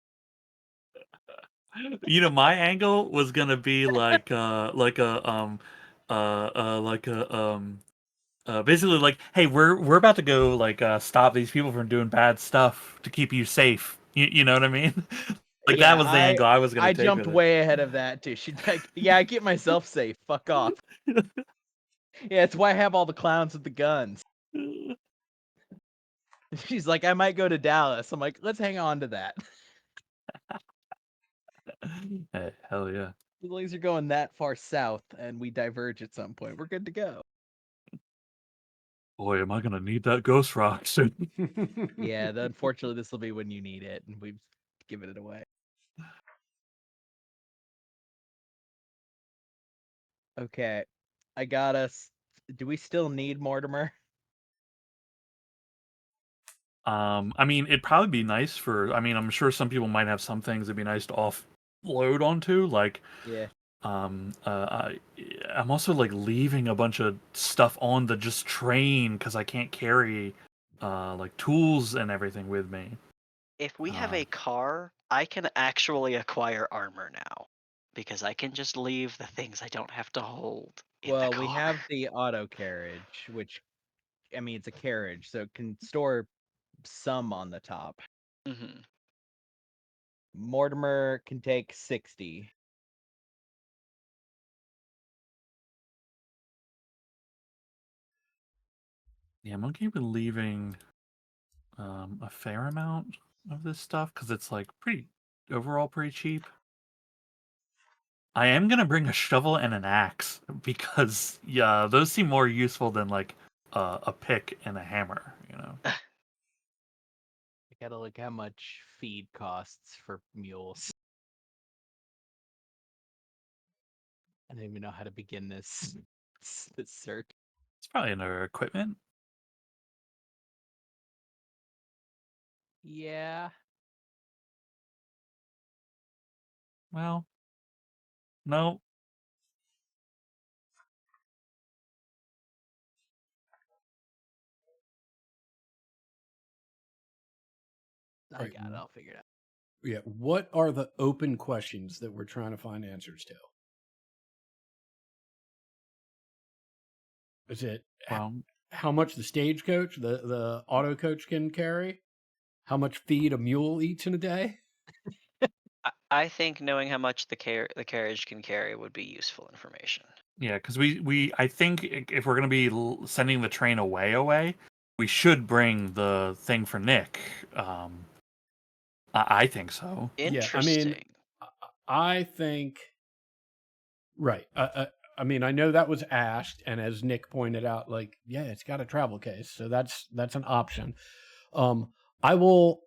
You know, my angle was gonna be like basically like, hey, we're about to go like stop these people from doing bad stuff to keep you safe. You know what I mean? Like Yeah, that was the angle I was gonna I take. jumped with it. way ahead of that too. She'd be like, yeah, I keep myself safe. Fuck off. Yeah, it's why I have all the clowns with the guns. She's like, I might go to Dallas. I'm like, let's hang on to that. Hey, hell yeah. As long as you're going that far south and we diverge at some point, we're good to go. Boy, am I gonna need that ghost rock soon. Yeah, unfortunately, this will be when you need it, and we've given it away. Okay, I got us. Do we still need Mortimer? I mean, it'd probably be nice for. I mean, I'm sure some people might have some things that'd be nice to offload onto, like. Yeah. I'm also like leaving a bunch of stuff on the just train because I can't carry like tools and everything with me. If we have a car, I can actually acquire armor now. Because I can just leave the things I don't have to hold in the Well, car. we have the auto carriage, which, I mean, it's a carriage, so it can store some on the top. Mm-hmm. Mortimer can take 60. Yeah, I'm okay with leaving a fair amount of this stuff because it's like pretty overall pretty cheap. I am gonna bring a shovel and an axe because yeah, those seem more useful than like a pick and a hammer. You know. I gotta look how much feed costs for mules. I don't even know how to begin this this search. It's probably under equipment. Yeah. Well, no. I Right. got it. I'll figure it out. Yeah. What are the open questions that we're trying to find answers to? Is it Well, how much the stagecoach, the auto coach can carry? How much feed a mule eats in a day? I think knowing how much the carriage can carry would be useful information. yeah, because I think if we're gonna be sending the train away, we should bring the thing for Nick. I think so. Yeah, I mean, Interesting. I think right. I mean, I know that was asked, and as Nick pointed out, like, yeah, it's got a travel case, so that's an option. I will.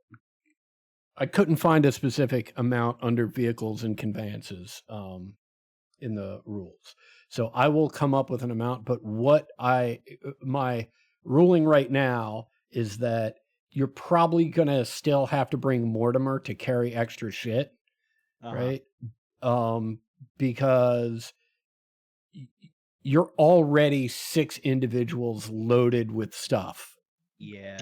I couldn't find a specific amount under vehicles and conveyances in the rules, so I will come up with an amount. But my ruling right now is that you're probably gonna still have to bring Mortimer to carry extra shit, Uh-huh. right? Because you're already 6 individuals loaded with stuff Yeah.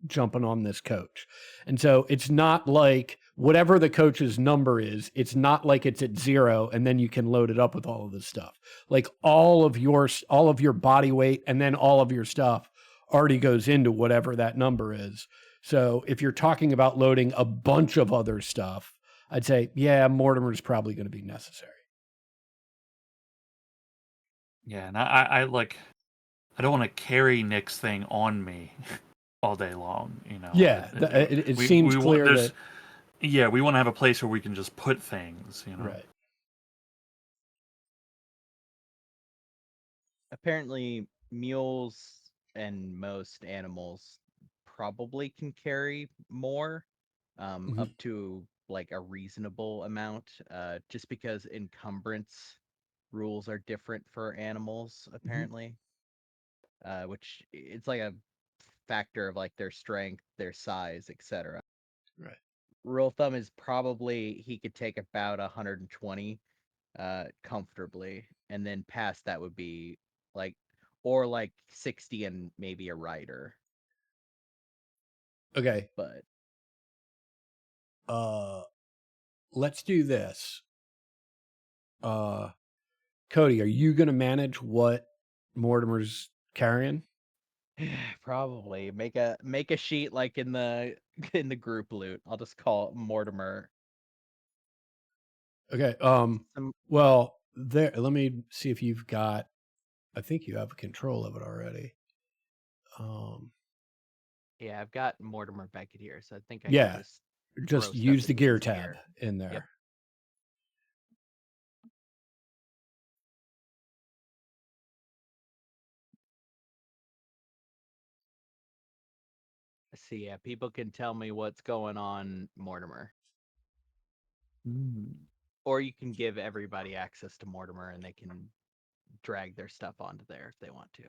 jumping on this coach. And so it's not like whatever the coach's number is, it's not like it's at 0 and then you can load it up with all of this stuff. Like all of your body weight and then all of your stuff already goes into whatever that number is. So if you're talking about loading a bunch of other stuff, I'd say, yeah, Mortimer's probably going to be necessary. Yeah, and I don't want to carry Nick's thing on me all day long. You know. Yeah, it seems clear that. Yeah, we want to have a place where we can just put things. You know. Right. Apparently, mules and most animals probably can carry more, up to like a reasonable amount, just because encumbrance rules are different for animals, apparently. Which it's like a factor of like their strength, their size, etc. Right. Rule of thumb is probably he could take about 120 comfortably, and then past that would be like or like 60 and maybe a rider. Okay. But let's do this. Cody, are you going to manage what Mortimer's carrying? probably make a sheet like in the group loot. I'll just call it Mortimer. Okay. Some, Well, there. Let me see if you've got. I think you have control of it already. yeah, I've got Mortimer Beckett here, so I think I Yeah. can Just throw use stuff the into gear his tab in there. Yep. See, yeah, people can tell me what's going on, Mortimer. Or you can give everybody access to Mortimer and they can drag their stuff onto there if they want to.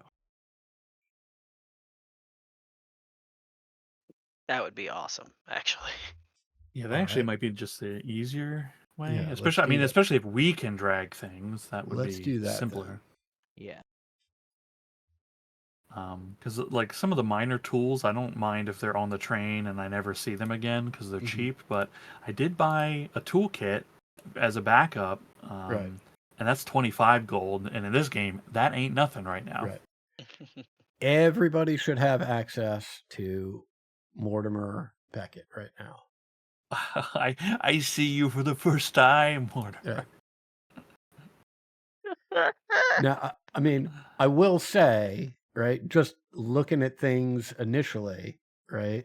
That would be awesome, actually. Yeah, that All actually right. might be just the easier way. Yeah, let's especially, I do mean, that. especially if we can drag things, that would Let's be do that simpler. Yeah. Because like some of the minor tools, I don't mind if they're on the train and I never see them again because they're cheap. But I did buy a toolkit as a backup, Right. and that's 25 gold. And in this game, that ain't nothing right now. Right. Everybody should have access to Mortimer Beckett right now. I see you for the first time, Mortimer. Yeah. Now, I mean, I will say, right, just looking at things initially, right,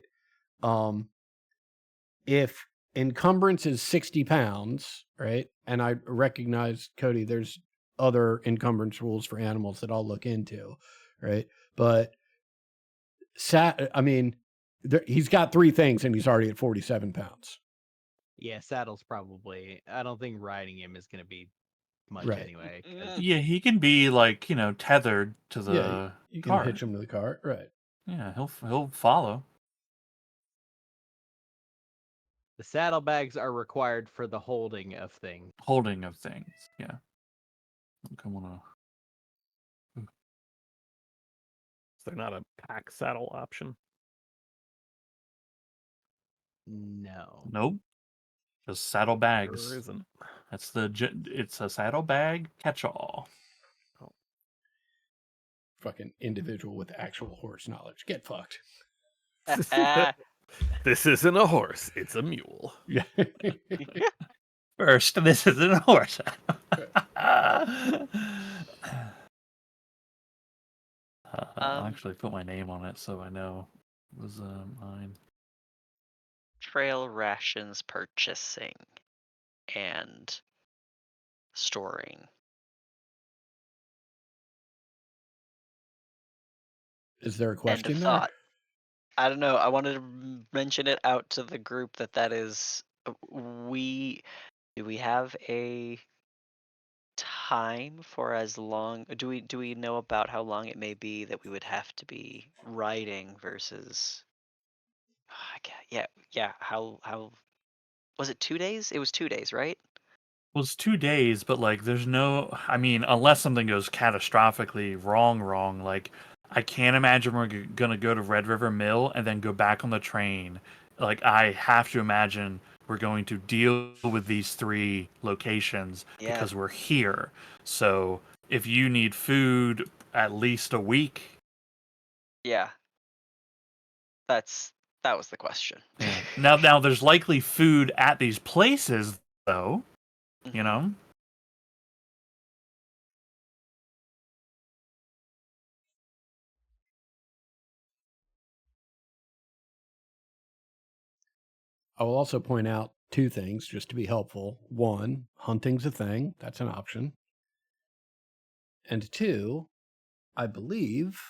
if encumbrance is 60 pounds, right? And I recognize, Cody, there's other encumbrance rules for animals that I'll look into, right? But he's got 3 things and he's already at 47 pounds. Yeah, saddle's probably. I don't think riding him is going to be much Right. anyway. 'cause Yeah, he can be like, tethered to Yeah, the you can cart. hitch him to the cart, right? Yeah, he'll follow. the saddlebags are required for the holding of things. Holding of things. Yeah. I wanna. Is there not a pack saddle option? No. Nope. Just saddlebags. There isn't. That's it's a saddlebag catch-all. Fucking individual with actual horse knowledge. Get fucked. This isn't a horse, it's a mule. Yeah. First, this isn't a horse. I'll actually put my name on it so I know it was mine. Trail rations purchasing and storing. Is there a End question of there? thought. I don't know. I wanted to mention it out to the group that is do we have a time for as long? Do we know about how long it may be that we would have to be riding versus? Yeah. How was it 2 days? It was 2 days, right? Well, it's 2 days, but like, there's no. I mean, unless something goes catastrophically wrong, like, I can't imagine we're gonna go to Red River Mill and then go back on the train. Like, I have to imagine we're going to deal with these 3 locations Yeah. because we're here. So, if you need food at least a week, Yeah. That was the question. yeah. Now there's likely food at these places, though. You know. I will also point out 2 things just to be helpful. 1, hunting's a thing. That's an option. And 2, I believe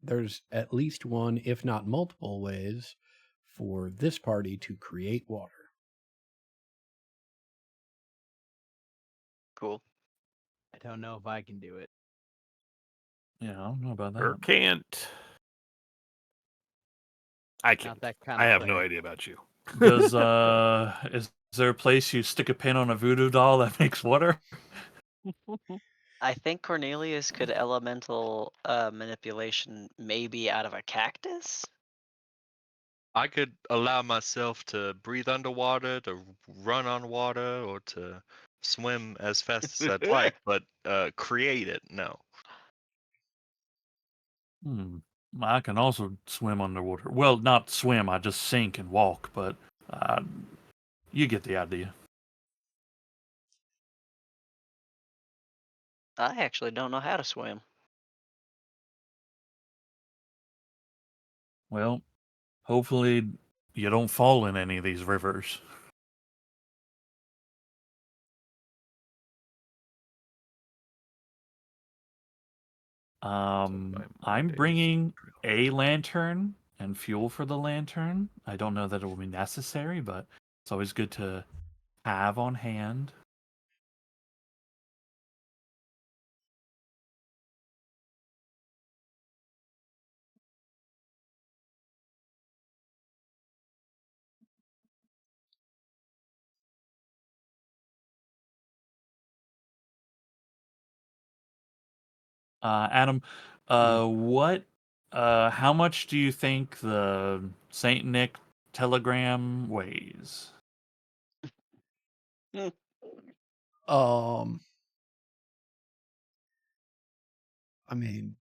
there's at least one, if not multiple ways for this party to create water. Cool. I don't know if I can do it. Yeah, I don't know about Or that. can't. I Not can't. that kind I of have no player. idea about you. Does is there a place you stick a pin on a voodoo doll that makes water? I think Cornelius could elemental manipulation maybe out of a cactus. I could allow myself to breathe underwater, to run on water, or to swim as fast as I'd like, but create it, no. I can also swim underwater. Well, not swim. I just sink and walk. But you get the idea. I actually don't know how to swim. Well, hopefully you don't fall in any of these rivers. I'm bringing a lantern and fuel for the lantern. I don't know that it will be necessary, but it's always good to have on hand. Adam, how much do you think the Saint Nick telegram weighs? I mean,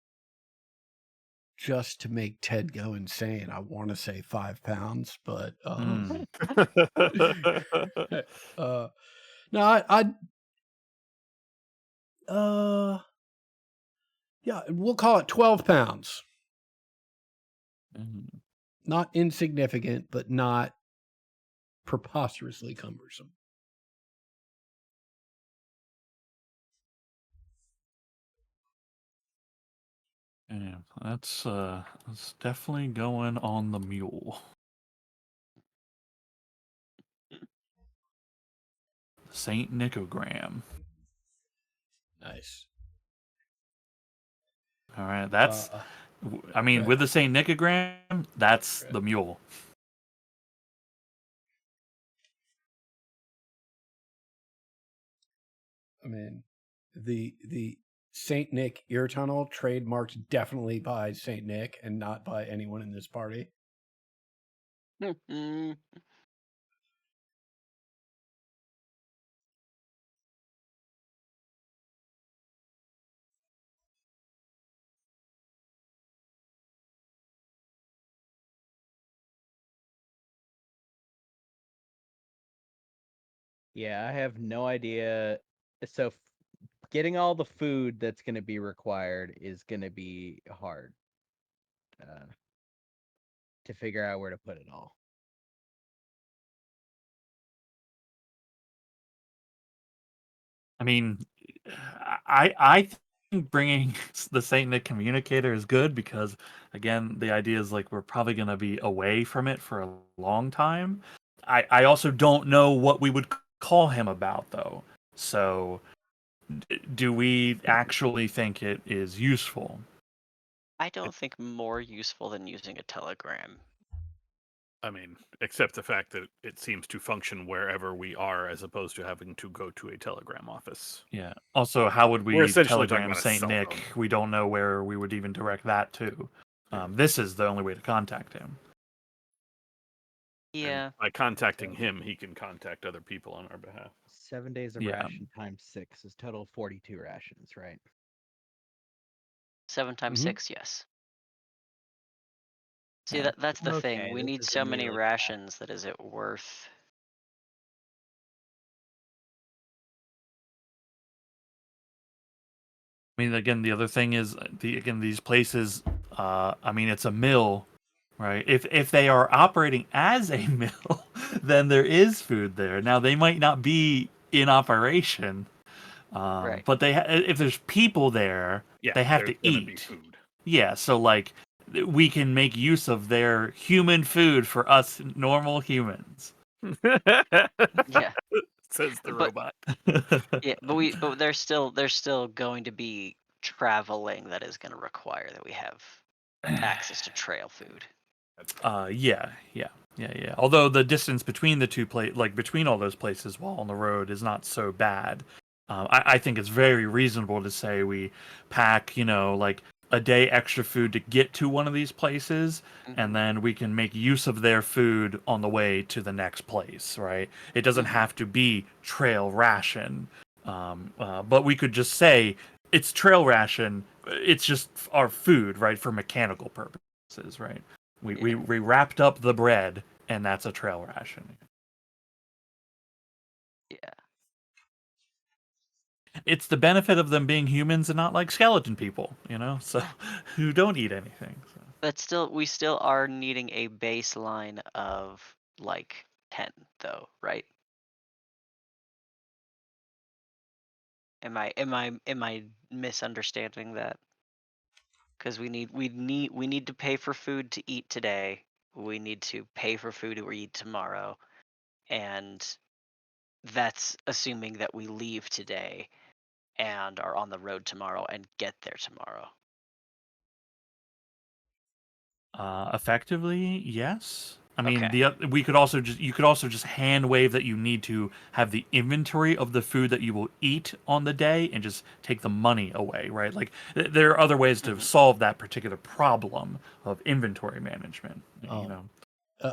just to make Ted go insane, I want to say 5 pounds, but no, yeah, we'll call it 12 pounds. Not insignificant, but not preposterously cumbersome. Yeah, that's definitely going on the mule. Saint Nicogram. Nice. All right, that's. I mean, okay. with the Saint Nicogram, that's Okay. the mule. I mean, the Saint Nick ear tunnel trademarked definitely by Saint Nick and not by anyone in this party. Yeah, I have no idea. So getting all the food that's going to be required is going to be hard to figure out where to put it all. I mean, I think bringing the Saint Nick communicator is good because, again, the idea is like we're probably going to be away from it for a long time. I also don't know what we would call him about though. So, do we actually think it is useful? I don't think more useful than using a telegram. I mean, except the fact that it seems to function wherever we are, as opposed to having to go to a telegram office. Yeah. Also, how would We're we essentially talking telegram about a Saint cell Nick? phone. We don't know where we would even direct that to. This is the only way to contact him. Yeah. And by contacting him, he can contact other people on our behalf. 7 days of Yeah. ration times 6 is total 42 rations, right? 7 times Mhm. 6, yes. See, Yeah. that's the thing. Okay, We this need is so many immediately rations that is it worth? I mean, again, the other thing is these places. I mean, it's a mill, right? If they are operating as a mill, then there is food there. Now they might not be in operation, Right. but if there's people there, Yeah, they have there's to gonna be eat. food. Yeah, so like we can make use of their human food for us normal humans. Yeah. Says the But robot. yeah, but there's still going to be traveling that is going to require that we have access to trail food. Yeah. Although the distance between the two between all those places while on the road is not so bad. I think it's very reasonable to say we pack, like a day extra food to get to one of these places, and then we can make use of their food on the way to the next place, right? It doesn't have to be trail ration, but we could just say it's trail ration. It's just our food, right, for mechanical purposes, right? We wrapped up the bread, and that's a trail ration. Yeah. It's the benefit of them being humans and not like skeleton people, so who don't eat anything. So. But we still are needing a baseline of like 10 though, right? Am I misunderstanding that? Because we need to pay for food to eat today. We need to pay for food to eat tomorrow, and that's assuming that we leave today and are on the road tomorrow and get there tomorrow. Effectively, yes. I mean, Okay. you could also just hand wave that you need to have the inventory of the food that you will eat on the day and just take the money away, right? Like there are other ways to solve that particular problem of inventory management.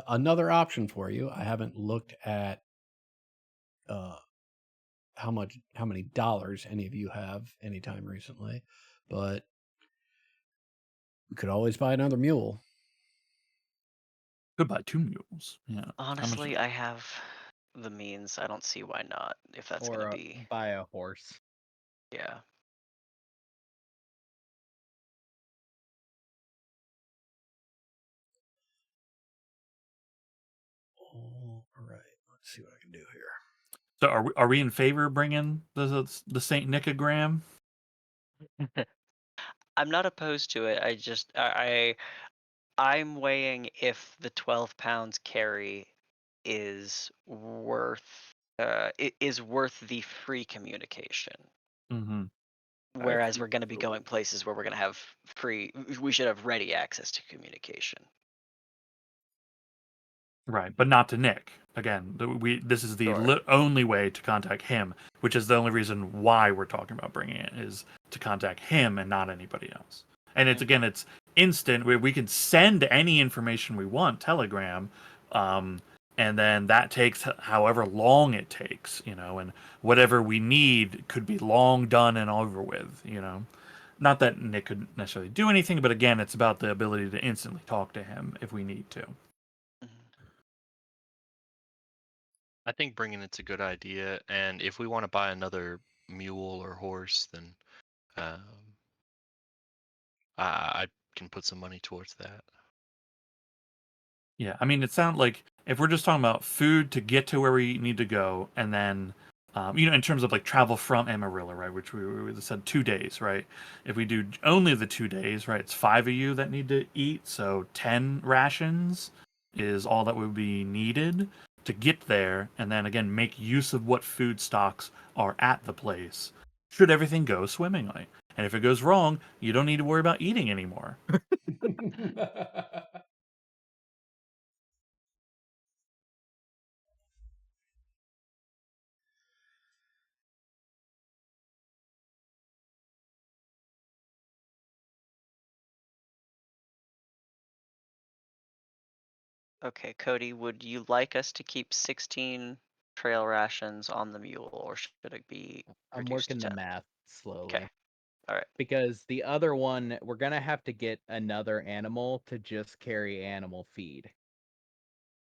Another option for you. I haven't looked at how many dollars any of you have anytime recently, but we could always buy another mule. Could buy 2 mules. Yeah. Honestly, I have the means. I don't see why not. If that's Or gonna be, buy a horse. yeah. All right. see what I can do here. So are we in favor of bringing the Saint Nicogram? I'm not opposed to it. I'm weighing if the 12 pounds carry is worth is worth the free communication. Mm-hmm. Whereas we're going to be going places where we're going to have free. We should have ready access to communication. Right, but not to Nick. Again, this is the Sure. only way to contact him, which is the only reason why we're talking about bringing it, is to contact him and not anybody else. And it's again, it's instant. We can send any information we want, Telegram, and then that takes however long it takes, and whatever we need could be long done and over with, Not that Nick could necessarily do anything, but again, it's about the ability to instantly talk to him if we need to. I think bringing it's a good idea, and if we want to buy another mule or horse, then I can put some money towards that. Yeah, I mean, it sounds like if we're just talking about food to get to where we need to go, and then, in terms of like travel from Amarillo, right, which we said 2 days, right? If we do only the 2 days, right, it's 5 of you that need to eat, so 10 rations is all that would be needed to get there, and then again, make use of what food stocks are at the place, should everything go swimmingly. And if it goes wrong, you don't need to worry about eating anymore. Okay, Cody, would you like us to keep 16 trail rations on the mule, or should it be I'm reduced working to the 10? math slowly. Okay. All right. Because the other one, we're gonna have to get another animal to just carry animal feed,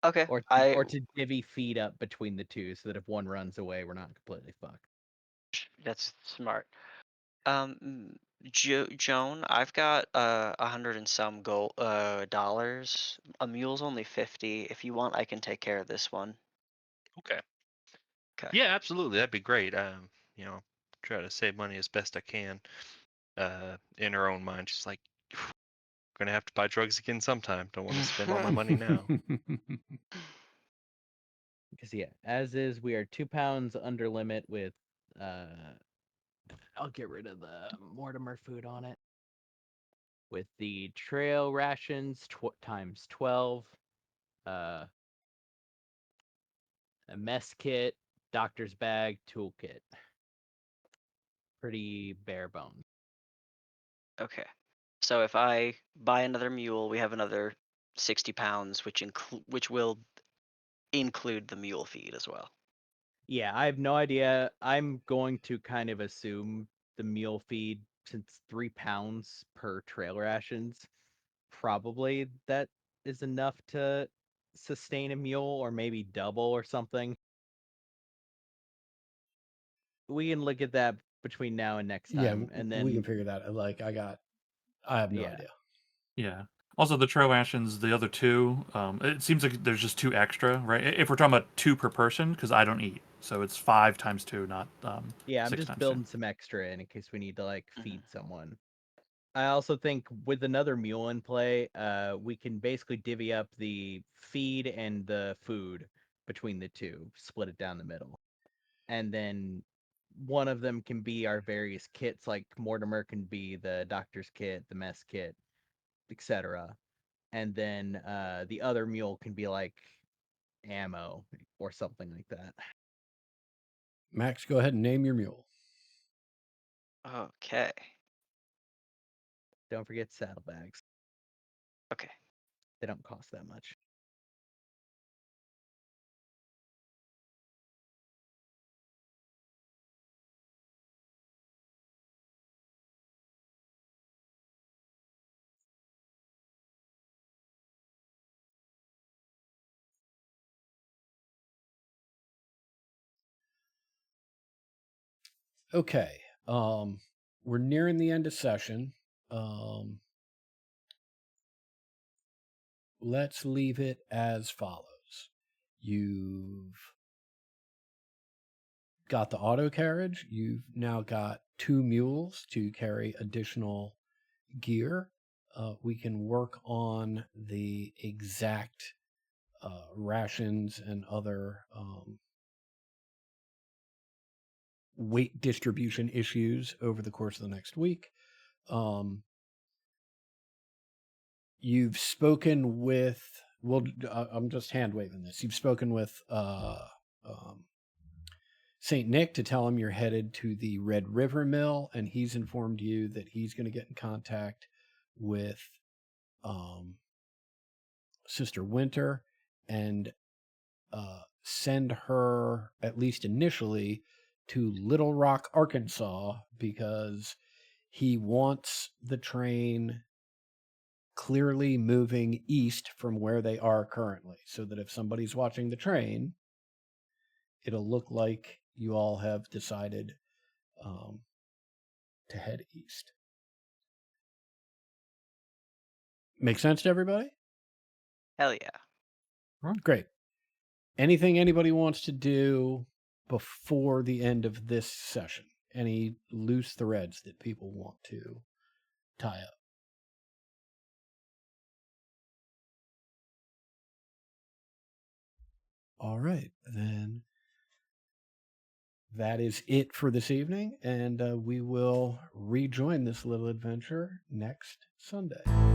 Okay. or to divvy feed up between the two, so that if one runs away, we're not completely fucked. That's smart. Joan, I've got 100 and some dollars. A mule's only 50. If you want, I can take care of this one. Okay. Okay. Yeah, absolutely. That'd be great. Try to save money as best I can. In her own mind, she's like, gonna have to buy drugs again sometime. Don't want to spend all my money now. Because yeah, as is, we are 2 pounds under limit with. I'll get rid of the Mortimer food on it. With the trail rations times 12, a mess kit, doctor's bag, toolkit. Pretty bare bones. Okay. So if I buy another mule, we have another 60 pounds, which will include the mule feed as well. Yeah, I have no idea. I'm going to kind of assume the meal feed, since 3 pounds per trail rations, probably that is enough to sustain a mule, or maybe double or something. We can look at that between now and next time, and then we can figure that. Like I have no idea. Yeah. Also, the trail rations, the other two, it seems like there's just 2 extra, right? If we're talking about 2 per person, because I don't eat, so it's 5 times 2, not yeah, I'm 6 just times building some extra in case we need to like feed someone. I also think with another mule in play, we can basically divvy up the feed and the food between the two, split it down the middle. And then one of them can be our various kits, like Mortimer can be the doctor's kit, the mess kit, etc. And then the other mule can be like ammo or something like that. Max, go ahead and name your mule. Okay. Don't forget saddlebags. Okay. They don't cost that much. Okay. We're nearing the end of session. Let's leave it as follows. You've got the auto carriage. You've now got 2 mules to carry additional gear. We can work on the exact rations and other weight distribution issues over the course of the next week. You've spoken with, well, I'm just hand waving this. You've spoken with St. Nick to tell him you're headed to the Red River Mill, and he's informed you that he's going to get in contact with Sister Winter and send her, at least initially, to Little Rock, Arkansas, because he wants the train clearly moving east from where they are currently, so that if somebody's watching the train, it'll look like you all have decided to head east. Make sense to everybody? Hell yeah. Great. Anything anybody wants to do before the end of this session? Any loose threads that people want to tie up? All right, then that is it for this evening, and we will rejoin this little adventure next Sunday.